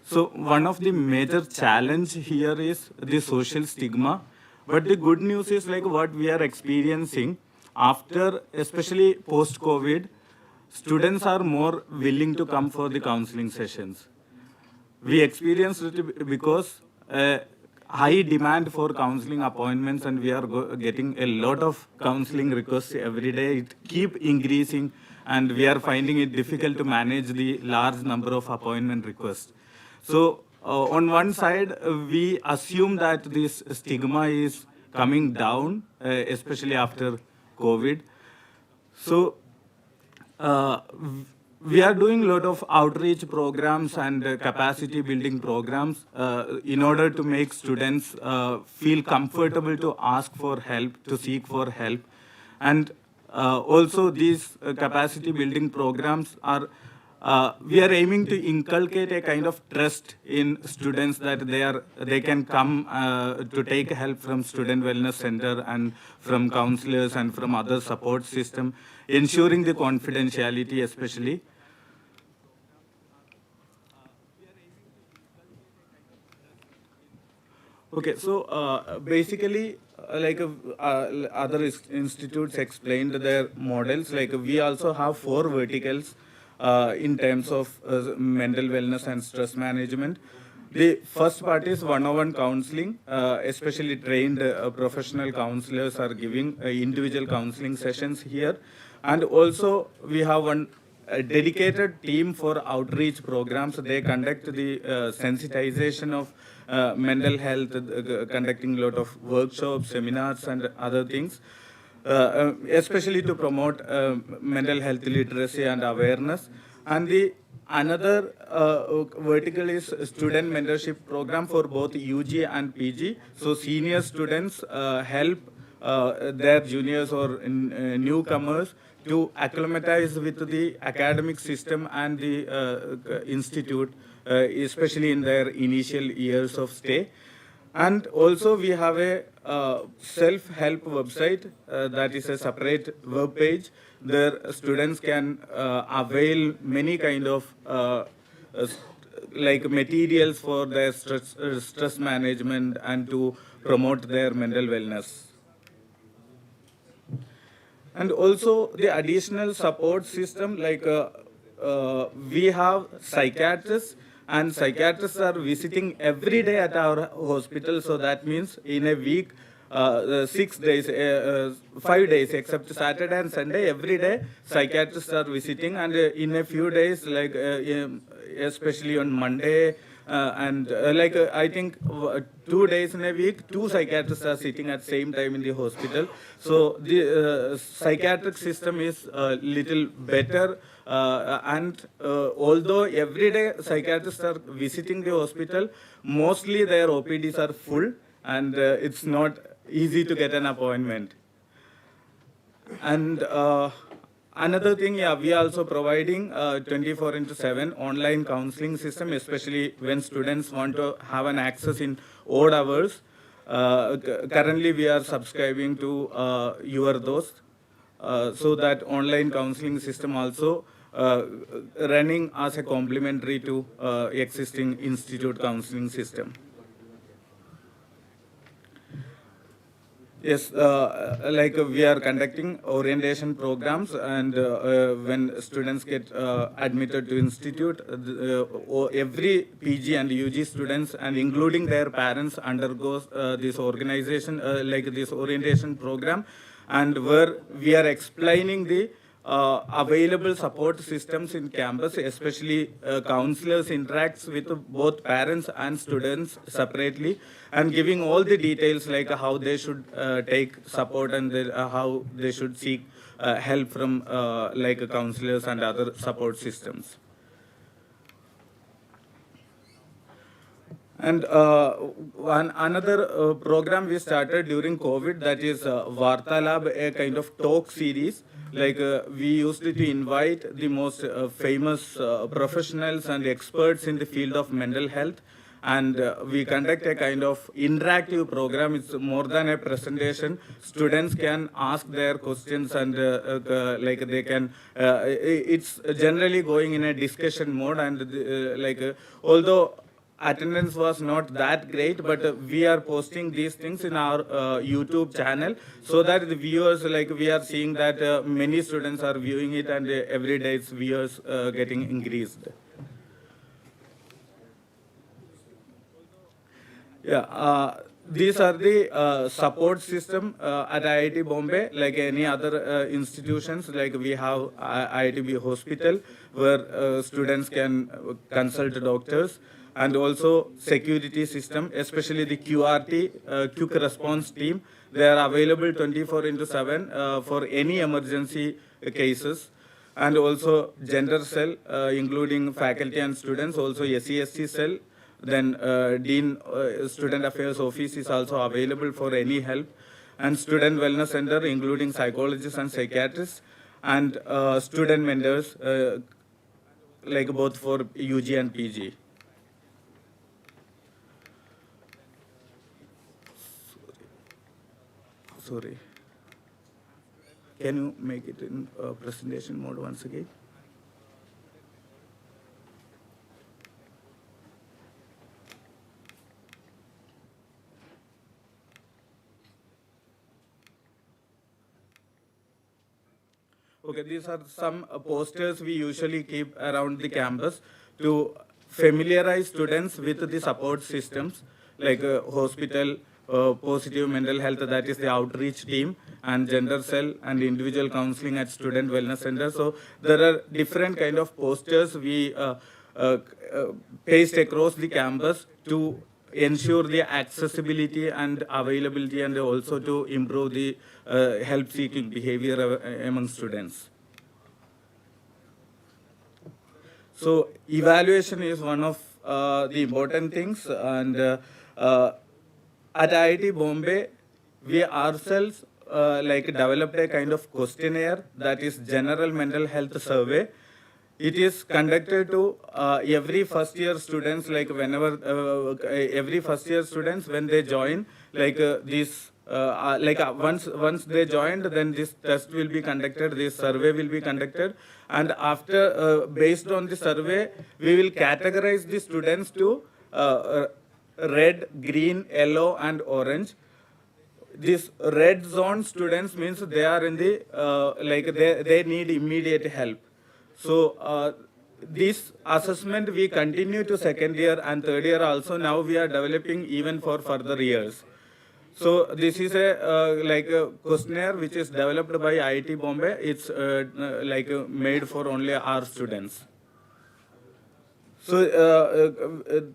Speaker 3: So one of the major challenge here is the social stigma. But the good news is like what we are experiencing after, especially post-COVID, students are more willing to come for the counseling sessions. We experienced it because high demand for counseling appointments, and we are getting a lot of counseling requests every day. It keep increasing, and we are finding it difficult to manage the large number of appointment requests. So on one side, we assume that this stigma is coming down, especially after COVID. So we are doing a lot of outreach programs and capacity building programs in order to make students feel comfortable to ask for help, to seek for help. And also these capacity building programs are, we are aiming to inculcate a kind of trust in students that they can come to take help from Student Wellness Center and from counselors and from other support system, ensuring the confidentiality especially. Okay, so basically, like other institutes explained their models, like we also have 4 verticals in terms of mental wellness and stress management. The first part is one-on-one counseling, especially trained professional counselors are giving individual counseling sessions here. And also we have a dedicated team for outreach programs. They conduct the sensitization of mental health, conducting a lot of workshops, seminars, and other things, especially to promote mental health literacy and awareness. And the another vertical is student mentorship program for both UG and PG. So senior students help their juniors or newcomers to acclimatize with the academic system and the institute especially in their initial years of stay. And also we have a self-help website that is a separate web page. There students can avail many kind of like materials for their stress management and to promote their mental wellness. And also the additional support system, like we have psychiatrists, and psychiatrists are visiting every day at our hospital. So that means in a week, 6 days, 5 days, except Saturday and Sunday, every day psychiatrists are visiting. And in a few days, like especially on Monday, I think 2 days in a week, 2 psychiatrists are sitting at same time in the hospital. So the psychiatric system is a little better. And although every day psychiatrists are visiting the hospital, mostly their OPDs are full, and it's not easy to get an appointment. And another thing, yeah, we are also providing 24/7 online counseling system, especially when students want to have an access in odd hours. Currently, we are subscribing to Your Dost, so that online counseling system also running as a complementary to existing institute counseling system. Yes, like we are conducting orientation programs, and when students get admitted to institute, every PG and UG students, and including their parents, undergoes this organization, like this orientation program, and where we are explaining the available support systems in campus, especially counselors interacts with both parents and students separately, and giving all the details like how they should take support, and how they should seek help from like counselors and other support systems. And another program we started during COVID, that is Vartalab, a kind of talk series. Like we used to invite the most famous professionals and experts in the field of mental health, and we conduct a kind of interactive program. It's more than a presentation. Students can ask their questions, and like they can, it's generally going in a discussion mode, and although attendance was not that great, but we are posting these things in our YouTube channel, so that the viewers, like we are seeing that many students are viewing it, and every day its viewers getting increased. Yeah, these are the support system at IIT Bombay, like any other institutions. Like we have IITB Hospital, where students can consult doctors, and also security system, especially the QRT, quick response team. They are available 24/7 for any emergency cases. And also gender cell, including faculty and students, also SEST cell. Then Dean Student Affairs Office is also available for any help. And Student Wellness Center, including psychologists and psychiatrists, and student mentors, like both for UG and PG. Sorry. Can you make it in presentation mode once again? Okay, these are some posters we usually keep around the campus to familiarize students with the support systems, like hospital, positive mental health, that is the outreach team, and gender cell, and individual counseling at student wellness center. So there are different kind of posters we paste across the campus to ensure the accessibility and availability, and also to improve the help-seeking behavior among students. So evaluation is one of the important things, and at IIT Bombay, we ourselves like developed a kind of questionnaire, that is general mental health survey. It is conducted to every first year students, like whenever, every first year students when they join, like once they joined, then this test will be conducted, this survey will be conducted, and after, based on the survey, we will categorize the students to red, green, yellow, and orange. This red zone students means they are in the, they need immediate help. So this assessment we continue to second year and third year also. Now we are developing even for further years. So this is a questionnaire which is developed by IIT Bombay. It's made for only our students. So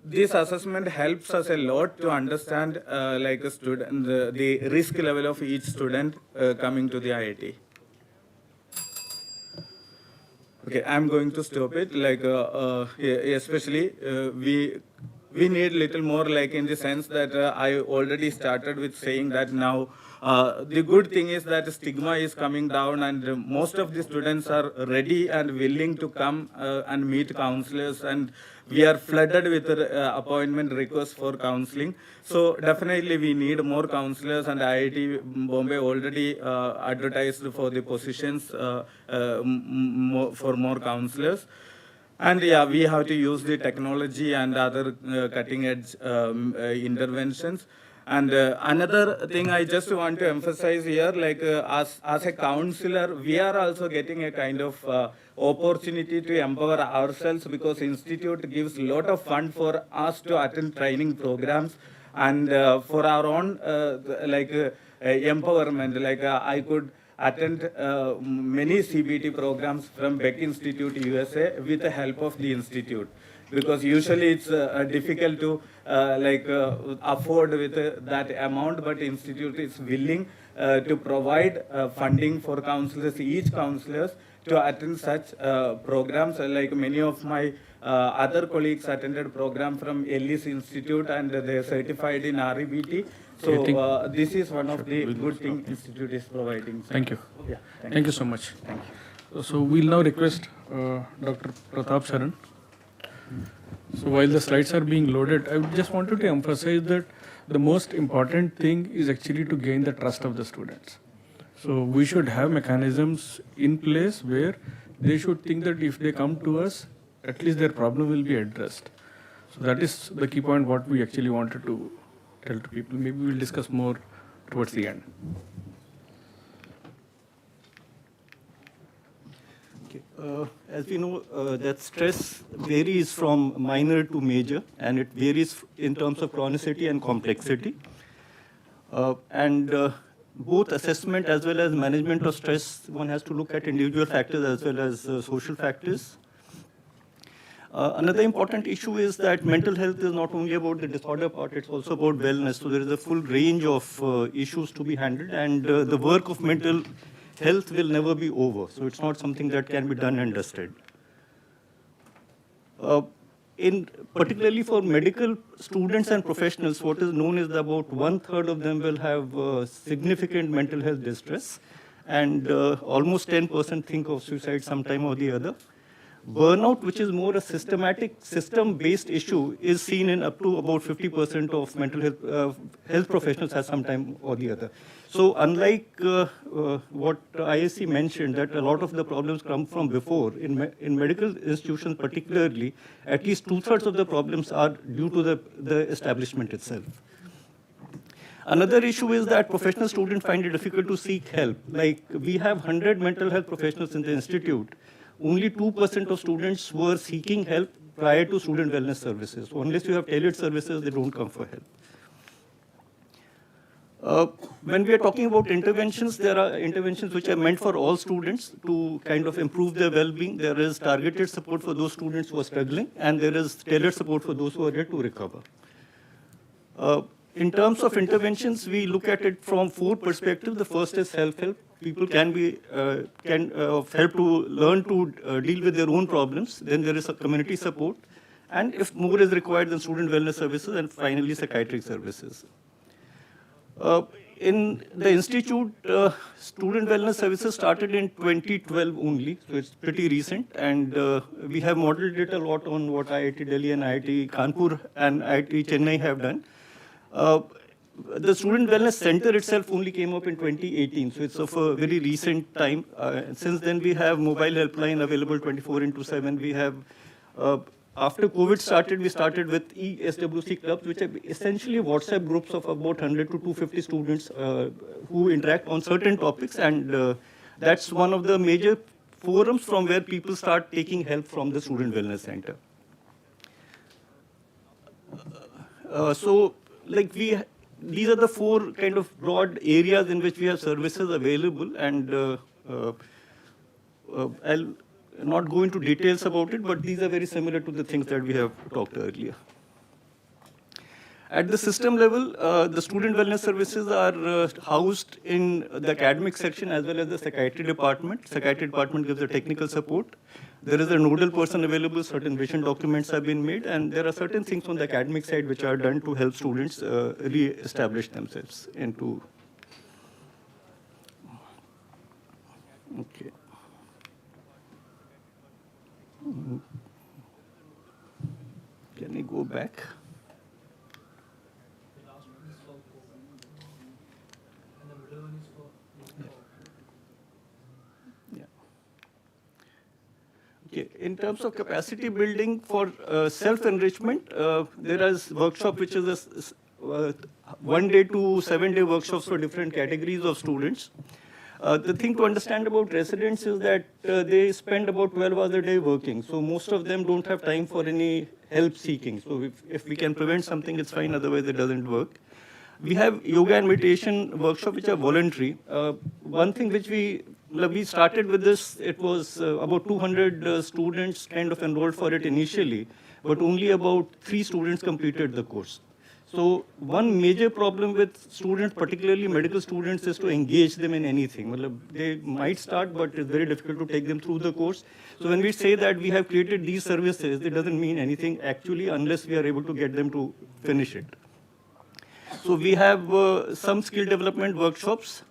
Speaker 3: this assessment helps us a lot to understand a student, the risk level of each student coming to the IIT. Okay, I'm going to stop it. Especially we need little more, in the sense that I already started with saying that now the good thing is that stigma is coming down, and most of the students are ready and willing to come and meet counselors, and we are flooded with appointment requests for counseling. So definitely we need more counselors, and IIT Bombay already advertised for the positions for more counselors. And yeah, we have to use the technology and other cutting edge interventions. And another thing I just want to emphasize here, as a counselor, we are also getting a kind of opportunity to empower ourselves, because institute gives a lot of fund for us to attend training programs, and for our own empowerment. I could attend many CBT programs from Beck Institute, USA, with the help of the institute, because usually it's difficult to afford with that amount, but institute is willing to provide funding for counselors, each counselors, to attend such programs. Like many of my other colleagues attended program from Ellis Institute, and they are certified in REBT. So this is one of the good things institute is providing.
Speaker 15: Thank you.
Speaker 3: Yeah,
Speaker 15: thank you so much.
Speaker 3: Thank you.
Speaker 15: So we'll now request Dr. Pratap Sharan. So while the slides are being loaded, I just wanted to emphasize that the most important thing is actually to gain the trust of the students. So we should have mechanisms in place where they should think that if they come to us, at least their problem will be addressed. So that is the key point what we actually wanted to tell to people. Maybe we'll discuss more towards the end.
Speaker 5: As we know, that stress varies from minor to major, and it varies in terms of chronicity and complexity. Both assessment as well as management of stress, one has to look at individual factors as well as social factors. Another important issue is that mental health is not only about the disorder part, it's also about wellness. So there is a full range of issues to be handled, and the work of mental health will never be over. So it's not something that can be done and dusted. Particularly for medical students and professionals, what is known is that about 1/3 of them will have significant mental health distress, and almost 10% think of suicide sometime or the other. Burnout, which is more a systematic, system-based issue, is seen in up to about 50% of mental health professionals at some time or the other. So unlike what ISC mentioned, that a lot of the problems come from before, in medical institutions particularly, at least 2/3 of the problems are due to the establishment itself. Another issue is that professional students find it difficult to seek help. Like, we have 100 mental health professionals in the institute. Only 2% of students were seeking help prior to student wellness services. So unless you have tailored services, they don't come for help. When we are talking about interventions, there are interventions which are meant for all students to kind of improve their well-being. There is targeted support for those students who are struggling, and there is tailored support for those who are ready to recover. In terms of interventions, we look at it from 4 perspectives. The first is self-help. People can help to learn to deal with their own problems. Then there is a community support. And if more is required, then student wellness services, and finally psychiatric services. in the institute, student wellness services started in 2012 only, so it's pretty recent, and we have modeled it a lot on what IIT Delhi and IIT Kanpur and IIT Chennai have done. The Student Wellness Center itself only came up in 2018, so it's of a very recent time. Since then, we have mobile helpline available 24/7. We have, after COVID started, we started with ESWC clubs, which are essentially WhatsApp groups of about 100 to 250 students who interact on certain topics, and that's one of the major forums from where people start taking help from the Student Wellness Center. These are the four kind of broad areas in which we have services available, and I'll not go into details about it, but these are very similar to the things that we have talked earlier. At the system level, the student wellness services are housed in the academic section as well as the psychiatry department. Psychiatry department gives the technical support. There is a nodal person available, certain vision documents have been made, and there are certain things on the academic side which are done to help students re-establish themselves into. Okay. Can I go back? Okay. In terms of capacity building for self-enrichment, there is workshop which is a 1 day to 7 day workshops for different categories of students. The thing to understand about residents is that they spend about 12 hours a day working. So most of them don't have time for any help seeking. So if we can prevent something, it's fine. Otherwise, it doesn't work. We have yoga and meditation workshops which are voluntary. One thing which we started with this, it was about 200 students kind of enrolled for it initially, but only about 3 students completed the course. So one major problem with students, particularly medical students, is to engage them in anything. They might start, but it's very difficult to take them through the course. So when we say that we have created these services, it doesn't mean anything actually unless we are able to get them to finish it. So we have some skill development workshops.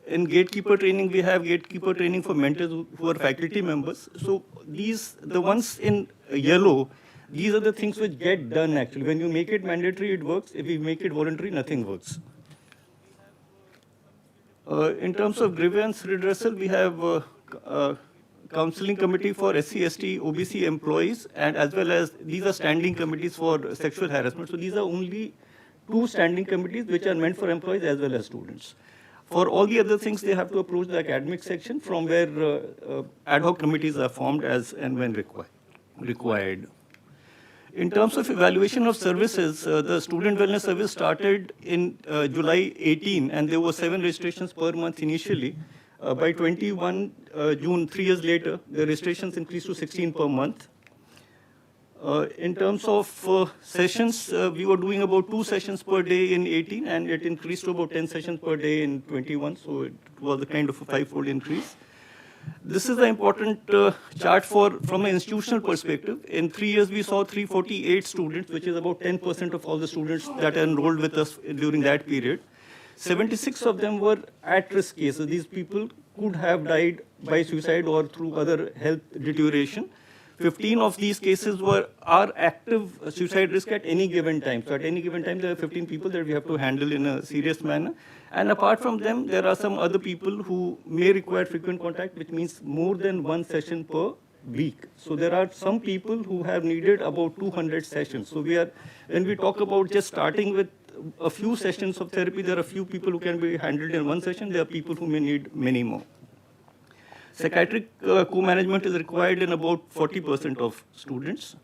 Speaker 5: In gatekeeper training, we have gatekeeper training for mentors who are faculty members. So the ones in yellow, these are the things which get done actually. When you make it mandatory, it works. If you make it voluntary, nothing works. In terms of grievance redressal, we have counseling committee for SC, ST, OBC employees, and as well as these are standing committees for sexual harassment. So these are only 2 standing committees which are meant for employees as well as students. For all the other things, they have to approach the academic section from where ad hoc committees are formed as and when required. In terms of evaluation of services, the student wellness service started in July 18, and there were 7 registrations per month initially. By 21 June, 3 years later, the registrations increased to 16 per month. In terms of sessions, we were doing about 2 sessions per day in 18, and it increased to about 10 sessions per day in 21, so it was a kind of a 5-fold increase. This is the important chart from an institutional perspective. In 3 years, we saw 348 students, which is about 10% of all the students that are enrolled with us during that period. 76 of them were at-risk cases. These people could have died by suicide or through other health deterioration. 15 of these cases are active suicide risk at any given time. So at any given time, there are 15 people that we have to handle in a serious manner. And apart from them, there are some other people who may require frequent contact, which means more than 1 session per week. So there are some people who have needed about 200 sessions. So when we talk about just starting with a few sessions of therapy, there are a few people who can be handled in 1 session. There are people who may need many more. Psychiatric co-management is required in about 40% of students.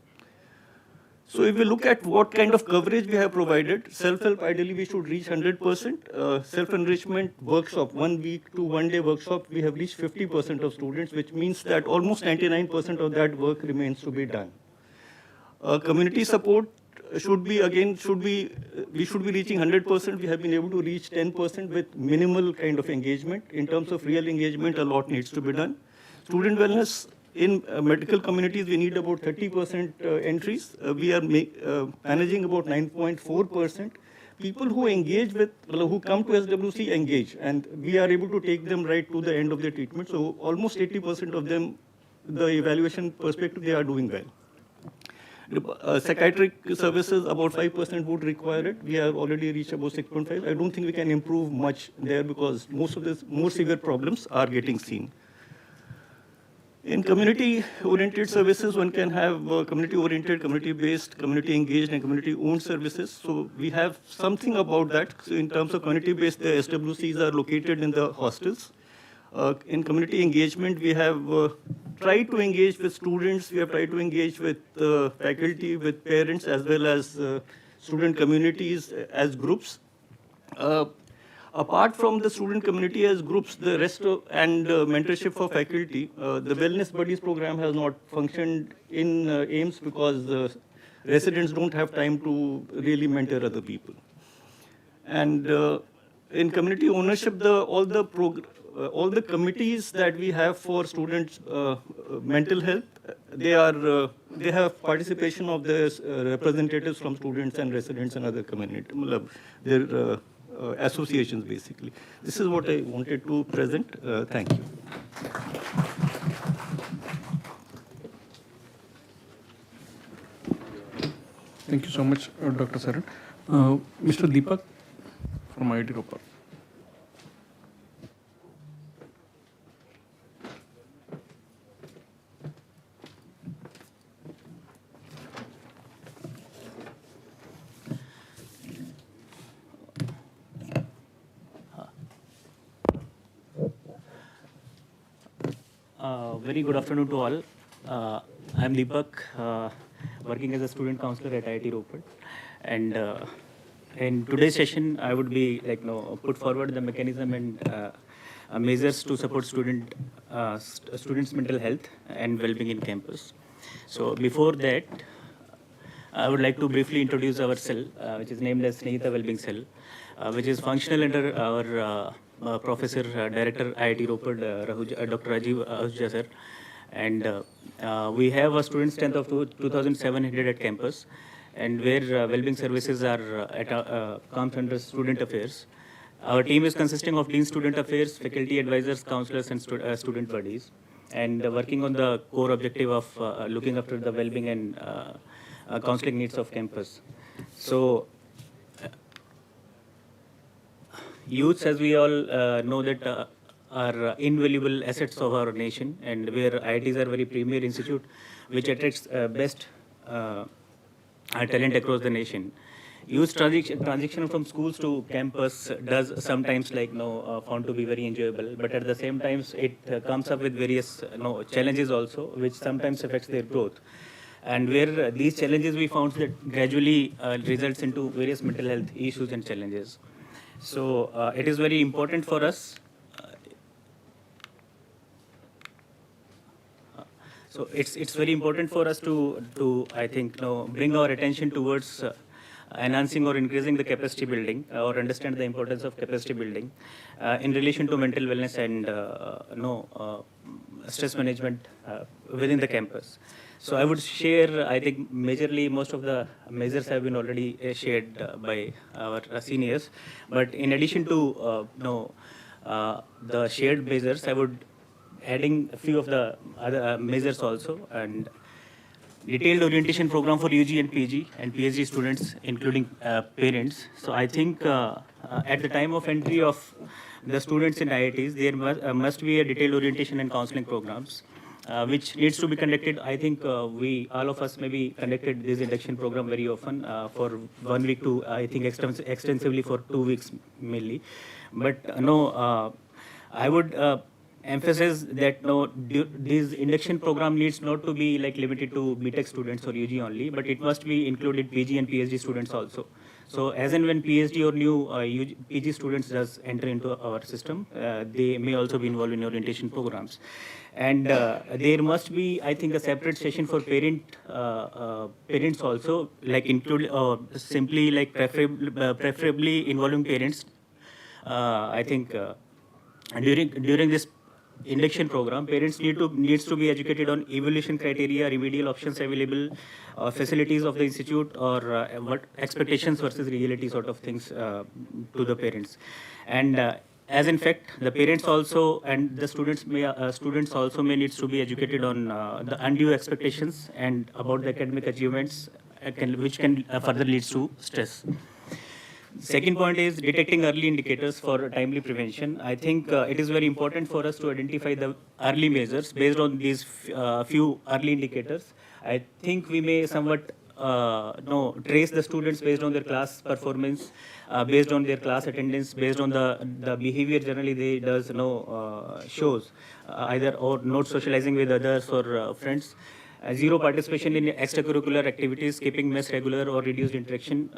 Speaker 5: So if we look at what kind of coverage we have provided, self-help, ideally we should reach 100%. Self-enrichment workshop, 1 week to 1 day workshop, we have reached 50% of students, which means that almost 99% of that work remains to be done. Community support we should be reaching 100%. We have been able to reach 10% with minimal kind of engagement. In terms of real engagement, a lot needs to be done. Student wellness in medical communities, we need about 30% entries. We are managing about 9.4%. people who engage with, who come to SWC engage, and we are able to take them right to the end of their treatment. So almost 80% of them, the evaluation perspective, they are doing well. Psychiatric services, about 5% would require it. We have already reached about 6.5. I don't think we can improve much there because most of the more severe problems are getting seen. In community-oriented services, one can have community-oriented, community-based, community-engaged, and community-owned services. So we have something about that. So in terms of community-based, the SWCs are located in the hostels. In community engagement, we have tried to engage with students. We have tried to engage with faculty, with parents, as well as student communities as groups. Apart from the student community as groups, the rest of, and mentorship for faculty, the Wellness Buddies program has not functioned in AIMS because residents don't have time to really mentor other people. And in community ownership, all the committees that we have for students' mental health, they have participation of the representatives from students and residents and other community, their associations basically. This is what I wanted to present. Thank you.
Speaker 15: Thank you so much, Dr. Saran. Mr. Deepak from IIT Ropar.
Speaker 8: Very good afternoon to all. I'm Deepak, working as a student counselor at IIT Ropar. And in today's session, I would be put forward the mechanism and measures to support students' mental health and well-being in campus. So before that, I would like to briefly introduce our cell, which is named as Snehita Wellbeing Cell, which is functional under our Professor Director IIT Ropar, Dr. Rajiv Ahuja sir. And we have a student strength of 2,700 at campus, and where well-being services are comes under student affairs. Our team is consisting of Dean Student Affairs, faculty advisors, counselors, and student buddies, and working on the core objective of looking after the well-being and counseling needs of campus. So, youths, as we all know, that are invaluable assets of our nation, and where IITs are very premier institute, which attracts best talent across the nation. Youth transition from schools to campus does sometimes found to be very enjoyable, but at the same time it comes up with various challenges also, which sometimes affects their growth. And where these challenges we found that gradually results into various mental health issues and challenges. So it is very important for us. So it's very important for us to I think bring our attention towards enhancing or increasing the capacity building, or understand the importance of capacity building in relation to mental wellness and stress management within the campus. So I would share, I think majorly most of the measures have been already shared by our seniors, but in addition to the shared measures, I would adding a few of the other measures also, and detailed orientation program for UG and PG and PhD students, including parents. So I think at the time of entry of the students in IITs, there must be a detailed orientation and counseling programs, which needs to be conducted. I think we, all of us, maybe conducted this induction program very often for 1 week to, I think, extensively for 2 weeks mainly. But I would emphasize that this induction program needs not to be limited to BTech students or UG only, but it must be included PG and PhD students also. So as and when PhD or new PG students does enter into our system, they may also be involved in orientation programs. And there must be, I think, a separate session for parents also, include simply preferably involving parents. I think during this induction program. Parents needs to be educated on evaluation criteria, remedial options available, facilities of the institute, or what expectations versus reality sort of things to the parents. And as in fact, the parents also and the students also may needs to be educated on the undue expectations and about the academic achievements, which can further leads to stress. Second point is detecting early indicators for timely prevention. I think it is very important for us to identify the early measures based on these few early indicators. I think we may somewhat trace the students based on their class performance, based on their class attendance, based on the behavior generally they does shows, either or not socializing with others or friends. Zero participation in extracurricular activities, keeping mess regular or reduced interaction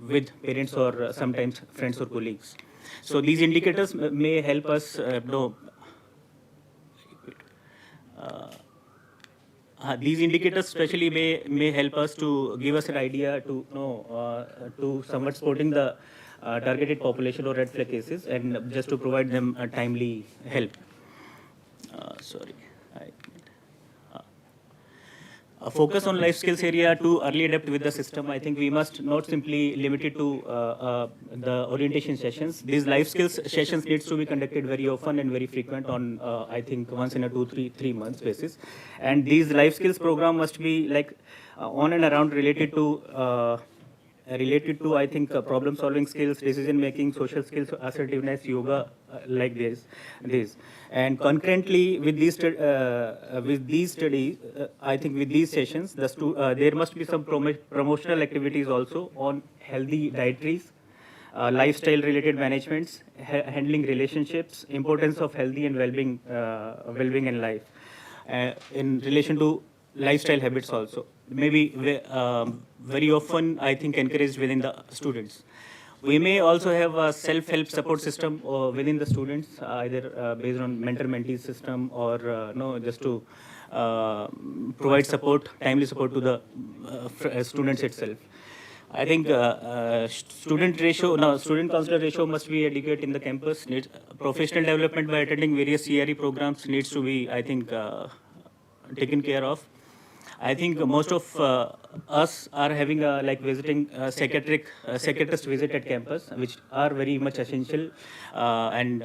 Speaker 8: with parents or sometimes friends or colleagues. So these indicators may help us these indicators especially may help us to give us an idea to to somewhat supporting the targeted population or red flag cases and just to provide them a timely help. A focus on life skills area to early adapt with the system. I think we must not simply limit it to the orientation sessions. These life skills sessions needs to be conducted very often and very frequent on, I think, once in a 3 months basis. And these life skills program must be like on and around related to, I think, problem solving skills, decision making, social skills, assertiveness, yoga, like this. And concurrently with these studies, I think with these sessions, there must be some promotional activities also on healthy dietaries, lifestyle related managements, handling relationships, importance of healthy and well-being in life, in relation to lifestyle habits also. Maybe very often, I think, encouraged within the students. We may also have a self-help support system within the students, either based on mentor-mentee system or just to provide support, timely support to the students itself. I think student counselor ratio must be adequate in the campus. Professional development by attending various CRE programs needs to be, I think, taken care of. I think most of us are having visiting psychiatrist visit at campus, which are very much essential, and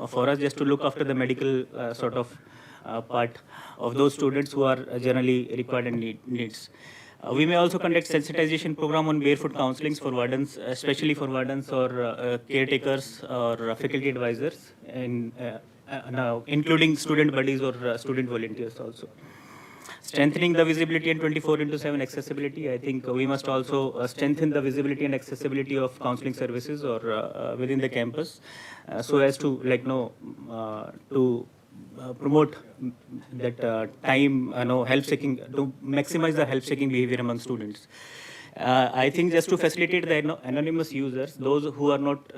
Speaker 8: for us just to look after the medical sort of part of those students who are generally required and needs. We may also conduct sensitization program on barefoot counselings for wardens, especially for wardens or caretakers or faculty advisors, and now including student buddies or student volunteers also. Strengthening the visibility and 24/7 accessibility. I think we must also strengthen the visibility and accessibility of counseling services or within the campus, so as to promote that help seeking, to maximize the help seeking behavior among students. I think just to facilitate the anonymous users, those who are not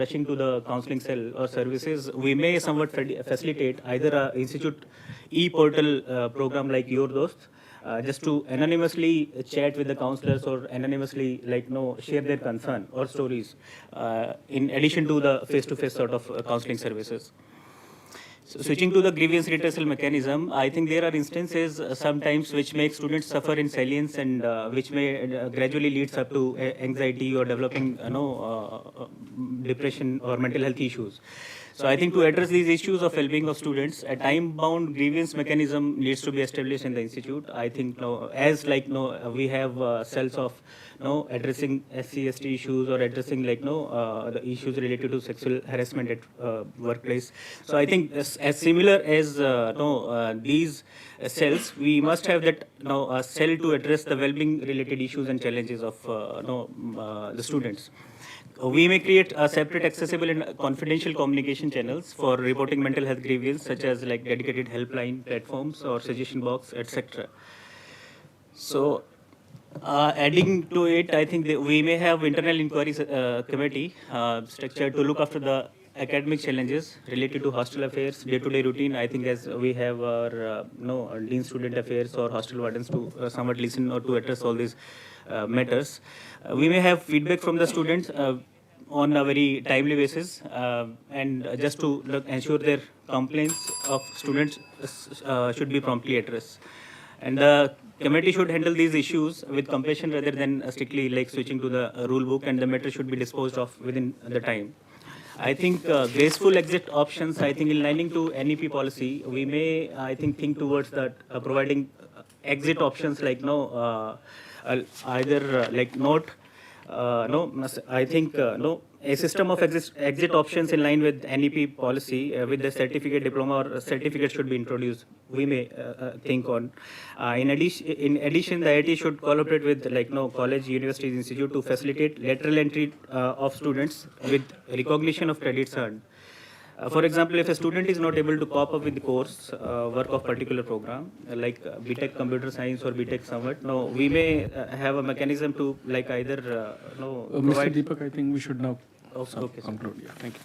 Speaker 8: rushing to the counseling cell or services, we may somewhat facilitate either a institute e-portal program like Your Dost, just to anonymously chat with the counselors or anonymously share their concern or stories, in addition to the face-to-face sort of counseling services. So switching to the grievance redressal mechanism, I think there are instances sometimes which make students suffer in silence and which may gradually leads up to anxiety or developing depression or mental health issues. So I think to address these issues of well-being of students, a time-bound grievance mechanism needs to be established in the institute. I think we have cells of addressing SC/ST issues or addressing the issues related to sexual harassment at workplace. So I think as similar as these cells, we must have that a cell to address the well-being related issues and challenges of the students. We may create a separate, accessible and confidential communication channels for reporting mental health grievance, such as dedicated helpline platforms or suggestion box, etc. So, adding to it, I think that we may have internal inquiries committee structured to look after the academic challenges related to hostel affairs, day-to-day routine. I think as we have our dean student affairs or hostel wardens to somewhat listen or to address all these matters. We may have feedback from the students on a very timely basis, and just to ensure their complaints of students should be promptly addressed. And the committee should handle these issues with compassion rather than strictly like switching to the rule book, and the matter should be disposed of within the time. I think graceful exit options, I think in lining to NEP policy, we may, I think towards that providing exit options like either like not, I think a system of exit options in line with NEP policy with the certificate, diploma or certificate should be introduced. We may think on. In addition, the IIT should collaborate with college, universities, institute to facilitate lateral entry of students with recognition of credits earned. For example, if a student is not able to cope up with the course work of particular program, like BTech Computer Science or BTech somewhat, we may have a mechanism to either
Speaker 15: Mr. Deepak, I think we should now
Speaker 8: okay,
Speaker 15: conclude. Yeah, thank you.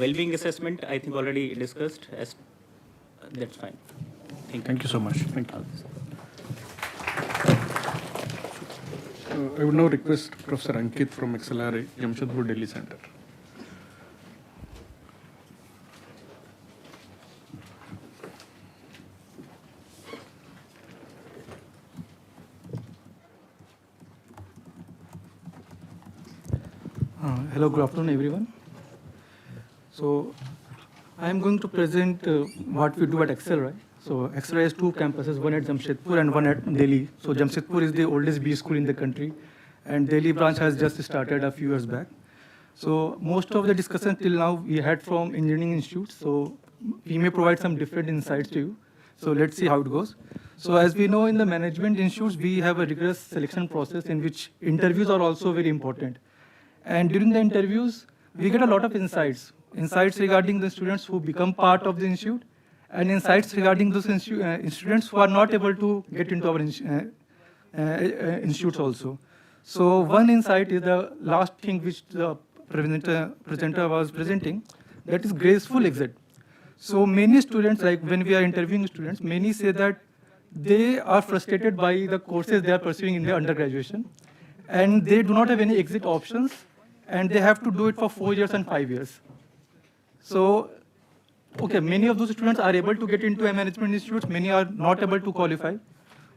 Speaker 8: Well-being assessment, I think already discussed. That's fine.
Speaker 15: Thank you so much. Thank you. I would now request Professor Ankit from XLRA, Jamshedpur, Delhi Center.
Speaker 10: Hello, good afternoon, everyone. So, I am going to present what we do at XLRA. So, XLRA has two campuses, one at Jamshedpur and one at Delhi. So, Jamshedpur is the oldest B school in the country, and Delhi branch has just started a few years back. So, most of the discussion till now we had from engineering institutes. So, we may provide some different insights to you. So, let's see how it goes. So, as we know, in the management institutes, we have a rigorous selection process in which interviews are also very important. And during the interviews, we get a lot of insights regarding the students who become part of the institute, and insights regarding those students who are not able to get into our institutes also. So one insight is the last thing which the presenter was presenting, that is graceful exit. So many students, like when we are interviewing students, many say that they are frustrated by the courses they are pursuing in their undergraduation, and they do not have any exit options, and they have to do it for 4 years and 5 years. So, okay, many of those students are able to get into a management institutes, many are not able to qualify,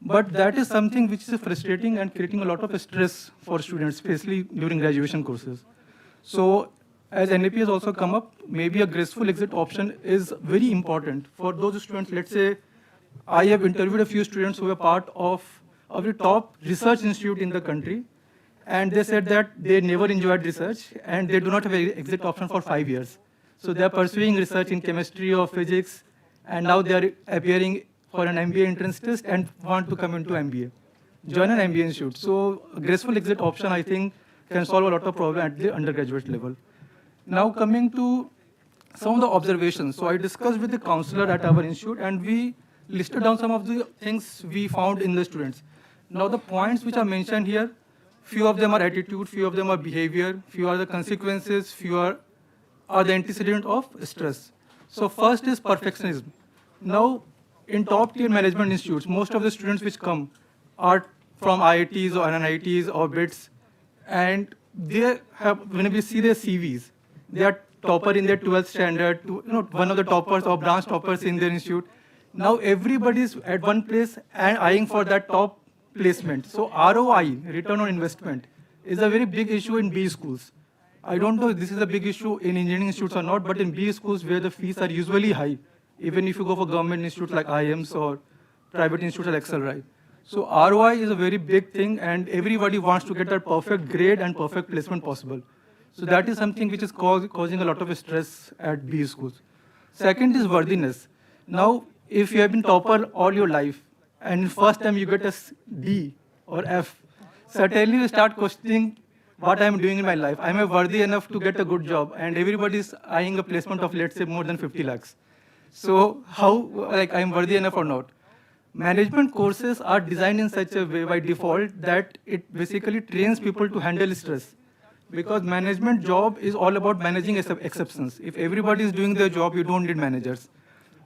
Speaker 10: but that is something which is frustrating and creating a lot of stress for students, especially during graduation courses. So, as NAP has also come up, maybe a graceful exit option is very important for those students. Let's say I have interviewed a few students who were part of the top research institute in the country, and they said that they never enjoyed research and they do not have an exit option for 5 years. So they are pursuing research in chemistry or physics, and now they are appearing for an MBA entrance test and want to come into MBA, join an MBA institute. So a graceful exit option, I think, can solve a lot of problems at the undergraduate level. Now coming to some of the observations. So I discussed with the counselor at our institute, and we listed down some of the things we found in the students. Now the points which are mentioned here, few of them are attitude, few of them are behavior, few are the consequences, few are the antecedent of stress. So first is perfectionism. Now in top tier management institutes, most of the students which come are from IITs or NITs or BITS, and they have, when we see their CVs, they are topper in their 12th standard, one of the toppers or branch toppers in their institute. Now everybody is at one place and eyeing for that top placement. So ROI, return on investment, is a very big issue in B schools. I don't know if this is a big issue in engineering institutes or not, but in B schools where the fees are usually high, even if you go for government institutes like IIMs or private institutes like XLRI. So ROI is a very big thing, and everybody wants to get that perfect grade and perfect placement possible. So that is something which is causing a lot of stress at B schools. Second is worthiness. Now, if you have been topper all your life, and first time you get a D or F, certainly you start questioning what I'm doing in my life. Am I worthy enough to get a good job? And everybody is eyeing a placement of, let's say, more than 50 lakhs. So how, I'm worthy enough or not? Management courses are designed in such a way by default that it basically trains people to handle stress. Because management job is all about managing exceptions. If everybody is doing their job, you don't need managers.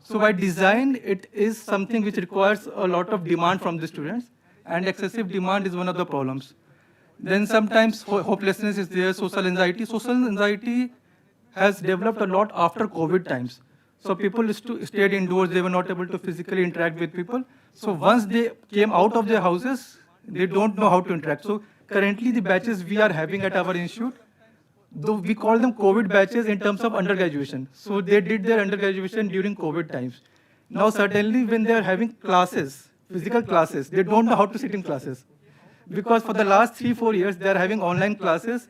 Speaker 10: So by design, it is something which requires a lot of demand from the students, and excessive demand is one of the problems. Then sometimes hopelessness is there, social anxiety. Social anxiety has developed a lot after COVID times. So people used to stayed indoors, they were not able to physically interact with people. So once they came out of their houses, they don't know how to interact. So currently the batches we are having at our institute, though we call them COVID batches in terms of undergraduation. So they did their undergraduation during COVID times. Now certainly when they are having classes, physical classes, they don't know how to sit in classes. Because for the last 3-4 years, they are having online classes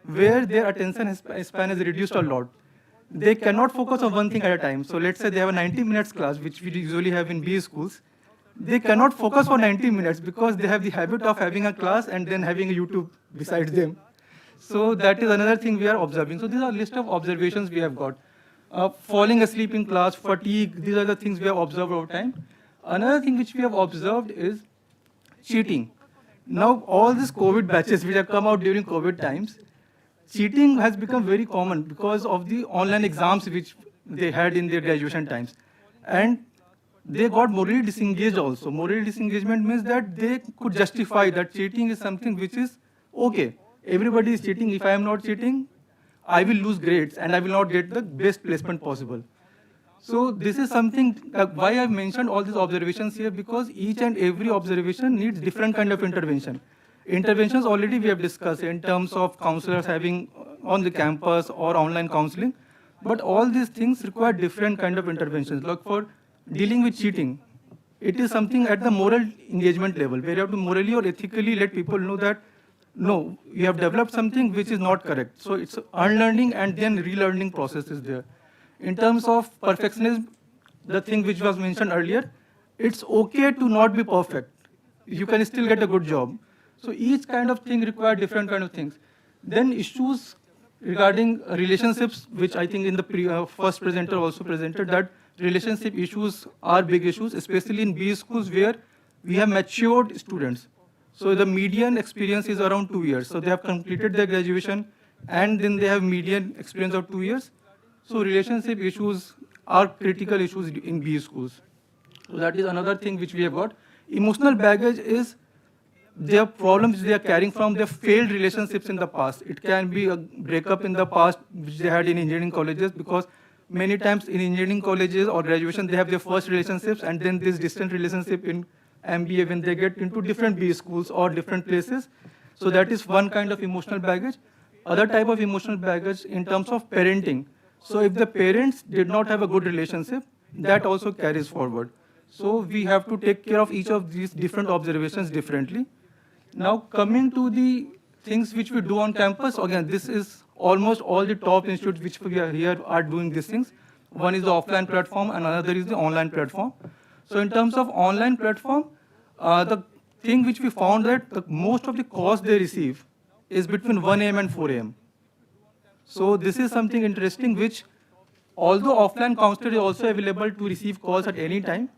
Speaker 10: where their attention span is reduced a lot. They cannot focus on one thing at a time. So let's say they have a 90 minutes class, which we usually have in B schools. They cannot focus for 90 minutes because they have the habit of having a class and then having a YouTube besides them. So that is another thing we are observing. So these are a list of observations we have got. Falling asleep in class, fatigue, these are the things we have observed over time. Another thing which we have observed is cheating. Now, all these COVID batches which have come out during COVID times, cheating has become very common because of the online exams which they had in their graduation times. And they got morally disengaged also. Morally disengagement means that they could justify that cheating is something which is okay. Everybody is cheating. If I am not cheating, I will lose grades and I will not get the best placement possible. So this is something, why I have mentioned all these observations here, because each and every observation needs different kind of intervention. Interventions already we have discussed in terms of counselors having on the campus or online counseling, but all these things require different kind of interventions. Like for dealing with cheating, it is something at the moral engagement level, where you have to morally or ethically let people know that, no, you have developed something which is not correct. So it's unlearning and then relearning process is there. In terms of perfectionism, the thing which was mentioned earlier, it's okay to not be perfect. You can still get a good job. So each kind of thing requires different kind of things. Then issues regarding relationships, which I think in the first presenter also presented, that relationship issues are big issues, especially in B schools where we have matured students. So the median experience is around 2 years. So they have completed their graduation and then they have median experience of 2 years. So relationship issues are critical issues in B schools. So that is another thing which we have got. Emotional baggage is their problems they are carrying from their failed relationships in the past. It can be a breakup in the past which they had in engineering colleges, because many times in engineering colleges or graduation they have their first relationships and then this distant relationship in MBA when they get into different B schools or different places. So that is one kind of emotional baggage. Other type of emotional baggage in terms of parenting. So if the parents did not have a good relationship, that also carries forward. So we have to take care of each of these different observations differently. Now coming to the things which we do on campus, again, this is almost all the top institutes which we are here are doing these things. One is the offline platform and another is the online platform. So in terms of online platform, the thing which we found that most of the calls they receive is between 1 a.m. and 4 a.m. So this is something interesting which, although offline counselor is also available to receive calls at any time,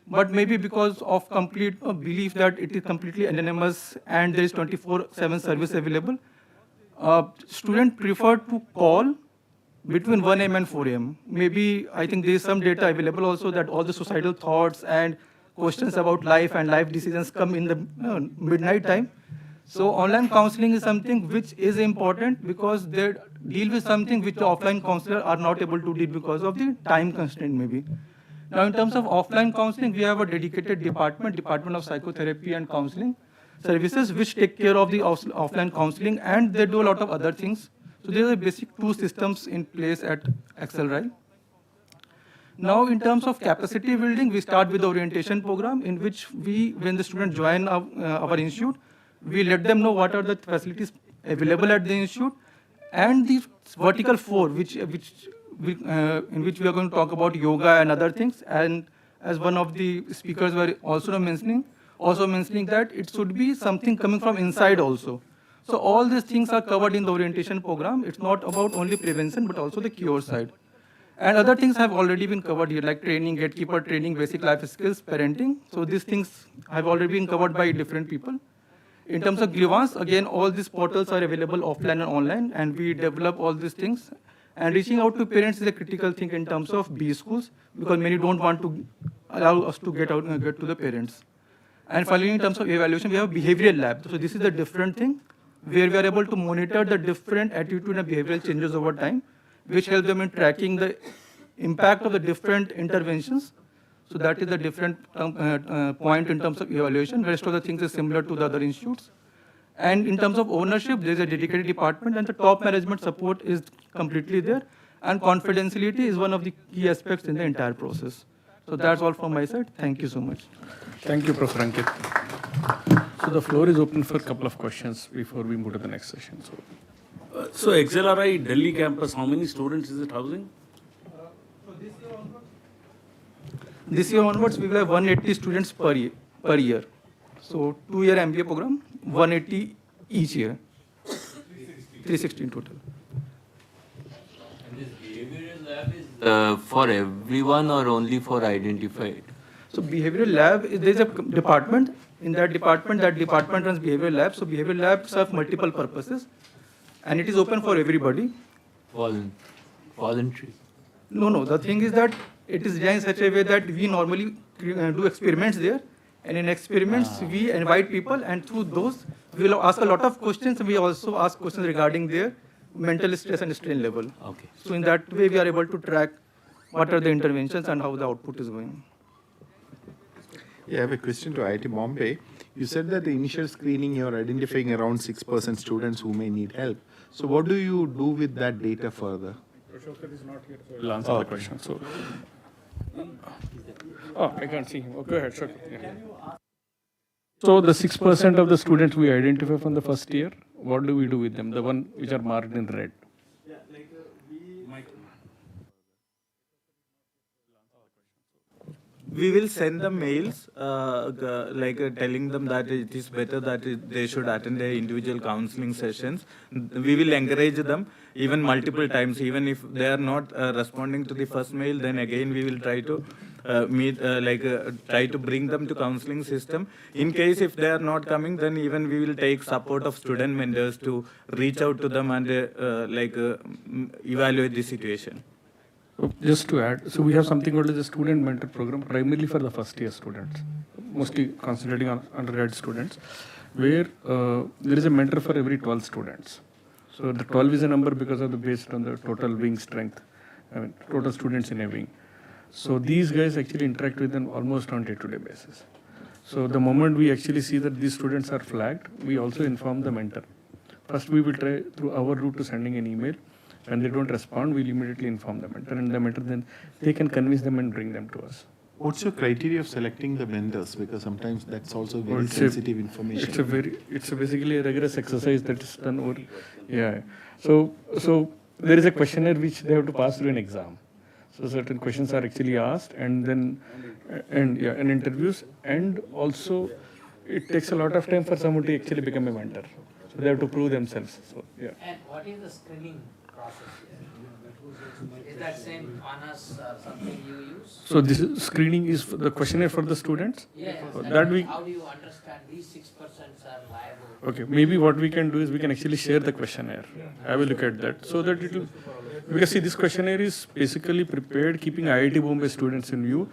Speaker 10: but maybe because of complete belief that it is completely anonymous and there is 24/7 service available, students prefer to call between 1 a.m. and 4 a.m. Maybe I think there is some data available also that all the societal thoughts and questions about life and life decisions come in the midnight time. So online counseling is something which is important because they deal with something which the offline counselors are not able to deal because of the time constraint maybe. Now in terms of offline counseling, we have a dedicated Department of Psychotherapy and Counseling Services, which take care of the offline counseling, and they do a lot of other things. So there are basic 2 systems in place at XLRI. Now in terms of capacity building, we start with the orientation program in which when the students join our institute, we let them know what are the facilities available at the institute, and the vertical 4, in which we are going to talk about yoga and other things. And as one of the speakers were also mentioning that it should be something coming from inside also. So all these things are covered in the orientation program. It's not about only prevention, but also the cure side. And other things have already been covered here, like training, gatekeeper training, basic life skills, parenting. So these things have already been covered by different people. In terms of grievance, again, all these portals are available offline and online, and we develop all these things. And reaching out to parents is a critical thing in terms of B schools, because many don't want to allow us to get to the parents. And finally, in terms of evaluation, we have a behavioral lab. So this is a different thing. where we are able to monitor the different attitude and behavioral changes over time, which help them in tracking the impact of the different interventions. So that is the different point in terms of evaluation. The rest of the things is similar to the other institutes. And in terms of ownership, there is a dedicated department, and the top management support is completely there. And confidentiality is one of the key aspects in the entire process. So that's all from my side. Thank you so much.
Speaker 15: Thank you, Professor Ankit. So the floor is open for a couple of questions before we move to the next session.
Speaker 2: So XLRI Delhi campus, how many students is it housing?
Speaker 10: This year onwards, we will have 180 students per year. So 2-year MBA program, 180 each year. 360 in total.
Speaker 4: And this behavioral lab is for everyone or only for identified?
Speaker 10: So behavioral lab, there is a department. In that department runs behavioral lab. So behavioral lab serves multiple purposes, and it is open for everybody.
Speaker 4: Voluntary?
Speaker 10: No. The thing is that it is designed in such a way that we normally do experiments there, and in experiments we invite people, and through those we will ask a lot of questions. And we also ask questions regarding their mental stress and strain level.
Speaker 4: Okay.
Speaker 10: So in that way we are able to track what are the interventions and how the output is going.
Speaker 7: Yeah, I have a question to IIT Bombay. You said that the initial screening, you're identifying around 6% students who may need help. So what do you do with that data further?
Speaker 15: Prashokar is not here, so he'll answer the question. So, I can't see him. Go ahead, sure. Yeah. So the 6% of the students we identify from the first year, what do we do with them? The one which are marked in red.
Speaker 3: We will send them mails, telling them that it is better that they should attend their individual counseling sessions. We will encourage them even multiple times, even if they are not responding to the first mail. Then again, we will try to try to bring them to counseling system. In case if they are not coming, then even we will take support of student mentors to reach out to them and evaluate the situation.
Speaker 15: Just to add, so we have something called as a student mentor program, primarily for the first year students, mostly concentrating on undergrad students, where there is a mentor for every 12 students. So the 12 is a number because of based on the total wing strength, total students in a wing. So these guys actually interact with them almost on day-to-day basis. So the moment we actually see that these students are flagged, we also inform the mentor. First, we will try through our route to sending an email. When they don't respond, we'll immediately inform the mentor, and the mentor then they can convince them and bring them to us.
Speaker 7: What's your criteria of selecting the vendors? Because sometimes that's also very sensitive information.
Speaker 15: It's basically a rigorous exercise that is done over. Yeah. So there is a questionnaire which they have to pass through an exam. So certain questions are actually asked, and then and interviews, and also it takes a lot of time for someone to actually become a mentor. So they have to prove themselves. So yeah.
Speaker 16: And what is the screening process? Is that same PANAS or something you use?
Speaker 15: So this screening is for the questionnaire for the students.
Speaker 16: Yes.
Speaker 15: That we.
Speaker 16: How do you understand these 6% are liable?
Speaker 15: Okay, maybe what we can do is we can actually share the questionnaire. I will look at that so that it will. Because see, this questionnaire is basically prepared keeping IIT Bombay students in view,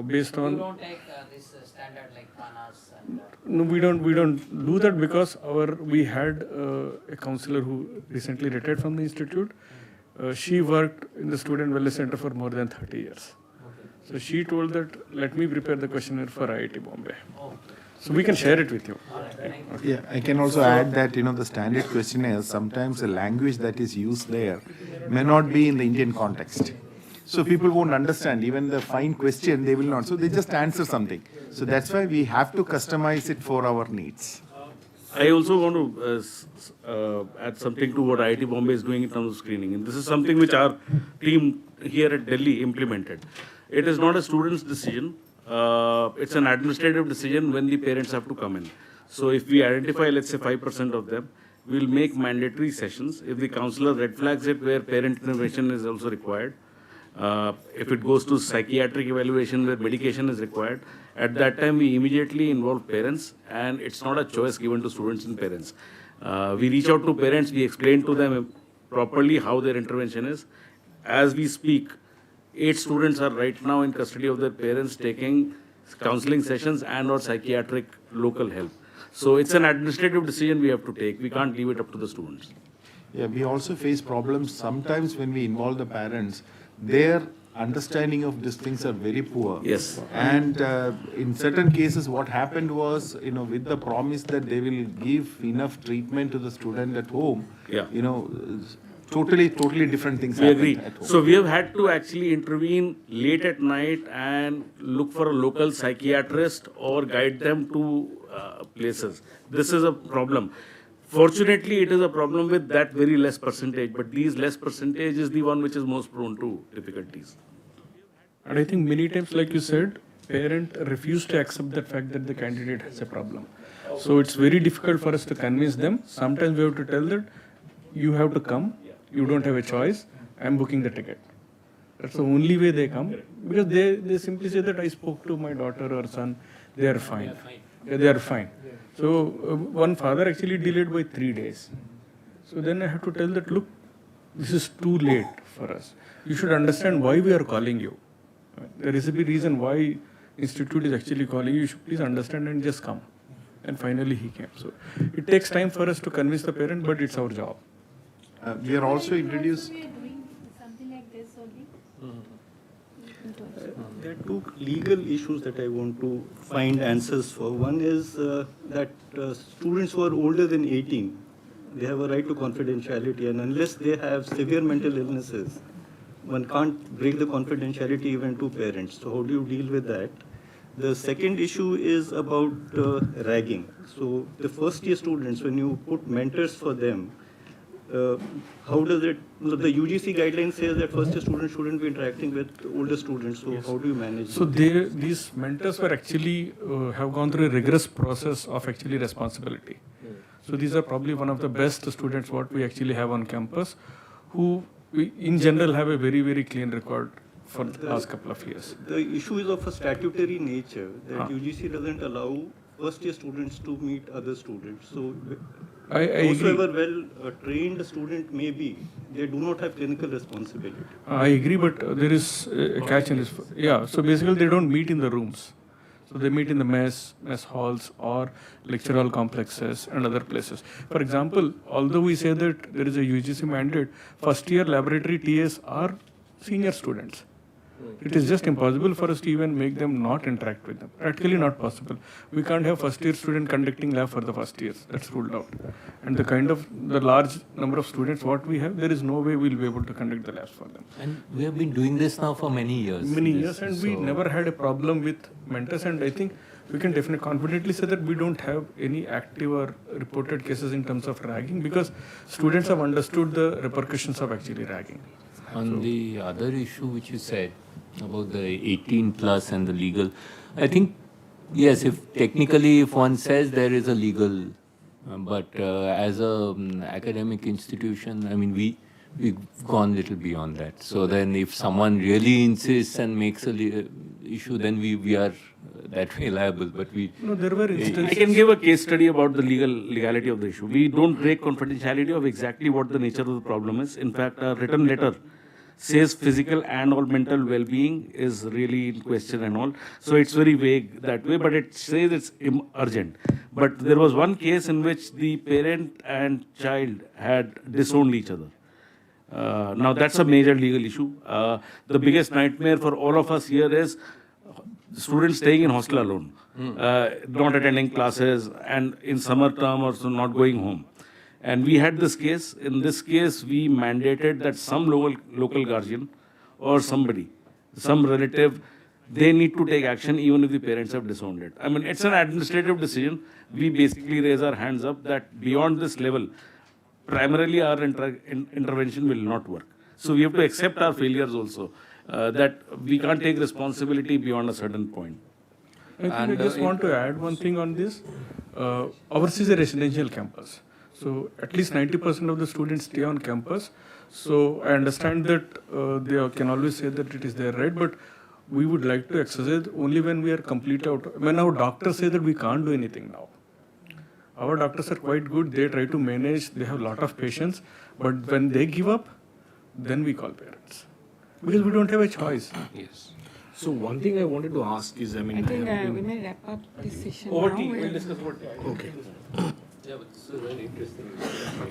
Speaker 15: based on.
Speaker 16: You don't take this standard like PANAS and.
Speaker 15: No, we don't do that because we had a counselor who recently retired from the institute. She worked in the Student Wellness Center for more than 30 years. So she told that, let me prepare the questionnaire for IIT Bombay. So we can share it with you.
Speaker 7: Yeah, I can also add that, the standard questionnaires, sometimes the language that is used there may not be in the Indian context. So people won't understand, even the fine question, they will not. So they just answer something. So that's why we have to customize it for our needs.
Speaker 2: I also want to add something to what IIT Bombay is doing in terms of screening. And this is something which our team here at Delhi implemented. It is not a student's decision. It's an administrative decision when the parents have to come in. So if we identify, let's say 5% of them, we'll make mandatory sessions. If the counselor red flags it where parent intervention is also required, if it goes to psychiatric evaluation where medication is required, at that time we immediately involve parents, and it's not a choice given to students and parents. We reach out to parents, we explain to them properly how their intervention is. As we speak, 8 students are right now in custody of their parents taking counseling sessions and or psychiatric local help. So it's an administrative decision we have to take. We can't leave it up to the students.
Speaker 7: Yeah, we also face problems sometimes when we involve the parents. Their understanding of these things are very poor.
Speaker 2: Yes.
Speaker 7: And in certain cases, what happened was, with the promise that they will give enough treatment to the student at home, totally different things
Speaker 2: We
Speaker 7: happen
Speaker 2: agree.
Speaker 7: at home.
Speaker 2: So we have had to actually intervene late at night and look for a local psychiatrist or guide them to places. This is a problem. Fortunately, it is a problem with that very less percentage, but these less percentage is the one which is most prone to difficulties.
Speaker 15: And I think many times, like you said, parent refuse to accept the fact that the candidate has a problem. So it's very difficult for us to convince them. Sometimes we have to tell that you have to come, you don't have a choice, I'm booking the ticket. That's the only way they come, because they simply say that I spoke to my daughter or son, they are fine. Yeah, they are fine. So one father actually delayed by 3 days. So then I have to tell that, look, this is too late for us. You should understand why we are calling you. There is a big reason why institute is actually calling you. You should please understand and just come. And finally he came. So it takes time for us to convince the parent, but it's our job.
Speaker 7: We are also introduced.
Speaker 20: Something like this only.
Speaker 5: There are two legal issues that I want to find answers for. One is that students who are older than 18, they have a right to confidentiality, and unless they have severe mental illnesses, one can't break the confidentiality even to parents. So how do you deal with that? The second issue is about ragging. So the first year students, when you put mentors for them, how does it, the UGC guidelines says that first year students shouldn't be interacting with older students, so how do you manage
Speaker 15: So
Speaker 5: that?
Speaker 15: these mentors were actually, have gone through a rigorous process of actually responsibility. So these are probably one of the best students what we actually have on campus, who we in general have a very, very clean record for the last couple of years.
Speaker 5: The issue is of a statutory nature, that UGC doesn't allow first year students to meet other students. So
Speaker 15: I agree.
Speaker 5: whosoever well trained student may be, they do not have clinical responsibility.
Speaker 15: I agree, but there is a catch in this. Yeah, so basically they don't meet in the rooms. So they meet in the mess halls or lecture hall complexes and other places. For example, although we say that there is a UGC mandate, first year laboratory TAs are senior students. It is just impossible for us to even make them not interact with them. Practically not possible. We can't have first year student conducting lab for the first years. That's ruled out. And the large number of students what we have, there is no way we'll be able to conduct the labs for them.
Speaker 4: And we have been doing this now for many years.
Speaker 15: Many years, and we never had a problem with mentors, and I think we can definitely confidently say that we don't have any active or reported cases in terms of ragging, because students have understood the repercussions of actually ragging.
Speaker 4: On the other issue which you said about the 18 plus and the legal, I think, yes, if one says there is a legal, but as an academic institution, I mean, we've gone a little beyond that. So then if someone really insists and makes a issue, then we are that way liable. But
Speaker 15: No, there were instances.
Speaker 2: I can give a case study about the legality of the issue. We don't break confidentiality of exactly what the nature of the problem is. In fact, a written letter says physical and or mental well-being is really in question and all. So it's very vague that way, but it says it's urgent. But there was one case in which the parent and child had disowned each other. Now that's a major legal issue. The biggest nightmare for all of us here is students staying in hostel alone, not attending classes, and in summer term also not going home. And we had this case. In this case, we mandated that some local guardian or somebody, some relative, they need to take action even if the parents have disowned it. I mean, it's an administrative decision. We basically raise our hands up that beyond this level, primarily our intervention will not work. So we have to accept our failures also, that we can't take responsibility beyond a certain point.
Speaker 15: I just want to add one thing on this. Ours is a residential campus. So at least 90% of the students stay on campus. So I understand that they can always say that it is their right, but we would like to exercise only when we are completely out. When our doctors say that we can't do anything now. Our doctors are quite good. They try to manage. They have a lot of patience. But when they give up, then we call parents. Because we don't have a choice.
Speaker 6: Yes. So one thing I wanted to ask is, I mean,
Speaker 1: I think we may wrap up this session
Speaker 6: over
Speaker 1: now.
Speaker 6: tea. We'll discuss over tea. Okay.
Speaker 4: Yeah, but this is very interesting.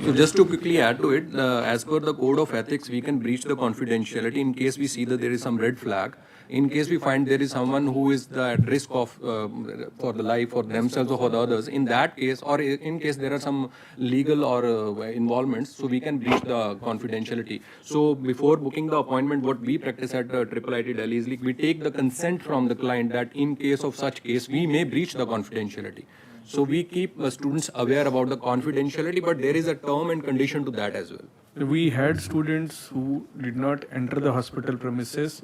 Speaker 19: So just to quickly add to it, as per the code of ethics, we can breach the confidentiality in case we see that there is some red flag. In case we find there is someone who is at risk of for the life or themselves or for the others, in that case, or in case there are some legal or involvements, so we can breach the confidentiality. So before booking the appointment, what we practice at IIIT Delhi is like we take the consent from the client that in case of such case, we may breach the confidentiality. So we keep students aware about the confidentiality, but there is a term and condition to that as well.
Speaker 15: We had students who did not enter the hospital premises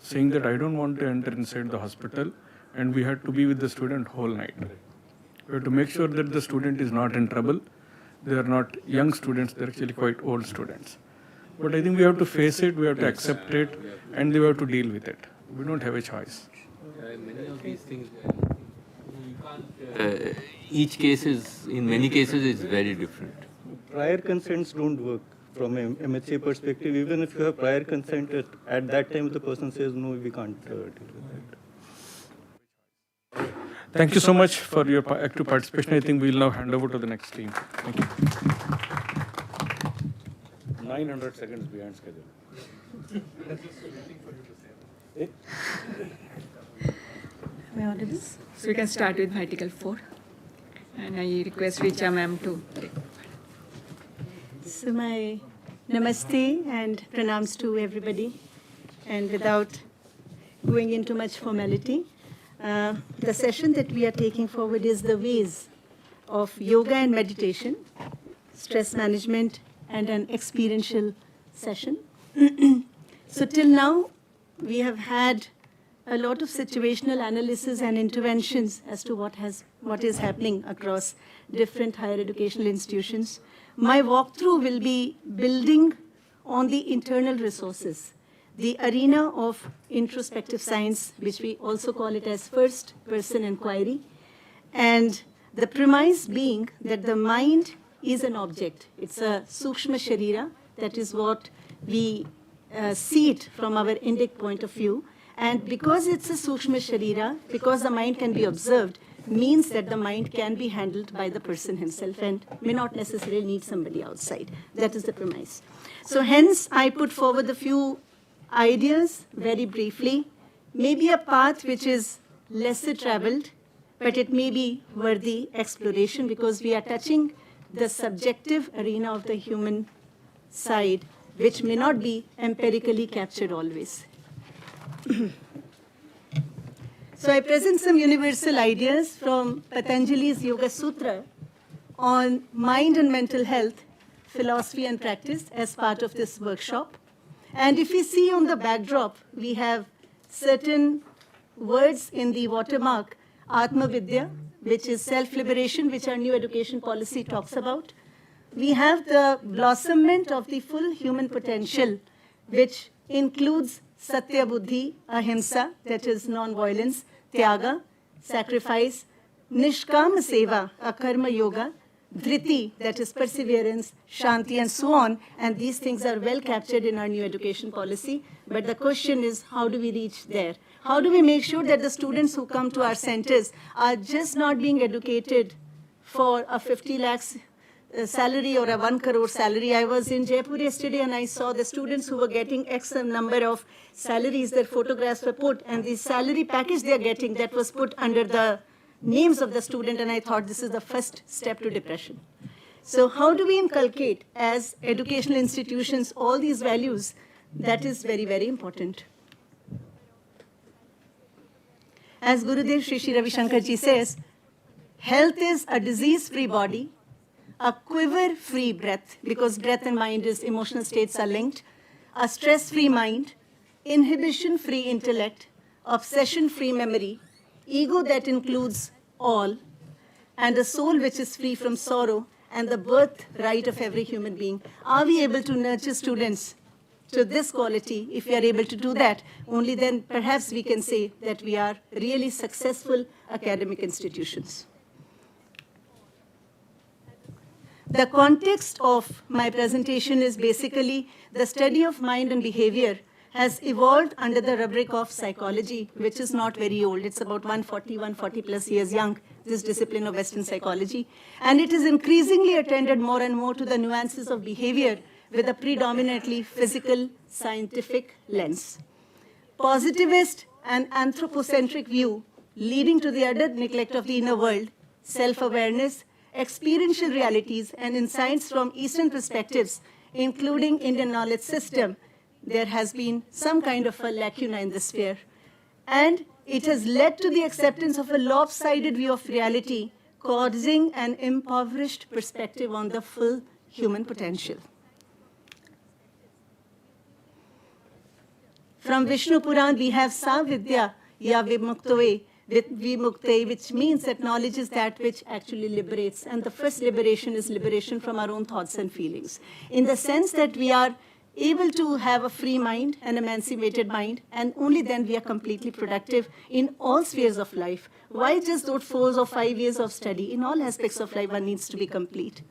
Speaker 15: saying that I don't want to enter inside the hospital, and we had to be with the student whole night. We have to make sure that the student is not in trouble. They are not young students, they're actually quite old students. But I think we have to face it, we have to accept it, and we have to deal with it. We don't have a choice.
Speaker 4: Many of these things, you can't, each case is, in many cases, it's very different.
Speaker 5: Prior consents don't work from a MHA perspective. Even if you have prior consent, at that time the person says, no, we can't deal with that.
Speaker 15: Thank you so much for your active participation. I think we'll now hand over to the next team. Thank you.
Speaker 2: 900 seconds behind schedule.
Speaker 13: Am I audible?
Speaker 1: So we can start with Article 4. And I request Richa ma'am to take.
Speaker 13: So my namaste and pranams to everybody. And without going into much formality, the session that we are taking forward is the ways of yoga and meditation, stress management, and an experiential session. So till now, we have had a lot of situational analysis and interventions as to what is happening across different higher educational institutions. My walkthrough will be building on the internal resources, the arena of introspective science, which we also call it as first-person inquiry, and the premise being that the mind is an object. It's a sukshma sharira. That is what we see it from our Indic point of view. And because it's a sukshma sharira, because the mind can be observed, means that the mind can be handled by the person himself and may not necessarily need somebody outside. That is the premise. So hence, I put forward a few ideas very briefly, maybe a path which is lesser traveled, but it may be worthy exploration because we are touching the subjective arena of the human side, which may not be empirically captured always. So I present some universal ideas from Patanjali's Yoga Sutra on mind and mental health, philosophy and practice as part of this workshop. And if we see on the backdrop, we have certain words in the watermark, Atma Vidya, which is self-liberation, which our new education policy talks about. We have the blossomment of the full human potential, which includes Satya Buddhi, Ahimsa, that is non-violence, Tyaga, sacrifice, Nishkama Seva, Akarma Yoga, Dhriti, that is perseverance, Shanti, and so on. And these things are well captured in our new education policy. But the question is, how do we reach there? How do we make sure that the students who come to our centers are just not being educated for a 50 lakhs salary or a 1 crore salary? I was in Jaipur yesterday and I saw the students who were getting X number of salaries, their photographs were put, and the salary package they are getting, that was put under the names of the student, and I thought this is the first step to depression. So how do we inculcate as educational institutions all these values? That is very, very important. As Gurudev Shri Shri Ravi Shankar Ji says, health is a disease-free body, a quiver-free breath, because breath and mind is emotional states are linked, a stress-free mind, inhibition-free intellect, obsession-free memory, ego that includes all, and a soul which is free from sorrow, and the birthright of every human being. Are we able to nurture students to this quality? If we are able to do that, only then perhaps we can say that we are really successful academic institutions. The context of my presentation is basically the study of mind and behavior has evolved under the rubric of psychology, which is not very old. It's about 140 plus years young, this discipline of Western psychology. And it is increasingly attended more and more to the nuances of behavior with a predominantly physical, scientific lens. Positivist and anthropocentric view leading to the utter neglect of the inner world, self-awareness, experiential realities, and insights from Eastern perspectives, including Indian knowledge system, there has been some kind of a lacuna in this sphere. And it has led to the acceptance of a lopsided view of reality, causing an impoverished perspective on the full human potential. From Vishnu Puran, we have Savidya ya Vimuktoe, which means that knowledge is that which actually liberates. And the first liberation is liberation from our own thoughts and feelings. In the sense that we are able to have a free mind, an emancipated mind, and only then we are completely productive in all spheres of life. Why just those 4 or 5 years of study? In all aspects of life, one needs to be complete.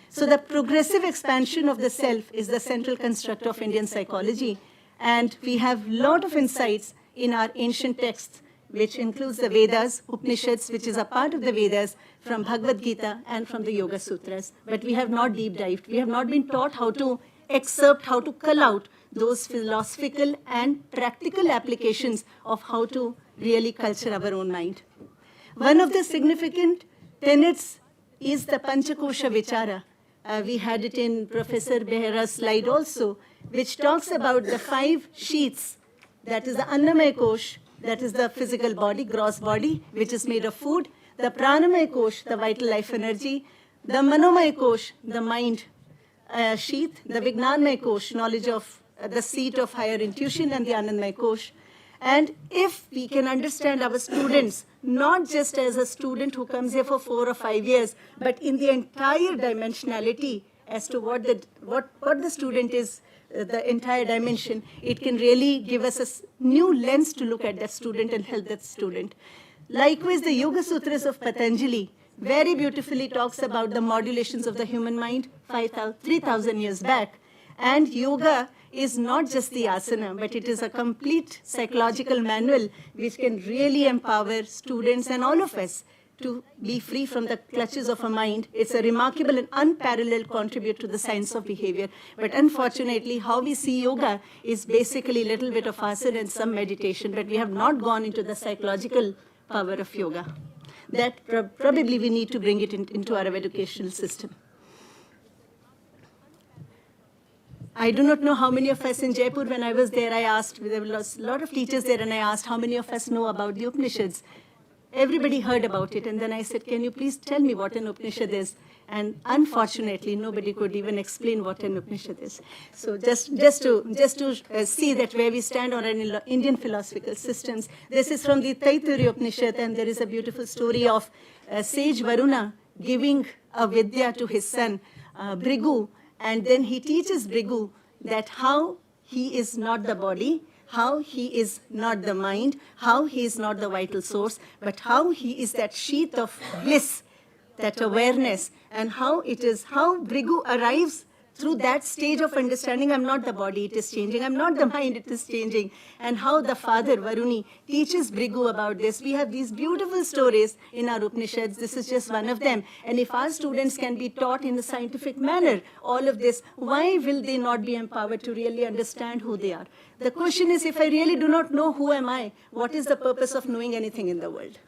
Speaker 13: So the progressive expansion of the self is the central construct of Indian psychology. And we have a lot of insights in our ancient texts, which includes the Vedas, Upanishads, which is a part of the Vedas, from Bhagavad Gita and from the Yoga Sutras. But we have not deep dived. We have not been taught how to excerpt, how to cull out those philosophical and practical applications of how to really culture our own mind. One of the significant tenets is the Panchakosha Vichara. We had it in Professor Behera's slide also, which talks about the 5 sheaths. That is the Annamaya Kosh, that is the physical body, gross body, which is made of food. The Pranamaya Kosh, the vital life energy. The Manomaya Kosh, the mind sheath. The Vijnanmaya Kosh, knowledge of the seat of higher intuition, and the Anandmaya Kosh. And if we can understand our students, not just as a student who comes here for 4 or 5 years, but in the entire dimensionality as to what the student is, the entire dimension, it can really give us a new lens to look at that student and help that student. Likewise, the Yoga Sutras of Patanjali very beautifully talks about the modulations of the human mind 3,000 years back. And yoga is not just the asana, but it is a complete psychological manual which can really empower students and all of us to be free from the clutches of a mind. It's a remarkable and unparalleled contribute to the science of behavior. But unfortunately, how we see yoga is basically a little bit of asana and some meditation, but we have not gone into the psychological power of yoga. That probably we need to bring it into our educational system. I do not know how many of us in Jaipur, when I was there, I asked, there were a lot of teachers there, and I asked how many of us know about the Upanishads. Everybody heard about it, and then I said, can you please tell me what an Upanishad is? And unfortunately, nobody could even explain what an Upanishad is. So just to see that where we stand on our Indian philosophical systems, this is from the Taittiriya Upanishad, and there is a beautiful story of sage Varuna giving a Vidya to his son, Brigu, and then he teaches Brigu that how he is not the body, how he is not the mind, how he is not the vital source, but how he is that sheath of bliss, that awareness, and how Brigu arrives through that stage of understanding, I'm not the body, it is changing, I'm not the mind, it is changing, and how the father, Varuni, teaches Brigu about this. We have these beautiful stories in our Upanishads. This is just one of them. And if our students can be taught in a scientific manner all of this, why will they not be empowered to really understand who they are? The question is, if I really do not know who am I, what is the purpose of knowing anything in the world?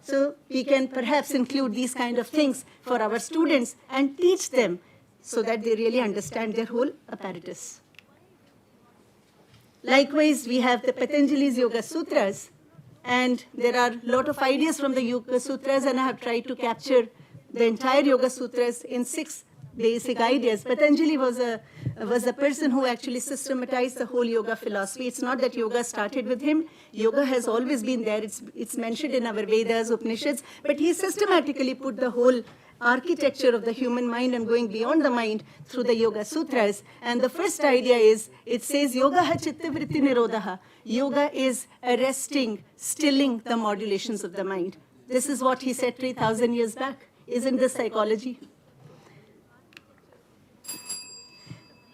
Speaker 13: So we can perhaps include these kind of things for our students and teach them so that they really understand their whole apparatus. Likewise, we have the Patanjali's Yoga Sutras, and there are a lot of ideas from the Yoga Sutras, and I have tried to capture the entire Yoga Sutras in 6 basic ideas. Patanjali was a person who actually systematized the whole yoga philosophy. It's not that yoga started with him. Yoga has always been there. It's mentioned in our Vedas, Upanishads, but he systematically put the whole architecture of the human mind and going beyond the mind through the Yoga Sutras. And the first idea is, it says, Yoga ha chitta vritti nirodha. Yoga is arresting, stilling the modulations of the mind. This is what he said 3,000 years back. Isn't this psychology?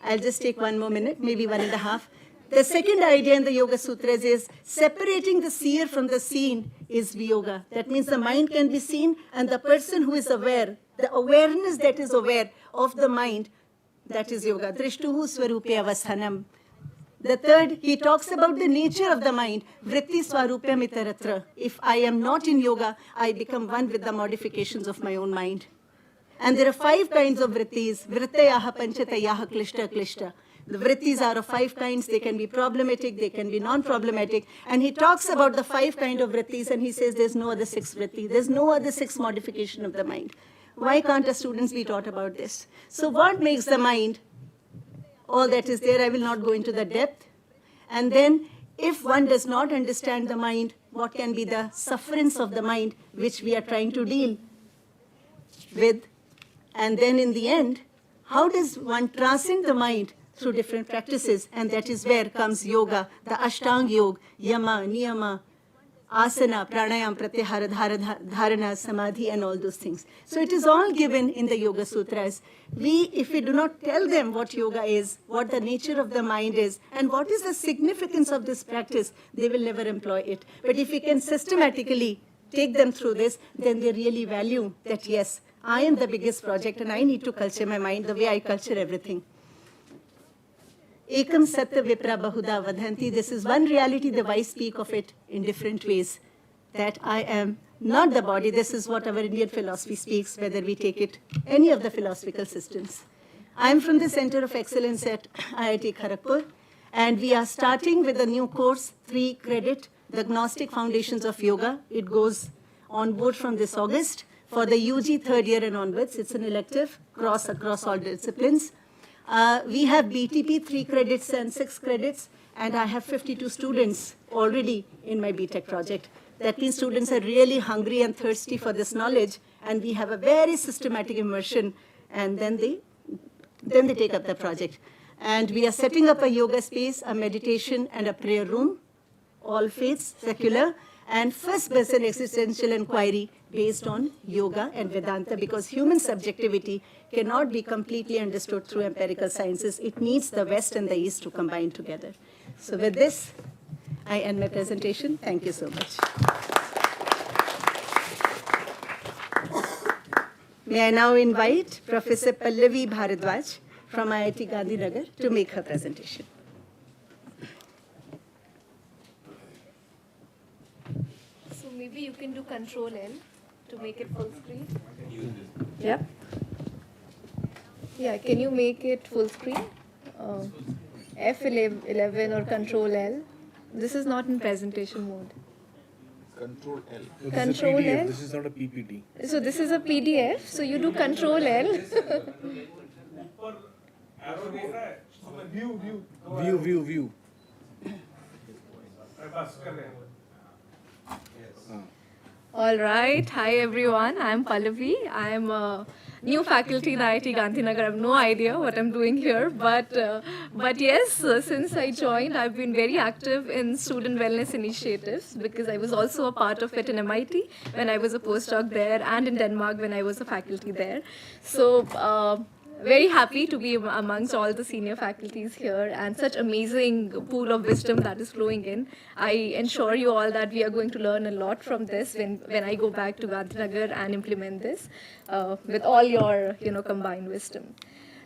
Speaker 13: I'll just take 1 more minute, maybe 1.5. The second idea in the Yoga Sutras is separating the seer from the seen is Viyoga. That means the mind can be seen, and the person who is aware, the awareness that is aware of the mind, that is Yoga. Drishtuhu Swarupe Avasthanam. The third, he talks about the nature of the mind. Vritti Swarupya Mitaratra. If I am not in yoga, I become one with the modifications of my own mind. And there are 5 kinds of vrittis. Vrittayaha panchatayaha klishta klishta. The vrittis are of 5 kinds. They can be problematic, they can be non-problematic. And he talks about the 5 kinds of vrittis, and he says there's no other 6 vritti. There's no other 6 modification of the mind. Why can't our students be taught about this? So what makes the mind? All that is there, I will not go into the depth. And then, if one does not understand the mind, what can be the sufferance of the mind, which we are trying to deal with? And then in the end, how does one transcend the mind through different practices? And that is where comes yoga, the Ashtanga Yoga, Yama, Niyama, Asana, Pranayam, Pratyahara, Dharana, Samadhi, and all those things. So it is all given in the Yoga Sutras. If we do not tell them what yoga is, what the nature of the mind is, and what is the significance of this practice, they will never employ it. But if we can systematically take them through this, then they really value that, yes, I am the biggest project and I need to culture my mind the way I culture everything. Ekam Satya Vipra Bahuda Vadhanti. This is one reality, the wise speak of it in different ways. That I am not the body. This is what our Indian philosophy speaks, whether we take it any of the philosophical systems. I am from the Center of Excellence at IIT Kharagpur, and we are starting with a new course, 3 credit, the Gnostic Foundations of Yoga. It goes on board from this August for the UG 3rd year and onwards. It's an elective across all disciplines. We have BTP 3 credits and 6 credits, and I have 52 students already in my BTech project. That means students are really hungry and thirsty for this knowledge, and we have a very systematic immersion, and then they take up the project. And we are setting up a yoga space, a meditation, and a prayer room, all faiths, secular, and first-person existential inquiry based on yoga and Vedanta, because human subjectivity cannot be completely understood through empirical sciences. It needs the West and the East to combine together. So with this, I end my presentation. Thank you so much. May I now invite Professor Pallavi Bharadwaj from IIT Gandhinagar to make her presentation.
Speaker 9: So maybe you can do Control L to make it full screen. Yeah. Yeah, can you make it full screen? F11 or Control L. This is not in presentation mode.
Speaker 7: Control L.
Speaker 2: No,
Speaker 9: Control L.
Speaker 2: This is not a PPT.
Speaker 9: So this is a PDF. So you do Control L.
Speaker 2: View.
Speaker 9: All right. Hi, everyone. I'm Pallavi. I'm a new faculty in IIT Gandhinagar. I have no idea what I'm doing here. But yes, since I joined, I've been very active in student wellness initiatives because I was also a part of it in MIT when I was a postdoc there and in Denmark when I was a faculty there. So very happy to be amongst all the senior faculties here and such amazing pool of wisdom that is flowing in. I ensure you all that we are going to learn a lot from this when I go back to Gandhinagar and implement this with all your combined wisdom.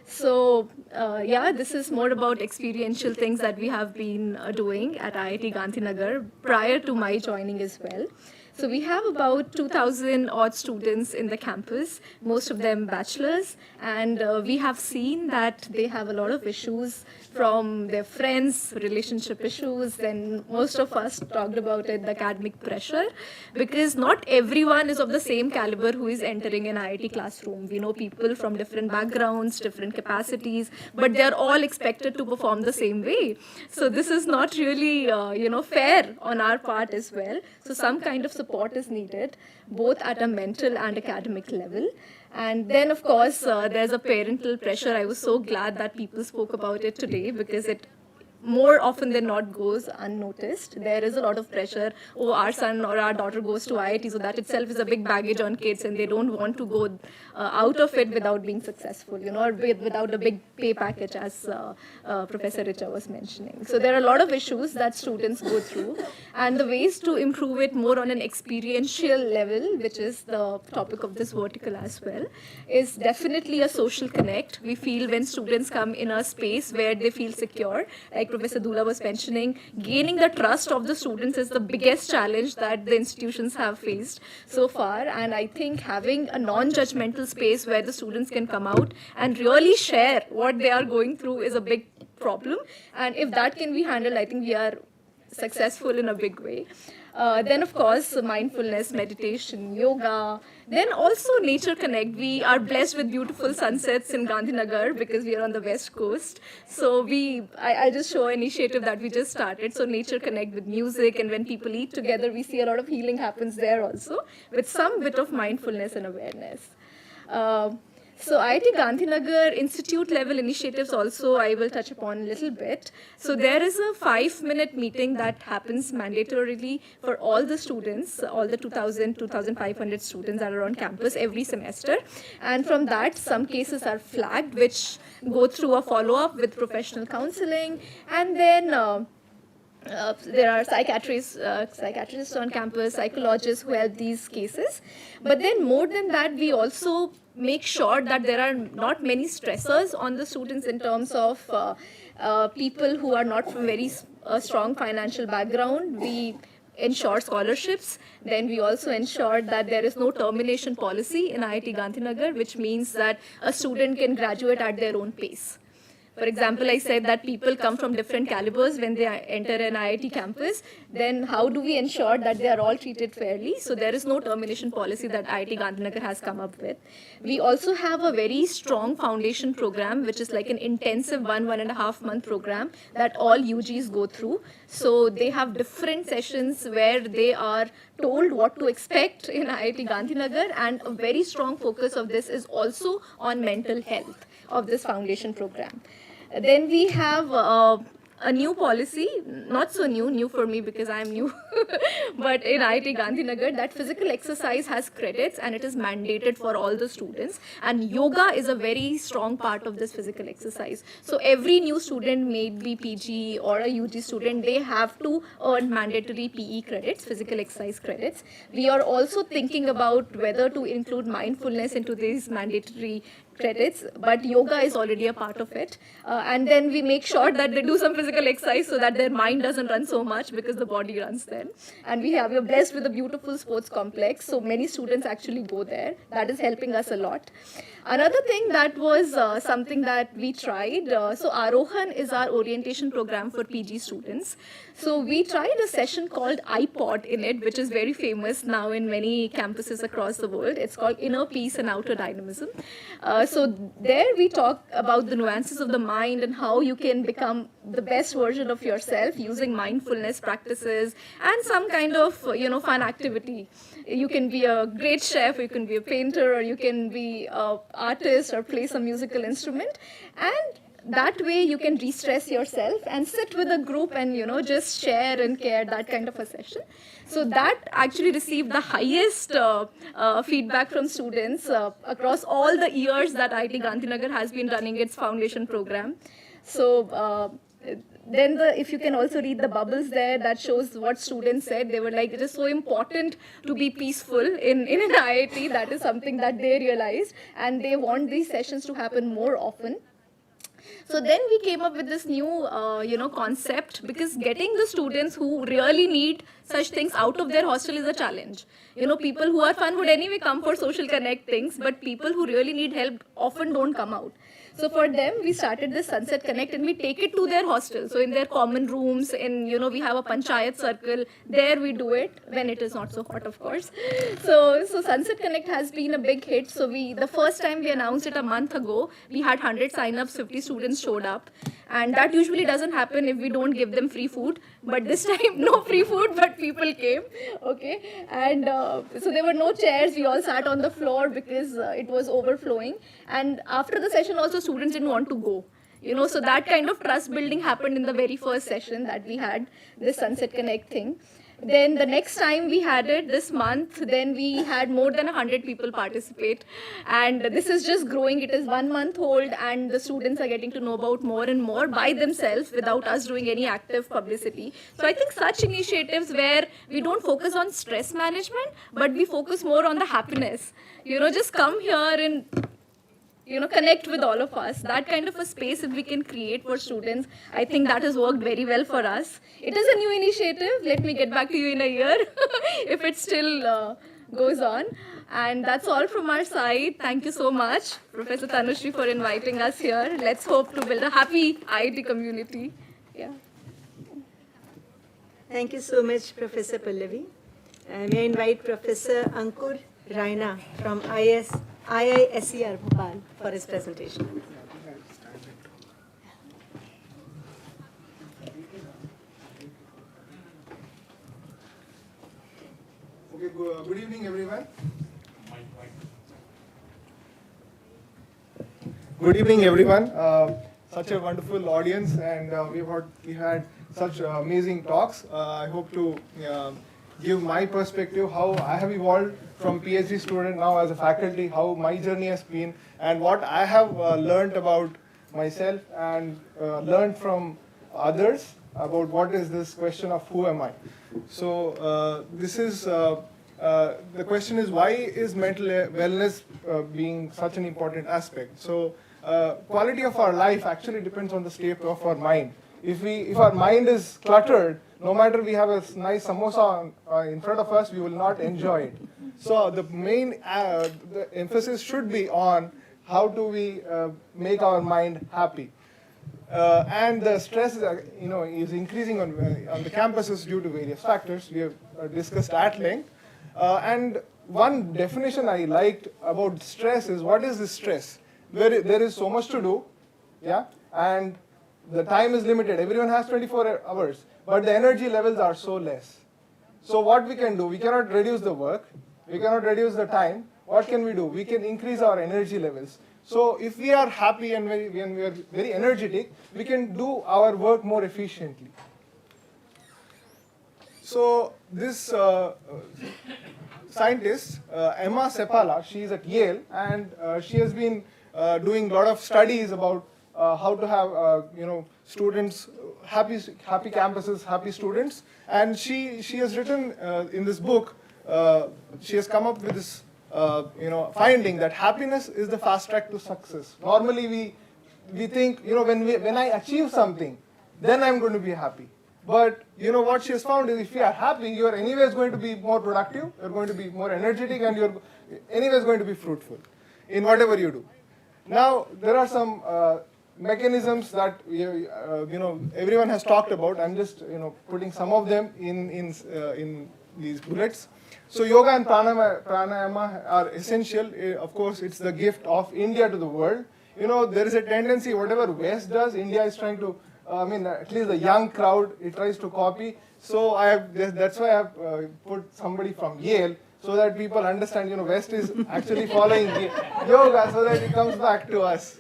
Speaker 9: So yeah, this is more about experiential things that we have been doing at IIT Gandhinagar prior to my joining as well. So we have about 2,000 odd students in the campus, most of them bachelors, and we have seen that they have a lot of issues from their friends, relationship issues, and most of us talked about it, the academic pressure, because not everyone is of the same caliber who is entering an IIT classroom. We know people from different backgrounds, different capacities, but they're all expected to perform the same way. So this is not really, fair on our part as well. So some kind of support is needed, both at a mental and academic level. And then, of course, there's a parental pressure. I was so glad that people spoke about it today because it
Speaker 11: more often than not goes unnoticed. There is a lot of pressure. Oh, our son or our daughter goes to IIT, so that itself is a big baggage on kids, and they don't want to go out of it without being successful, or without a big pay package, as Professor Richa was mentioning. So there are a lot of issues that students go through, and the ways to improve it more on an experiential level, which is the topic of this vertical as well, is definitely a social connect. We feel when students come in a space where they feel secure, like Professor Dula was mentioning, gaining the trust of the students is the biggest challenge that the institutions have faced so far. And I think having a non-judgmental space where the students can come out and really share what they are going through is a big problem. And if that can be handled, I think we are successful in a big way. Then, of course, mindfulness, meditation, yoga. Then also Nature Connect. We are blessed with beautiful sunsets in Gandhinagar because we are on the west coast. So I'll just show an initiative that we just started. So Nature Connect with music, and when people eat together, we see a lot of healing happens there also, with some bit of mindfulness and awareness. So IIT Gandhinagar institute level initiatives also I will touch upon a little bit. So there is a 5-minute meeting that happens mandatorily for all the students, all the 2,000, 2,500 students that are on campus every semester. And from that, some cases are flagged, which go through a follow-up with professional counseling. And then there are psychiatrists on campus, psychologists who help these cases. But then more than that, we also make sure that there are not many stressors on the students in terms of people who are not from very strong financial background. We ensure scholarships. Then we also ensure that there is no termination policy in IIT Gandhinagar, which means that a student can graduate at their own pace. For example, I said that people come from different calibers when they enter an IIT campus. Then how do we ensure that they are all treated fairly? So there is no termination policy that IIT Gandhinagar has come up with. We also have a very strong foundation program, which is like an intensive 1.5 month program that all UGs go through. So they have different sessions where they are told what to expect in IIT Gandhinagar, and a very strong focus of this is also on mental health of this foundation program. Then we have a new policy, not so new for me because I'm new, but in IIT Gandhinagar, that physical exercise has credits and it is mandated for all the students. And yoga is a very strong part of this physical exercise. So every new student, maybe PG or a UG student, they have to earn mandatory PE credits, physical exercise credits. We are also thinking about whether to include mindfulness into these mandatory credits, but yoga is already a part of it. And then we make sure that they do some physical exercise so that their mind doesn't run so much because the body runs then. And we're blessed with a beautiful sports complex, so many students actually go there. That is helping us a lot. Another thing that was something that we tried, so Arohan is our orientation program for PG students. So we tried a session called iPod in it, which is very famous now in many campuses across the world. It's called Inner Peace and Outer Dynamism. So there we talk about the nuances of the mind and how you can become the best version of yourself using mindfulness practices and some kind of fun activity. You can be a great chef, you can be a painter, or you can be an artist or play some musical instrument. And that way you can de-stress yourself and sit with a group and just share and care, that kind of a session. So that actually received the highest feedback from students across all the years that IIT Gandhinagar has been running its foundation program. So then if you can also read the bubbles there, that shows what students said. They were like, it is so important to be peaceful in an IIT. That is something that they realized, and they want these sessions to happen more often. So then we came up with this new, concept, because getting the students who really need such things out of their hostel is a challenge. People who are fun would anyway come for social connect things, but people who really need help often don't come out. So for them, we started this Sunset Connect, and we take it to their hostel. So in their common rooms, we have a panchayat circle. There we do it when it is not so hot, of course. So Sunset Connect has been a big hit. So the first time we announced it a month ago, we had 100 sign-ups, 50 students showed up. And that usually doesn't happen if we don't give them free food. But this time, no free food, but people came. Okay. And so there were no chairs. We all sat on the floor because it was overflowing. And after the session also, students didn't want to go. So that kind of trust building happened in the very first session that we had, this Sunset Connect thing. Then the next time we had it this month, then we had more than 100 people participate. And this is just growing. It is 1 month old, and the students are getting to know about more and more by themselves without us doing any active publicity. So I think such initiatives where we don't focus on stress management, but we focus more on the happiness. Just come here and connect with all of us. That kind of a space, if we can create for students, I think that has worked very well for us. It is a new initiative. Let me get back to you in a year if it still goes on. And that's all from our side. Thank you so much, Professor Tanushree, for inviting us here. Let's hope to build a happy IIT community. Yeah.
Speaker 13: Thank you so much, Professor Pallavi. May I invite Professor Ankur Raina from IISER Bhopal for his presentation.
Speaker 14: Okay, good evening, everyone. Good evening, everyone. Such a wonderful audience, and we had such amazing talks. I hope to give my perspective, how I have evolved from PhD student now as a faculty, how my journey has been, and what I have learned about myself and learned from others about what is this question of who am I. So this is, the question is, why is mental wellness being such an important aspect? So quality of our life actually depends on the state of our mind. If our mind is cluttered, no matter we have a nice samosa in front of us, we will not enjoy it. So the main the emphasis should be on how do we make our mind happy. And the stress is increasing on the campuses due to various factors. We have discussed at length. And one definition I liked about stress is, what is this stress? There is so much to do, yeah, and the time is limited. Everyone has 24 hours, but the energy levels are so less. So what we can do, we cannot reduce the work, we cannot reduce the time. What can we do? We can increase our energy levels. So if we are happy and when we are very energetic, we can do our work more efficiently. So this scientist, Emma Seppala, she is at Yale, and she has been doing a lot of studies about how to have students, happy campuses, happy students. And she has written in this book, she has come up with this finding that happiness is the fast track to success. Normally we think, when I achieve something, then I'm going to be happy. But what she has found is, if you are happy, you are anyways going to be more productive, you're going to be more energetic, and you're anyways going to be fruitful in whatever you do. Now, there are some mechanisms that everyone has talked about. I'm just putting some of them in these bullets. So yoga and pranayama are essential. Of course, it's the gift of India to the world. There is a tendency, whatever West does, India is trying to, at least the young crowd, it tries to copy. So that's why I have put somebody from Yale, so that people understand, West is actually following yoga, so that it comes back to us.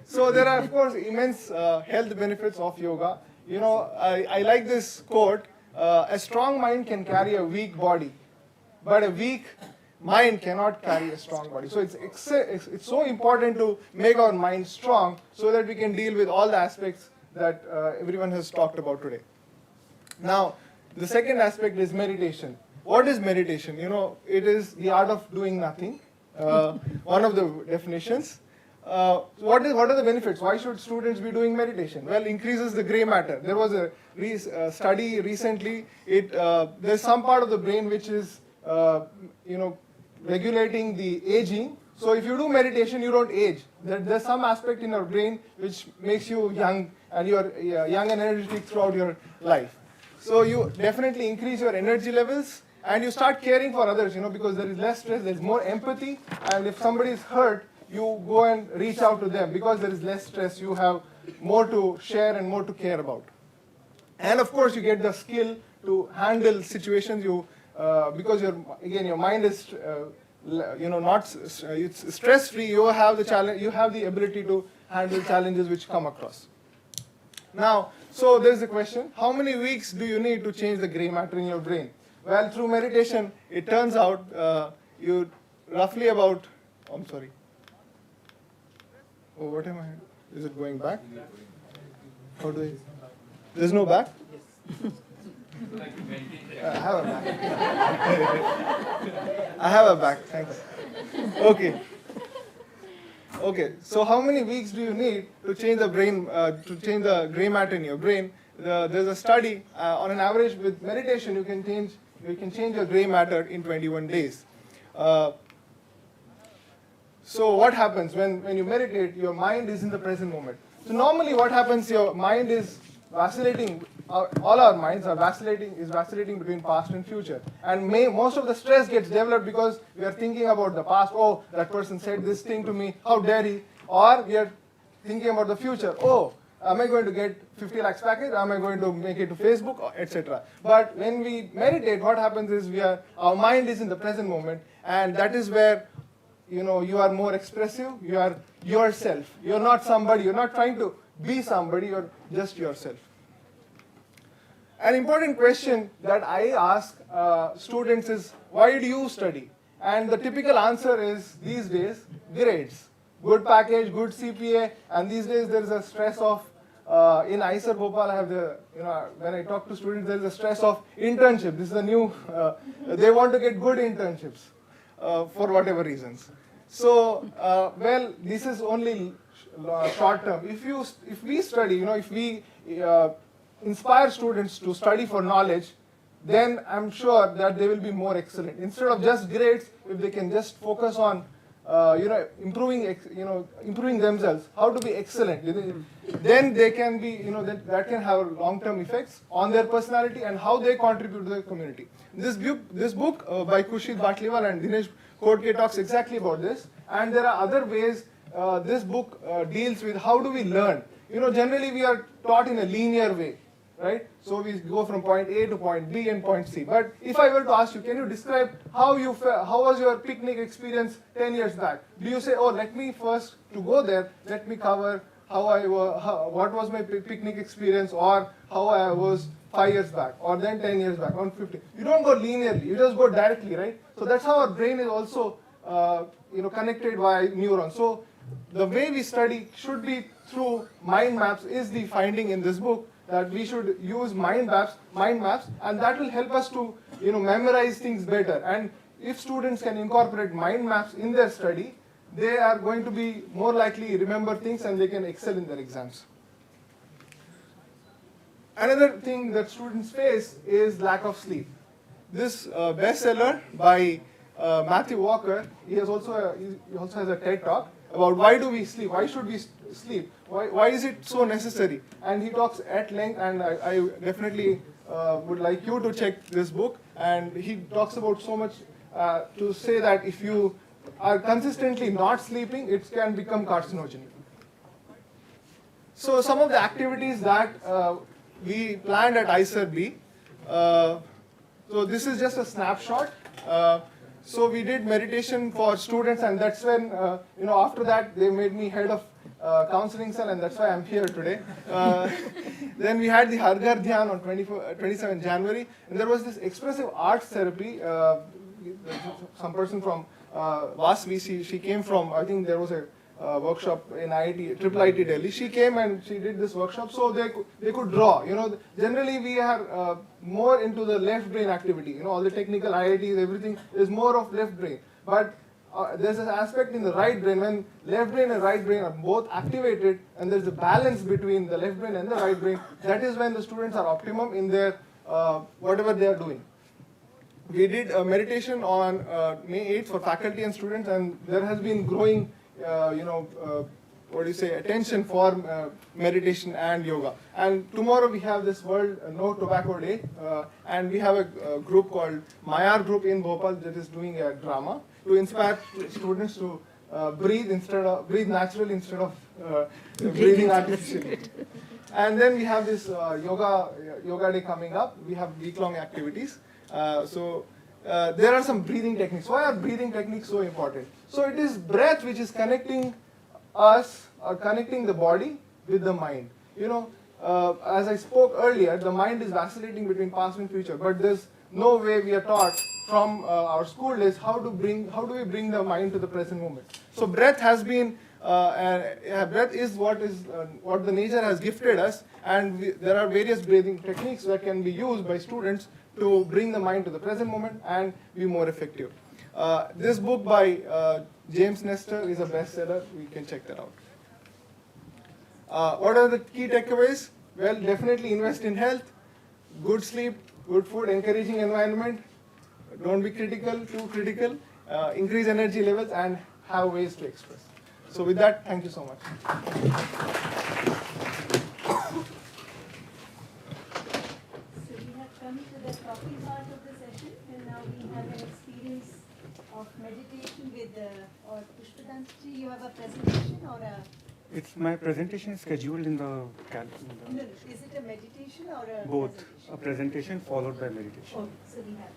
Speaker 14: So there are, of course, immense health benefits of yoga. I like this quote, a strong mind can carry a weak body, but a weak mind cannot carry a strong body. So it's so important to make our mind strong so that we can deal with all the aspects that everyone has talked about today. Now, the second aspect is meditation. What is meditation? It is the art of doing nothing. One of the definitions. What are the benefits? Why should students be doing meditation? Well, increases the gray matter. There was a study recently. There's some part of the brain which is regulating the aging. So if you do meditation, you don't age. There's some aspect in your brain which makes you young, and you're young and energetic throughout your life. So you definitely increase your energy levels, and you start caring for others, because there is less stress, there's more empathy, and if somebody is hurt, you go and reach out to them. Because there is less stress, you have more to share and more to care about. And of course, you get the skill to handle situations. Because your mind is not it's stress-free. You have the challenge. You have the ability to handle challenges which come across. Now, so there's the question, how many weeks do you need to change the gray matter in your brain? Well, through meditation, it turns out you roughly about, I'm sorry. Oh, what am I, is it going back? How do I, there's no back? I have a back. I have a back, thanks. Okay. Okay, so how many weeks do you need to change the brain, to change the gray matter in your brain? There's a study, on an average with meditation, you can change your gray matter in 21 days. So what happens when you meditate, your mind is in the present moment. So normally what happens, your mind is vacillating, all our minds are vacillating between past and future. And most of the stress gets developed because we are thinking about the past, oh, that person said this thing to me, how dare he? Or we are thinking about the future, oh, am I going to get 50 lakhs package? Am I going to make it to Facebook, etc. But when we meditate, what happens is our mind is in the present moment, and that is where you are more expressive, you are yourself. You're not somebody, you're not trying to be somebody, you're just yourself. An important question that I ask students is, why do you study? And the typical answer is, these days, grades. Good package, good CPA, and these days there is a stress of, in ISER Bhopal, I have when I talk to students, there is a stress of internship. This is a new, they want to get good internships for whatever reasons. So, well, this is only short term. If we study, if we inspire students to study for knowledge, then I'm sure that they will be more excellent. Instead of just grades, if they can just focus on improving themselves, how to be excellent, then they can be, that can have long-term effects on their personality and how they contribute to the community. This book by Kushit Batliwal and Dinesh Kodke talks exactly about this, and there are other ways this book deals with how do we learn. Generally we are taught in a linear way, right? So we go from point A to point B and point C. But if I were to ask you, can you describe how was your picnic experience 10 years back? Do you say, oh, let me first, to go there, let me cover what was my picnic experience, or how I was 5 years back, or then 10 years back, or 15. You don't go linearly, you just go directly, right? So that's how our brain is also connected by neurons. So the way we study should be through mind maps is the finding in this book, that we should use mind maps, and that will help us to memorize things better. And if students can incorporate mind maps in their study, they are going to be more likely to remember things and they can excel in their exams. Another thing that students face is lack of sleep. This bestseller by Matthew Walker, he also has a TED talk about why do we sleep, why should we sleep, why is it so necessary, and he talks at length, and I definitely would like you to check this book, and he talks about so much to say that if you are consistently not sleeping, it can become carcinogenic. So some of the activities that we planned at ISER B, so this is just a snapshot. So we did meditation for students, and that's when, after that they made me head of counseling cell, and that's why I'm here today. Then we had the Har Ghar Dhyan on 27 January, and there was this expressive arts therapy. Some person from Vasvi, she came from, I think there was a workshop in IIT Delhi. She came and she did this workshop, so they could draw. Generally we are more into the left brain activity. All the technical IITs, everything is more of left brain. But there's an aspect in the right brain when left brain and right brain are both activated, and there's a balance between the left brain and the right brain. That is when the students are optimum in their whatever they are doing. We did a meditation on May 8th for faculty and students, and there has been growing attention for meditation and yoga. And tomorrow we have this World No Tobacco Day, and we have a group called Mayar Group in Bhopal that is doing a drama to inspire students to breathe naturally instead of breathing artificially. And then we have this yoga day coming up. We have week-long activities. There are some breathing techniques. Why are breathing techniques so important? So it is breath which is connecting us are connecting the body with the mind. You know, as I spoke earlier, the mind is vacillating between past and future, but there's no way we are taught from our school days how do we bring the mind to the present moment. So breath has been, breath is what the nature has gifted us, and there are various breathing techniques that can be used by students to bring the mind to the present moment and be more effective. This book by James Nestor is a bestseller. We can check that out. What are the key takeaways? Well, definitely invest in health, good sleep, good food, encouraging environment. Don't be critical, too critical. Increase energy levels and have ways to express. So with that, thank you so much.
Speaker 13: So we have come to the talking part of the session, and now we have an experience of meditation with, or Pushpadanji, you have a presentation or a?
Speaker 12: It's my presentation is scheduled in the
Speaker 13: No, is it a meditation or a?
Speaker 12: both
Speaker 13: presentation?
Speaker 12: a presentation followed by meditation.
Speaker 13: Oh, so we have.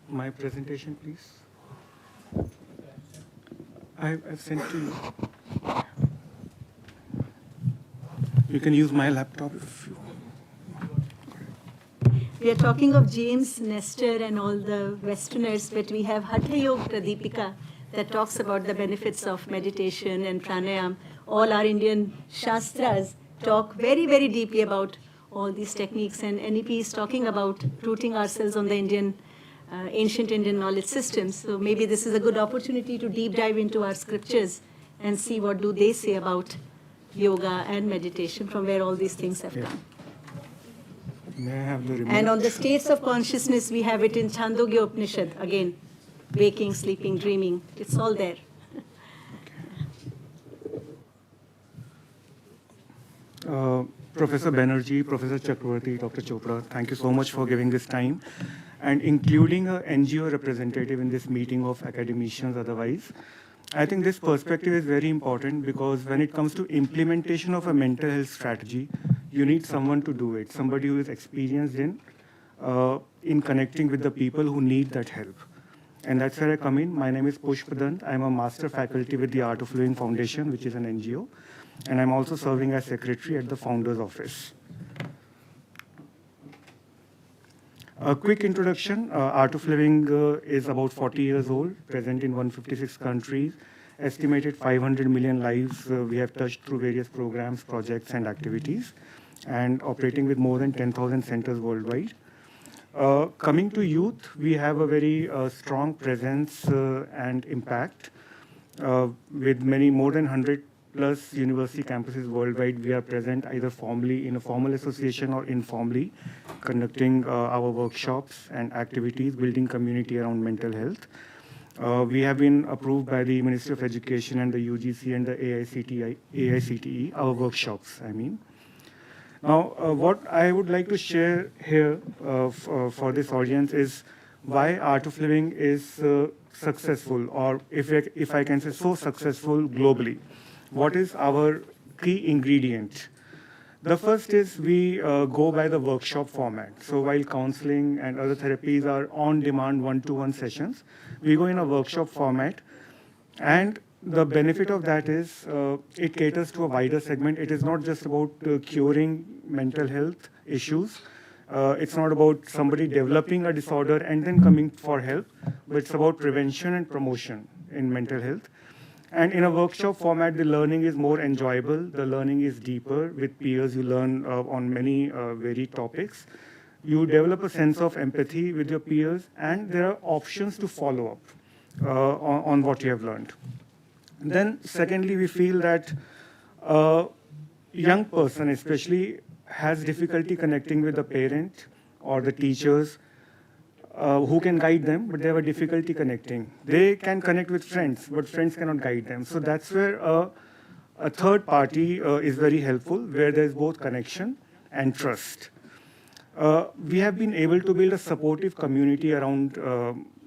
Speaker 12: My presentation, please. I've sent to you. You can use my laptop if you want.
Speaker 13: We are talking of James Nestor and all the Westerners, but we have Hatha Yoga Pradipika that talks about the benefits of meditation and pranayam. All our Indian Shastras talk very, very deeply about all these techniques, and NEP is talking about rooting ourselves on the ancient Indian knowledge systems. So maybe this is a good opportunity to deep dive into our scriptures and see what do they say about yoga and meditation, from where all these things have come.
Speaker 12: May I have the remote?
Speaker 13: And on the states of consciousness, we have it in Chandogya Upanishad, again, waking, sleeping, dreaming. It's all there.
Speaker 12: Professor Banerjee, Professor Chakravarti, Dr. Chopra, thank you so much for giving this time and including an NGO representative in this meeting of academicians otherwise. I think this perspective is very important because when it comes to implementation of a mental health strategy, you need someone to do it, somebody who is experienced in connecting with the people who need that help. And that's where I come in. My name is Pushpadant. I'm a master faculty with the Art of Living Foundation, which is an NGO. And I'm also serving as secretary at the founder's office. A quick introduction. Art of Living is about 40 years old, present in 156 countries, estimated 500 million lives we have touched through various programs, projects, and activities, and operating with more than 10,000 centers worldwide. Coming to youth, we have a very strong presence and impact with more than 100 plus university campuses worldwide. We are present either formally in a formal association or informally, conducting our workshops and activities, building community around mental health. We have been approved by the Ministry of Education and the UGC and the AICTE, our workshops, I mean. Now, what I would like to share here for this audience is why Art of Living is successful, or if I can say so successful globally. What is our key ingredient? The first is we go by the workshop format. So while counseling and other therapies are on-demand one-to-one sessions, we go in a workshop format, and the benefit of that is it caters to a wider segment. It is not just about curing mental health issues. It's not about somebody developing a disorder and then coming for help, but it's about prevention and promotion in mental health. And in a workshop format, the learning is more enjoyable. The learning is deeper. With peers, you learn on many varied topics. You develop a sense of empathy with your peers, and there are options to follow up on what you have learned. And then secondly, we feel that a young person especially has difficulty connecting with the parent or the teachers who can guide them, but they have a difficulty connecting. They can connect with friends, but friends cannot guide them. So that's where a third party is very helpful, where there's both connection and trust. We have been able to build a supportive community around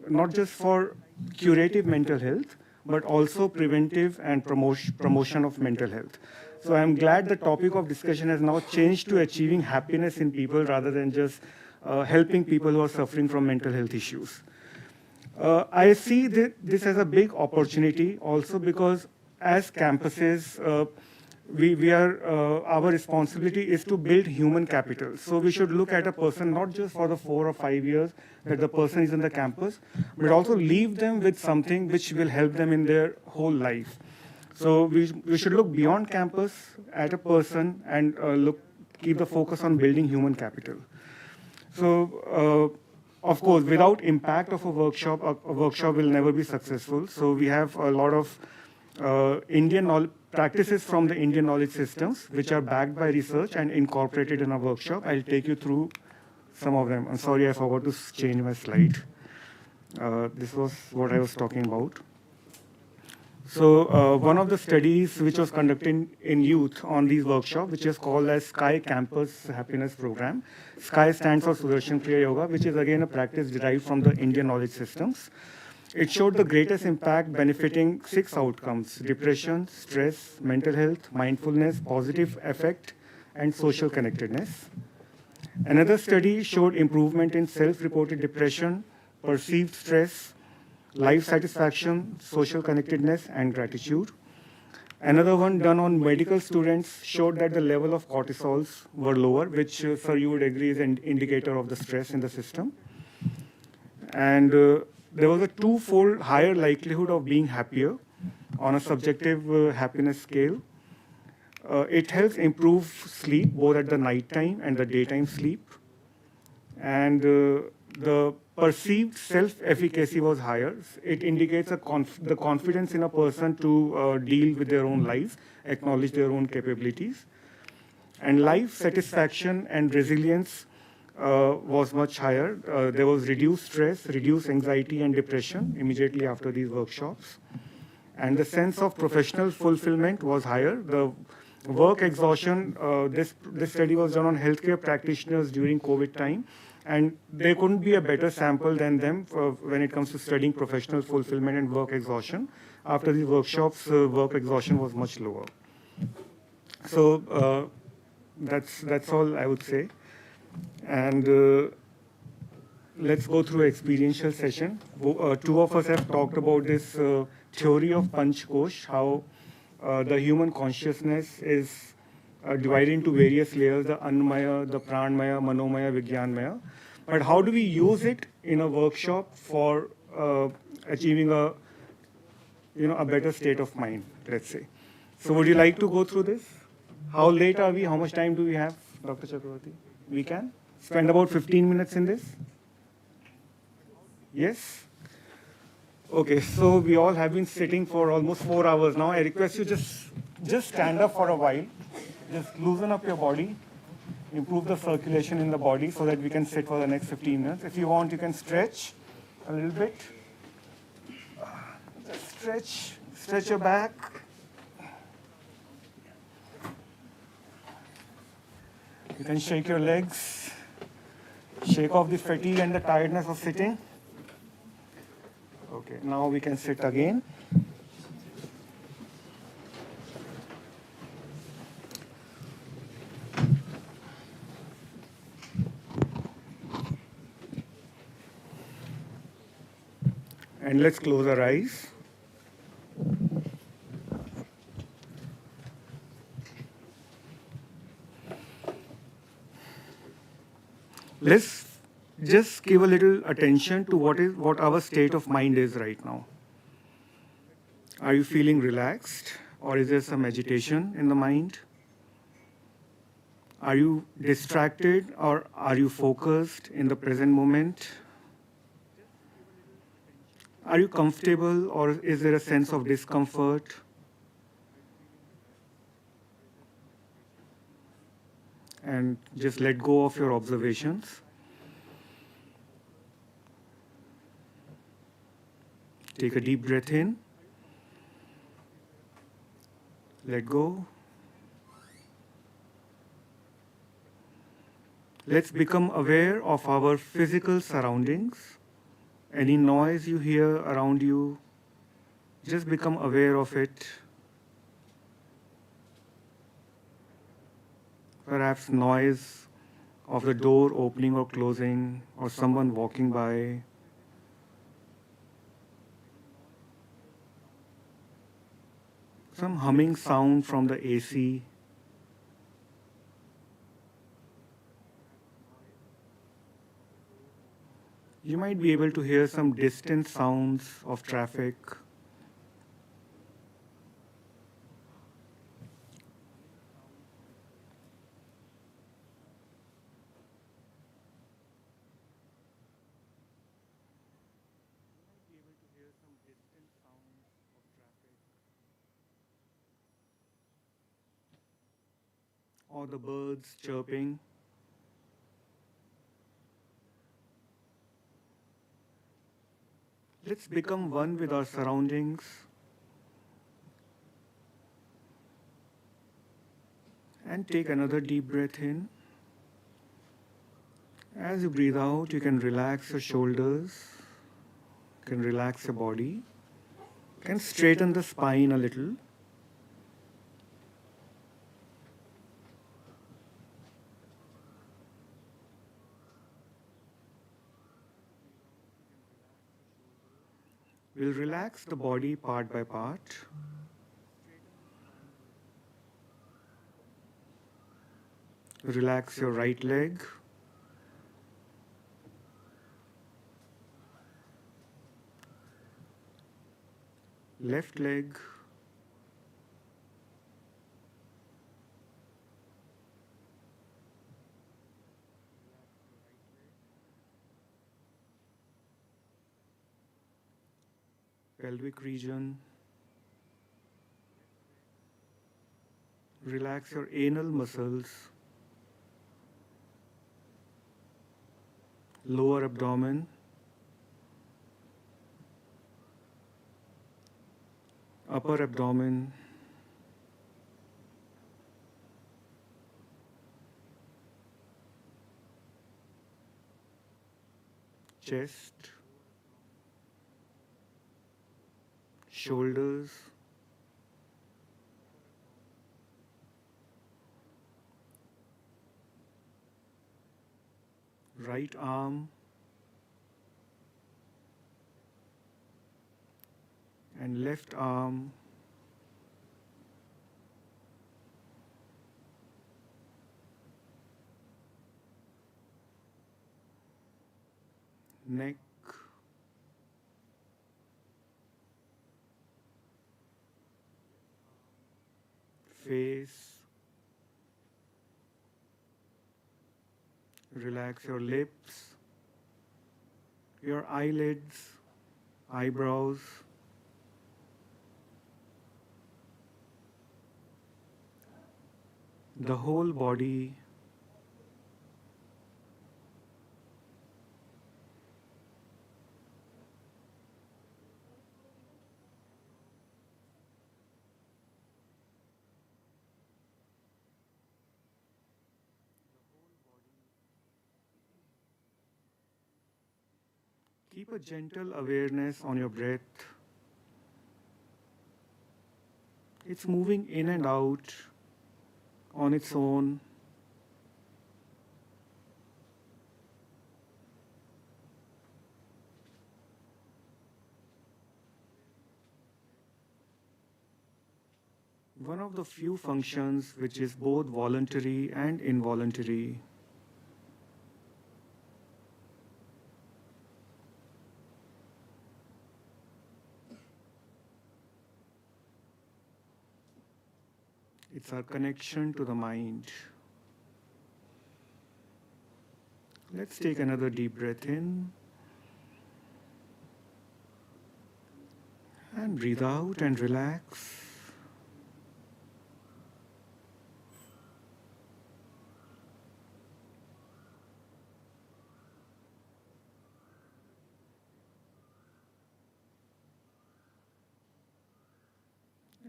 Speaker 12: not just for curative mental health, but also preventive and promotion of mental health. So I'm glad the topic of discussion has now changed to achieving happiness in people rather than just helping people who are suffering from mental health issues. I see this as a big opportunity also because as campuses, our responsibility is to build human capital. So we should look at a person not just for the 4 or 5 years that the person is in the campus, but also leave them with something which will help them in their whole life. So we should look beyond campus at a person and keep the focus on building human capital. So of course, without impact of a workshop will never be successful. So we have a lot of Indian practices from the Indian knowledge systems, which are backed by research and incorporated in a workshop. I'll take you through some of them. I'm sorry, I forgot to change my slide. This was what I was talking about. So one of the studies which was conducted in youth on these workshops, which is called as SKY Campus Happiness Program. SKY stands for Sudarshan Kriya Yoga, which is again a practice derived from the Indian knowledge systems. It showed the greatest impact benefiting 6 outcomes: depression, stress, mental health, mindfulness, positive affect, and social connectedness. Another study showed improvement in self-reported depression, perceived stress, life satisfaction, social connectedness, and gratitude. Another one done on medical students showed that the level of cortisols were lower, which, sir, you would agree is an indicator of the stress in the system. And there was a 2-fold higher likelihood of being happier on a subjective happiness scale. It helps improve sleep, both at the nighttime and the daytime sleep. And the perceived self-efficacy was higher. It indicates the confidence in a person to deal with their own lives, acknowledge their own capabilities. And life satisfaction and resilience was much higher. There was reduced stress, reduced anxiety and depression immediately after these workshops. And the sense of professional fulfillment was higher. The work exhaustion, this study was done on healthcare practitioners during COVID time. And there couldn't be a better sample than them when it comes to studying professional fulfillment and work exhaustion. After these workshops, work exhaustion was much lower. So that's all I would say. And let's go through an experiential session. 2 of us have talked about this theory of Panch Kosh, how the human consciousness is divided into various layers: the Annamaya, the Pranmaya, Manomaya, Vijnanmaya. But how do we use it in a workshop for achieving a better state of mind, let's say? So would you like to go through this? How late are we? How much time do we have, Dr. Chakravarti? We can spend about 15 minutes in this? Yes? Okay, so we all have been sitting for almost 4 hours now. I request you just stand up for a while. Just loosen up your body, improve the circulation in the body so that we can sit for the next 15 minutes. If you want, you can stretch a little bit. Just stretch your back. You can shake your legs, shake off the fatigue and the tiredness of sitting. Okay, now we can sit again. And let's close our eyes. Let's just give a little attention to what our state of mind is right now. Are you feeling relaxed, or is there some agitation in the mind? Are you distracted, or are you focused in the present moment? Are you comfortable, or is there a sense of discomfort? And just let go of your observations. Take a deep breath in. Let go. Let's become aware of our physical surroundings. Any noise you hear around you, just become aware of it. Perhaps noise of the door opening or closing, or someone walking by. some humming sound from the AC. You might be able to hear some distant sounds of traffic. Or the birds chirping. Let's become one with our surroundings and take another deep breath in. As you breathe out, you can relax your shoulders, you can relax your body, you can straighten the spine a little. We'll relax the body part by part. Relax your right leg. Left leg. Pelvic region. Relax your anal muscles. Lower abdomen. Upper abdomen. Chest. Shoulders. Right arm. And left arm. Neck. Face. Relax your lips, your eyelids, eyebrows. The whole body. Keep a gentle awareness on your breath. It's moving in and out on its own. One of the few functions which is both voluntary and involuntary. It's our connection to the mind. Let's take another deep breath in. And breathe out and relax.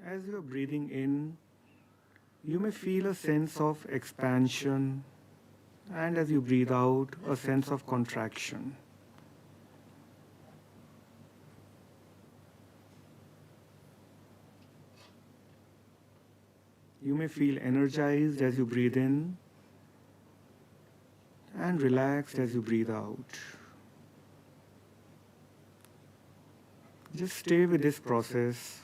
Speaker 12: As you are breathing in, you may feel a sense of expansion, and as you breathe out, a sense of contraction. You may feel energized as you breathe in, and relaxed as you breathe out. Just stay with this process.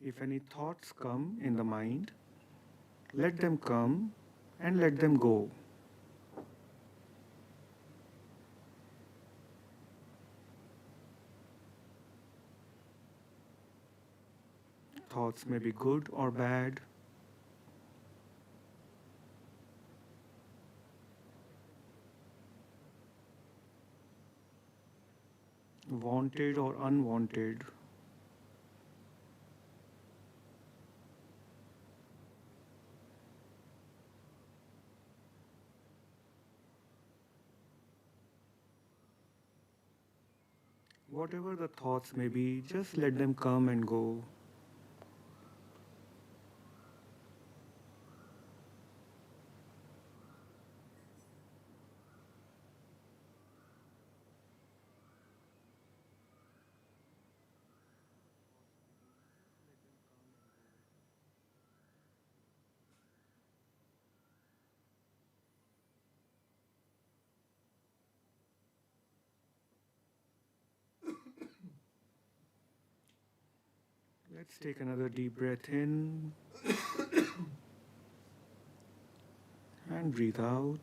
Speaker 12: If any thoughts come in the mind, let them come and let them go. Thoughts may be good or bad. Wanted or unwanted. Whatever the thoughts may be, just let them come and go. Let's take another deep breath in and breathe out.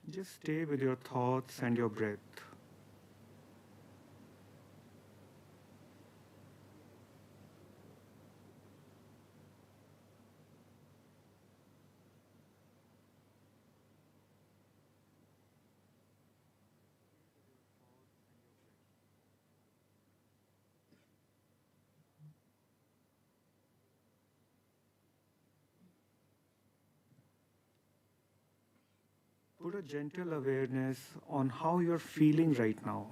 Speaker 12: Just stay with your thoughts and your breath. Put a gentle awareness on how you're feeling right now.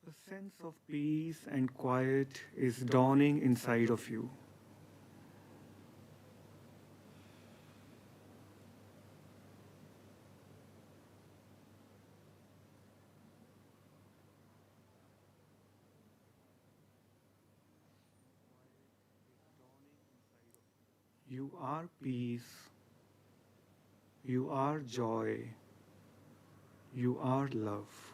Speaker 12: A sense of peace and quiet is dawning inside of you. You are peace. You are joy. You are love.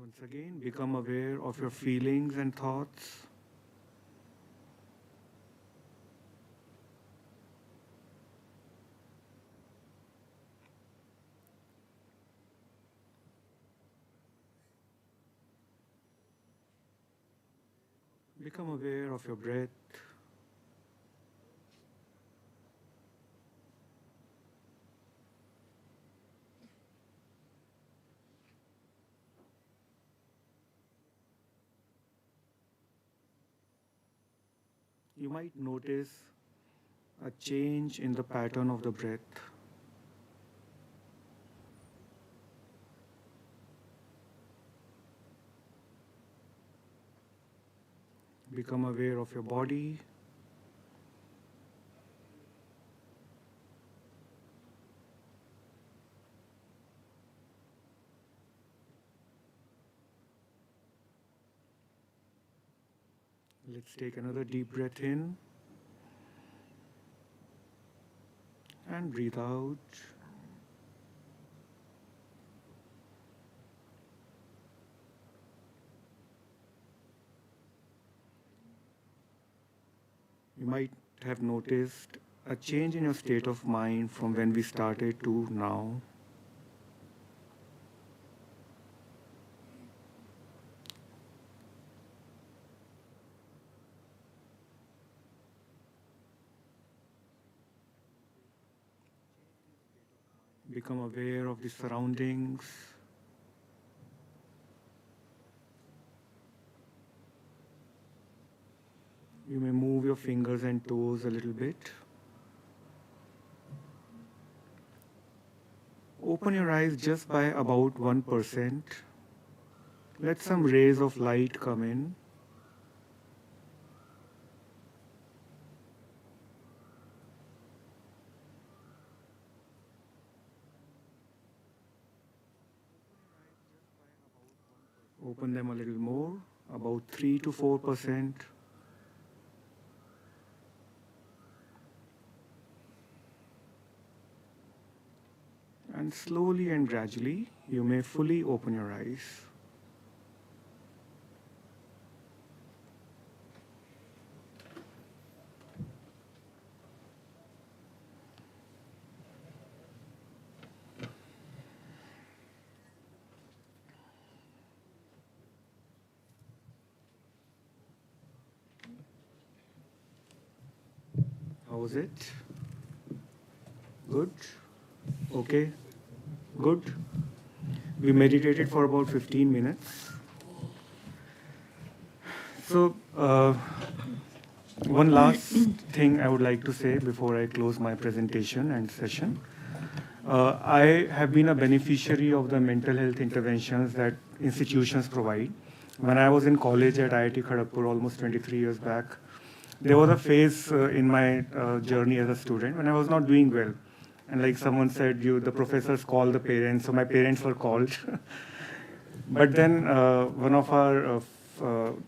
Speaker 12: Once again, become aware of your feelings and thoughts. Become aware of your breath. You might notice a change in the pattern of the breath. Become aware of your body. Let's take another deep breath in and breathe out. You might have noticed a change in your state of mind from when we started to now. Become aware of the surroundings. You may move your fingers and toes a little bit. Open your eyes just by about 1%. Let some rays of light come in. Open them a little more, about 3 to 4%. And slowly and gradually, you may fully open your eyes. How was it? Good? Okay? Good? We meditated for about 15 minutes. So, one last thing I would like to say before I close my presentation and session. I have been a beneficiary of the mental health interventions that institutions provide. When I was in college at IIT Kharagpur almost 23 years back, there was a phase in my journey as a student when I was not doing well. And like someone said, the professors call the parents, so my parents were called. But then one of our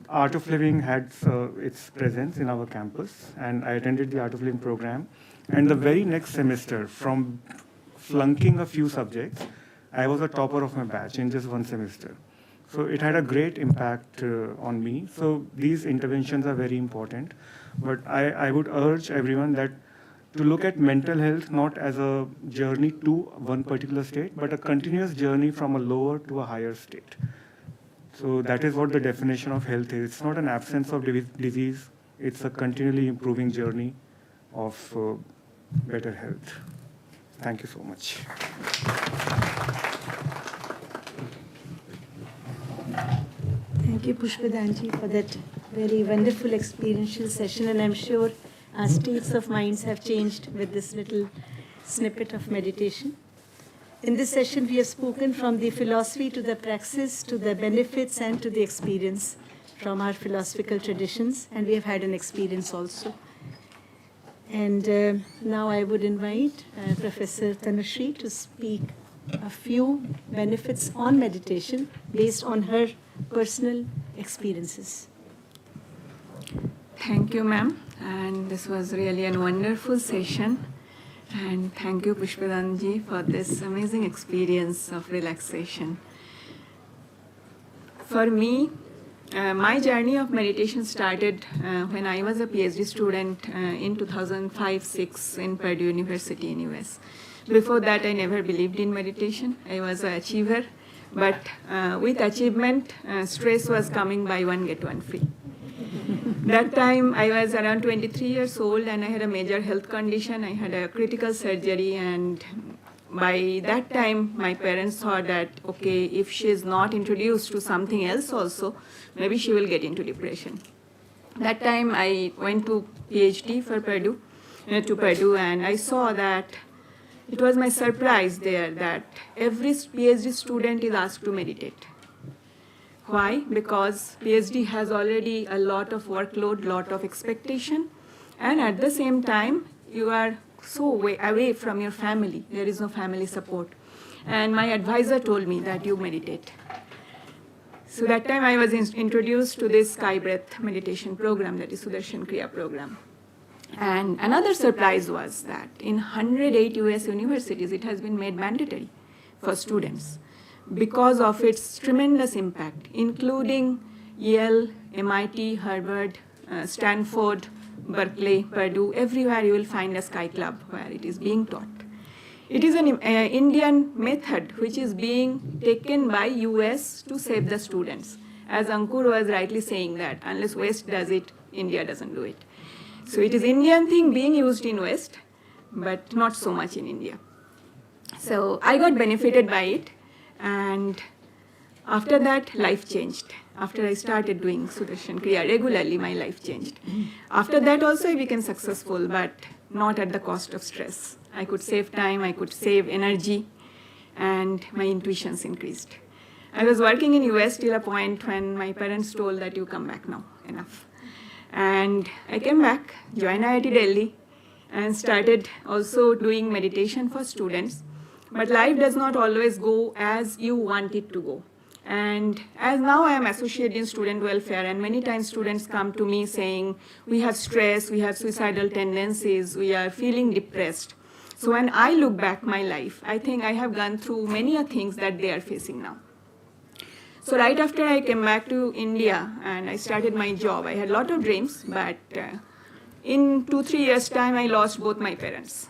Speaker 12: Art of Living had its presence in our campus, and I attended the Art of Living program. And the very next semester, from flunking a few subjects, I was a topper of my batch in just one semester. So it had a great impact on me. So these interventions are very important. But I would urge everyone that to look at mental health not as a journey to one particular state, but a continuous journey from a lower to a higher state. So that is what the definition of health is. It's not an absence of disease. It's a continually improving journey of better health. Thank you so much.
Speaker 13: Thank you, Pushpadanji, for that very wonderful experiential session, and I'm sure our states of minds have changed with this little snippet of meditation. In this session, we have spoken from the philosophy to the praxis, to the benefits and to the experience from our philosophical traditions, and we have had an experience also. And now I would invite Professor Tanushree to speak a few benefits on meditation based on her personal experiences.
Speaker 1: Thank you, ma'am. And this was really a wonderful session. And thank you, Pushpadanji, for this amazing experience of relaxation. For me, my journey of meditation started when I was a PhD student in 2005-06 in Purdue University in US. Before that, I never believed in meditation. I was an achiever. But with achievement, stress was coming by one, get one free. That time I was around 23 years old and I had a major health condition. I had a critical surgery, and by that time my parents thought that, okay, if she is not introduced to something else also, maybe she will get into depression. That time I went to PhD for Purdue, and I saw that it was my surprise there that every PhD student is asked to meditate. Why? Because PhD has already a lot of workload, lot of expectation, and at the same time, you are so away from your family. There is no family support. And my advisor told me that you meditate. So that time I was introduced to this Sky Breath meditation program, that is Sudarshan Kriya program. And another surprise was that in 108 US universities, it has been made mandatory for students because of its tremendous impact, including Yale, MIT, Harvard, Stanford, Berkeley, Purdue. Everywhere you will find a Sky Club where it is being taught. It is an Indian method which is being taken by US to save the students. As Ankur was rightly saying that unless West does it, India doesn't do it. So it is Indian thing being used in West, but not so much in India. So I got benefited by it, and after that, life changed. After I started doing Sudarshan Kriya regularly, my life changed. After that also I became successful, but not at the cost of stress. I could save time, I could save energy, and my intuitions increased. I was working in US till a point when my parents told that you come back now, enough. And I came back, joined IIT Delhi, and started also doing meditation for students. But life does not always go as you want it to go. And as now I am associated in student welfare, and many times students come to me saying, we have stress, we have suicidal tendencies, we are feeling depressed. So when I look back my life, I think I have gone through many things that they are facing now. So right after I came back to India and I started my job, I had a lot of dreams, but in 2-3 years' time, I lost both my parents.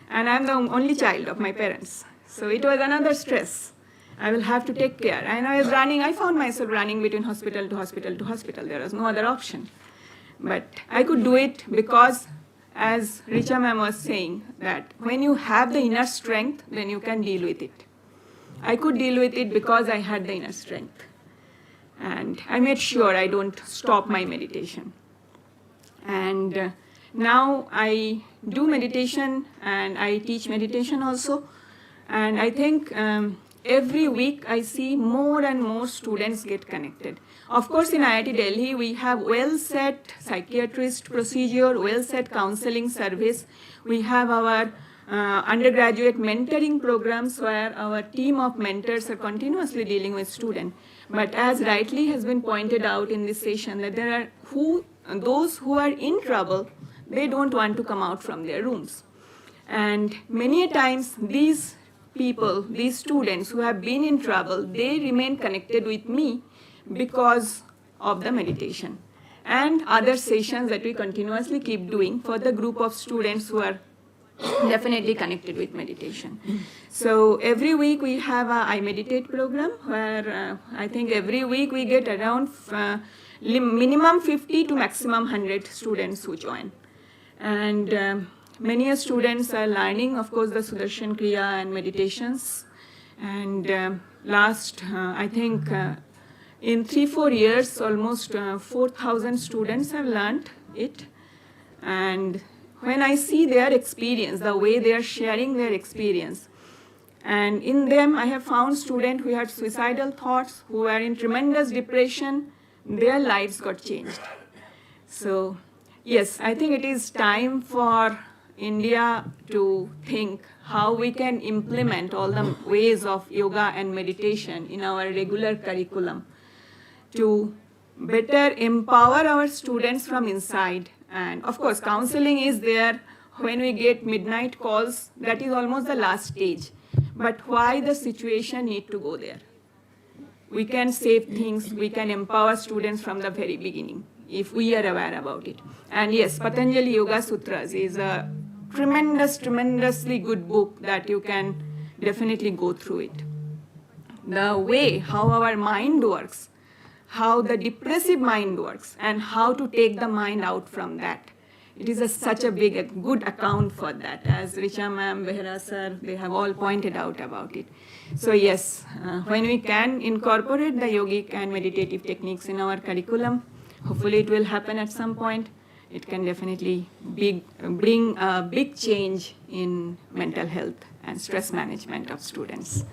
Speaker 1: And I'm the only child of my parents. So it was another stress. I will have to take care. And I found myself running between hospital to hospital to hospital. There was no other option. But I could do it because, as Richa ma'am was saying, that when you have the inner strength, then you can deal with it. I could deal with it because I had the inner strength. And I made sure I don't stop my meditation. And now I do meditation and I teach meditation also. And I think every week I see more and more students get connected. Of course, in IIT Delhi, we have well-set psychiatrist procedure, well-set counseling service. We have our undergraduate mentoring programs where our team of mentors are continuously dealing with students. But as rightly has been pointed out in this session, that there are those who are in trouble, they don't want to come out from their rooms. And many a times these people, these students who have been in trouble, they remain connected with me because of the meditation and other sessions that we continuously keep doing for the group of students who are definitely connected with meditation. So every week we have a I Meditate program where I think every week we get around minimum 50 to maximum 100 students who join. And many students are learning, of course, the Sudarshan Kriya and meditations. And last, I think, in 3-4 years, almost 4,000 students have learned it. And when I see their experience, the way they are sharing their experience, and in them I have found students who had suicidal thoughts, who were in tremendous depression, their lives got changed. So yes, I think it is time for India to think how we can implement all the ways of yoga and meditation in our regular curriculum to better empower our students from inside. And of course, counseling is there when we get midnight calls. That is almost the last stage. But why the situation need to go there? We can save things, we can empower students from the very beginning if we are aware about it. And yes, Patanjali Yoga Sutras is a tremendously good book that you can definitely go through it. The way how our mind works, how the depressive mind works and how to take the mind out from that. It is such a good account for that, as Richa ma'am, Behra sir, they have all pointed out about it. So yes, when we can incorporate the yogic and meditative techniques in our curriculum, hopefully it will happen at some point. It can definitely bring a big change in mental health and stress management of students.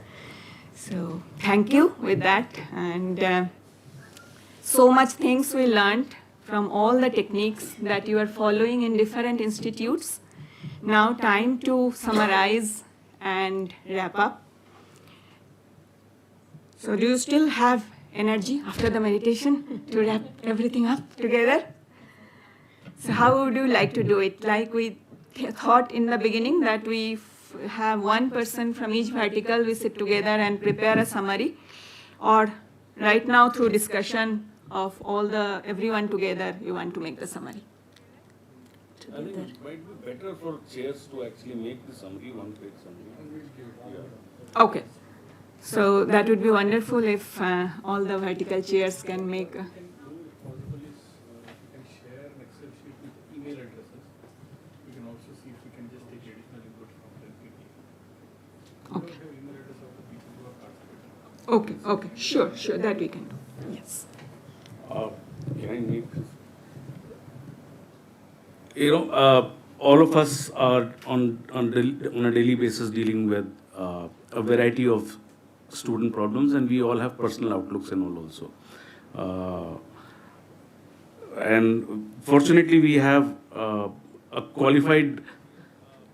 Speaker 1: So thank you with that. And so much things we learned from all the techniques that you are following in different institutes. Now time to summarize and wrap up. So do you still have energy after the meditation to wrap everything up together? So how would you like to do it? Like we thought in the beginning that we have one person from each vertical, we sit together and prepare a summary, or right now through discussion of everyone together, you want to make the summary?
Speaker 2: I think it might be better for chairs to actually make the summary, one-page summary. Yeah.
Speaker 1: Okay. So that would be wonderful if all the vertical chairs can make. Okay, sure, that we can do. Yes.
Speaker 2: Can I make this? All of us are on a daily basis dealing with a variety of student problems, and we all have personal outlooks and all also. And fortunately, we have a qualified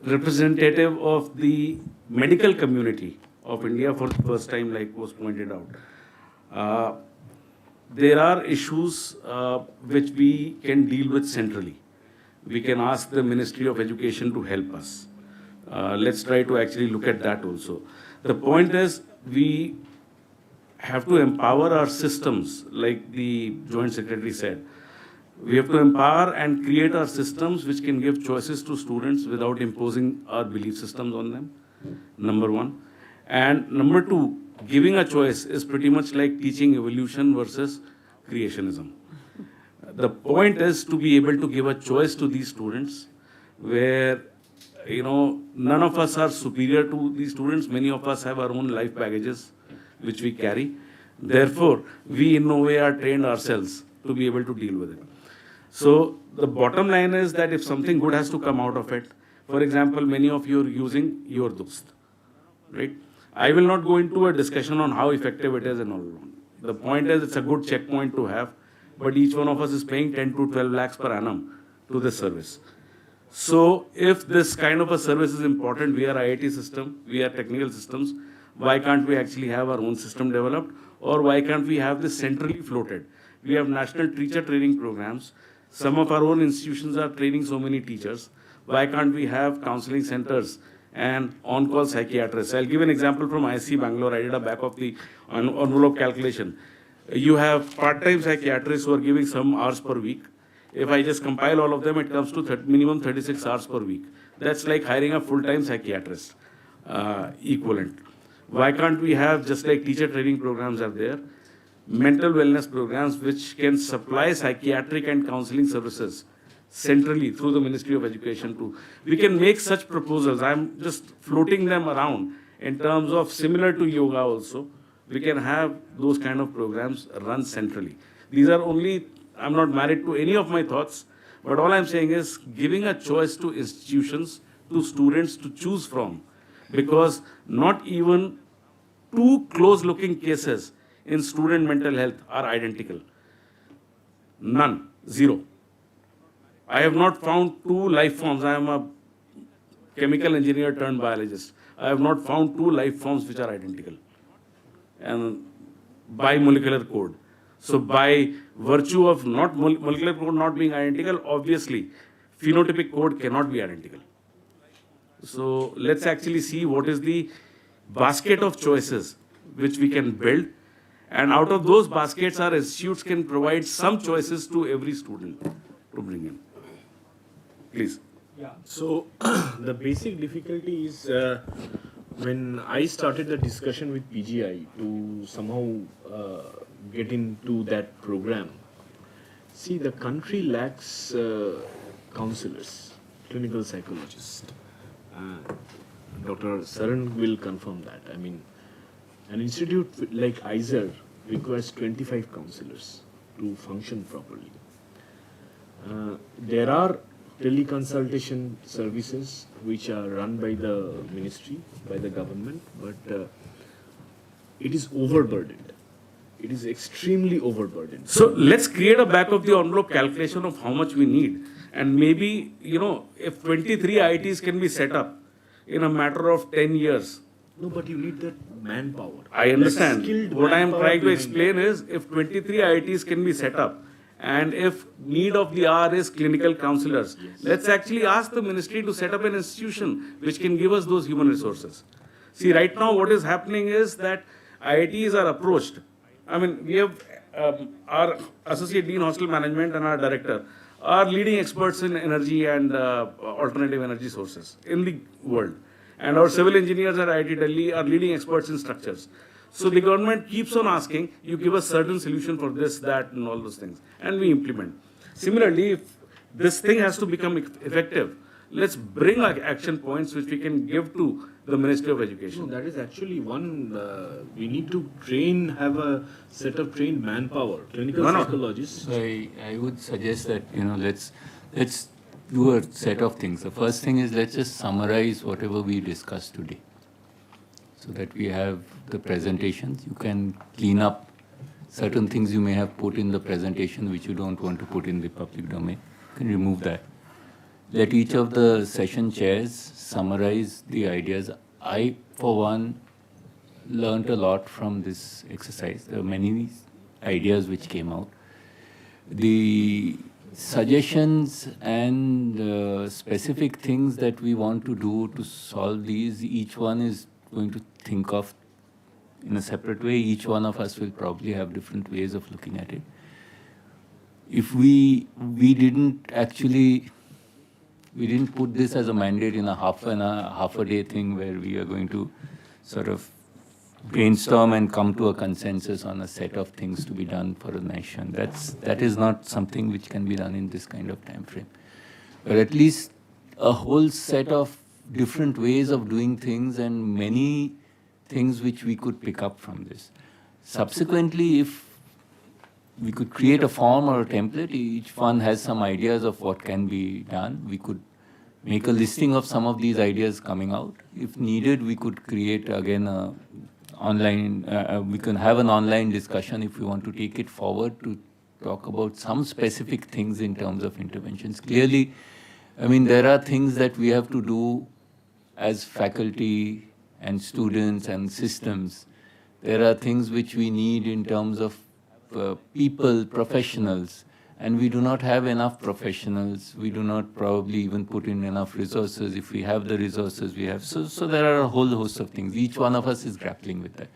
Speaker 2: representative of the medical community of India for the first time, like was pointed out. There are issues which we can deal with centrally. We can ask the Ministry of Education to help us. Let's try to actually look at that also. The point is, we have to empower our systems, like the Joint Secretary said. We have to empower and create our systems which can give choices to students without imposing our belief systems on them, number one. And number two, giving a choice is pretty much like teaching evolution versus creationism. The point is to be able to give a choice to these students where, none of us are superior to these students. Many of us have our own life baggages which we carry. Therefore, we in no way are trained ourselves to be able to deal with it. So the bottom line is that if something good has to come out of it, for example, many of you are using your Dost, right? I will not go into a discussion on how effective it is and all. The point is it's a good checkpoint to have, but each one of us is paying 10 to 12 lakhs per annum to this service. So if this kind of a service is important, we are IIT system, we are technical systems, why can't we actually have our own system developed? Or why can't we have this centrally floated? We have national teacher training programs. Some of our own institutions are training so many teachers. Why can't we have counseling centers and on-call psychiatrists? I'll give an example from ISC Bangalore. I did a back of the envelope calculation. You have part-time psychiatrists who are giving some hours per week. If I just compile all of them, it comes to minimum 36 hours per week. That's like hiring a full-time psychiatrist equivalent. Why can't we have, just like teacher training programs are there, mental wellness programs which can supply psychiatric and counseling services centrally through the Ministry of Education too? We can make such proposals. I'm just floating them around in terms of similar to yoga also. We can have those kind of programs run centrally. These are only, I'm not married to any of my thoughts, but all I'm saying is giving a choice to institutions, to students to choose from, because not even two close-looking cases in student mental health are identical. None, zero. I have not found two life forms. I am a chemical engineer turned biologist. I have not found two life forms which are identical and by molecular code. So by virtue of not molecular code not being identical, obviously phenotypic code cannot be identical. So let's actually see what is the basket of choices which we can build, and out of those baskets our institutes can provide some choices to every student to bring in. Please.
Speaker 6: Yeah. So the basic difficulty is when I started the discussion with PGI to somehow get into that program. See, the country lacks counselors, clinical psychologists. Dr. Saran will confirm that. I mean, an institute like ISER requires 25 counselors to function properly. There are teleconsultation services which are run by the ministry, by the government, but it is overburdened. It is extremely overburdened.
Speaker 2: So let's create a back of the envelope calculation of how much we need. And maybe, if 23 IITs can be set up in a matter of 10 years.
Speaker 6: No, but you need that manpower.
Speaker 2: I understand.
Speaker 6: Skilled
Speaker 2: What I am
Speaker 6: manpower
Speaker 2: trying to
Speaker 6: behind
Speaker 2: explain is if 23 IITs can be set up and if need of the hour is clinical counselors, let's actually ask the ministry to set up an institution which can give us those human resources. See, right now what is happening is that IITs are approached. I mean, we have our Associate Dean Hostel Management and our Director are leading experts in energy and alternative energy sources in the world. And our civil engineers at IIT Delhi are leading experts in structures. So the government keeps on asking, you give us certain solution for this, that, and all those things. And we implement. Similarly, if this thing has to become effective, let's bring action points which we can give to the Ministry of Education.
Speaker 6: No, that is actually one, we need to have a set of trained manpower, clinical psychologists.
Speaker 4: I would suggest that, let's do a set of things. The first thing is let's just summarize whatever we discussed today so that we have the presentations. You can clean up certain things you may have put in the presentation which you don't want to put in the public domain. You can remove that. Let each of the session chairs summarize the ideas. I, for one, learned a lot from this exercise. There are many ideas which came out. The suggestions and specific things that we want to do to solve these, each one is going to think of in a separate way. Each one of us will probably have different ways of looking at it. If we didn't put this as a mandate in a half a day thing where we are going to sort of brainstorm and come to a consensus on a set of things to be done for a nation. That is not something which can be done in this kind of time frame. But at least a whole set of different ways of doing things and many things which we could pick up from this. Subsequently, if we could create a form or a template, each one has some ideas of what can be done. We could make a listing of some of these ideas coming out. If needed, we could create again we can have an online discussion if we want to take it forward to talk about some specific things in terms of interventions. Clearly, I mean, there are things that we have to do as faculty and students and systems. There are things which we need in terms of people, professionals, and we do not have enough professionals. We do not probably even put in enough resources. If we have the resources we have. So there are a whole host of things. Each one of us is grappling with that.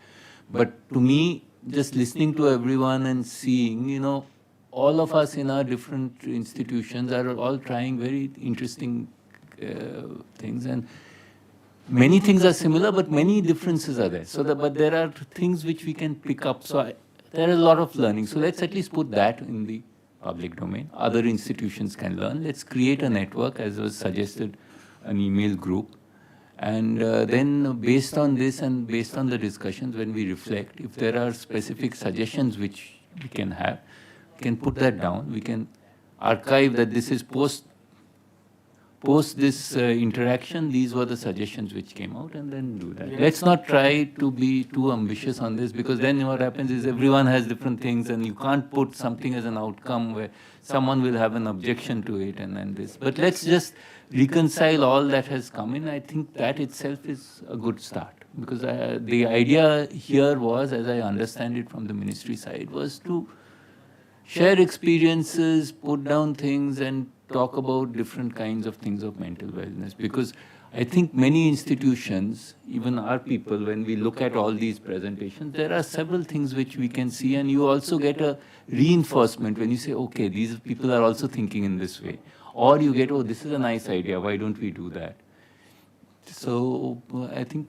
Speaker 4: But to me, just listening to everyone and seeing, all of us in our different institutions are all trying very interesting things. And many things are similar, but many differences are there. But there are things which we can pick up. So there is a lot of learning. So let's at least put that in the public domain. Other institutions can learn. Let's create a network, as was suggested, an email group. And then based on this and based on the discussions, when we reflect, if there are specific suggestions which we can have, we can put that down. We can archive that this is post this interaction, these were the suggestions which came out, and then do that. Let's not try to be too ambitious on this, because then what happens is everyone has different things and you can't put something as an outcome where someone will have an objection to it and then this. But let's just reconcile all that has come in. I think that itself is a good start, because the idea here was, as I understand it from the ministry side, was to share experiences, put down things and talk about different kinds of things of mental wellness. Because I think many institutions, even our people, when we look at all these presentations, there are several things which we can see, and you also get a reinforcement when you say, okay, these people are also thinking in this way. Or you get, oh, this is a nice idea, why don't we do that? So I think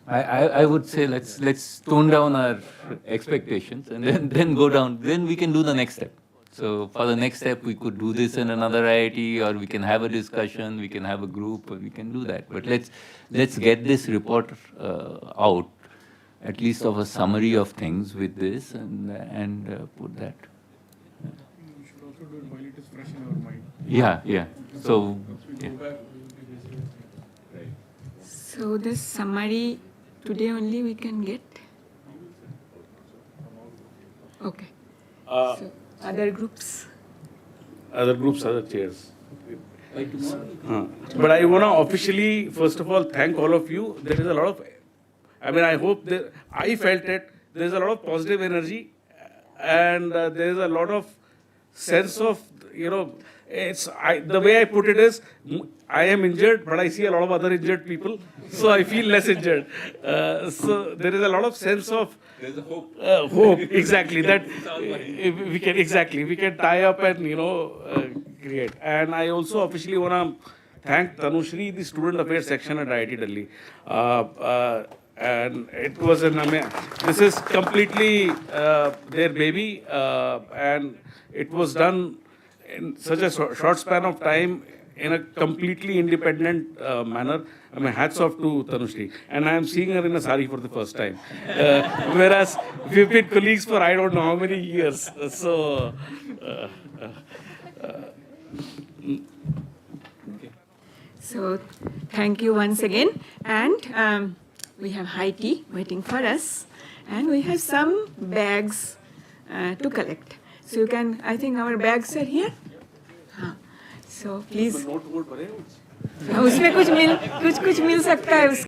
Speaker 4: I would say let's tone down our expectations and then go down. Then we can do the next step. So for the next step, we could do this in another IIT, or we can have a discussion, we can have a group, or we can do that. But let's get this report out, at least of a summary of things with this, and put that.
Speaker 15: We should also do it while it is fresh in our mind.
Speaker 4: Yeah. So. Yeah.
Speaker 1: So this summary today only we can get. Okay. So other groups.
Speaker 2: Other chairs. But I want to officially, first of all, thank all of you. There is a lot of, I hope that I felt it. There is a lot of positive energy, and there is a lot of sense of, the way I put it is, I am injured, but I see a lot of other injured people, so I feel less injured. So there is a lot of sense of
Speaker 4: there's a hope.
Speaker 2: Hope, exactly. That we can tie up and create. And I also officially want to thank Tanushri, the Student Affairs section at IIT Delhi. And it was this is completely their baby, and it was done in such a short span of time in a completely independent manner. Hats off to Tanushri. And I am seeing her in a sari for the first time. Whereas we've been colleagues for I don't know how many years. So,
Speaker 1: So thank you once again. And we have high tea waiting for us. And we have some bags to collect. So you can, I think our bags are here. So please. उसमें कुछ मिल सकता है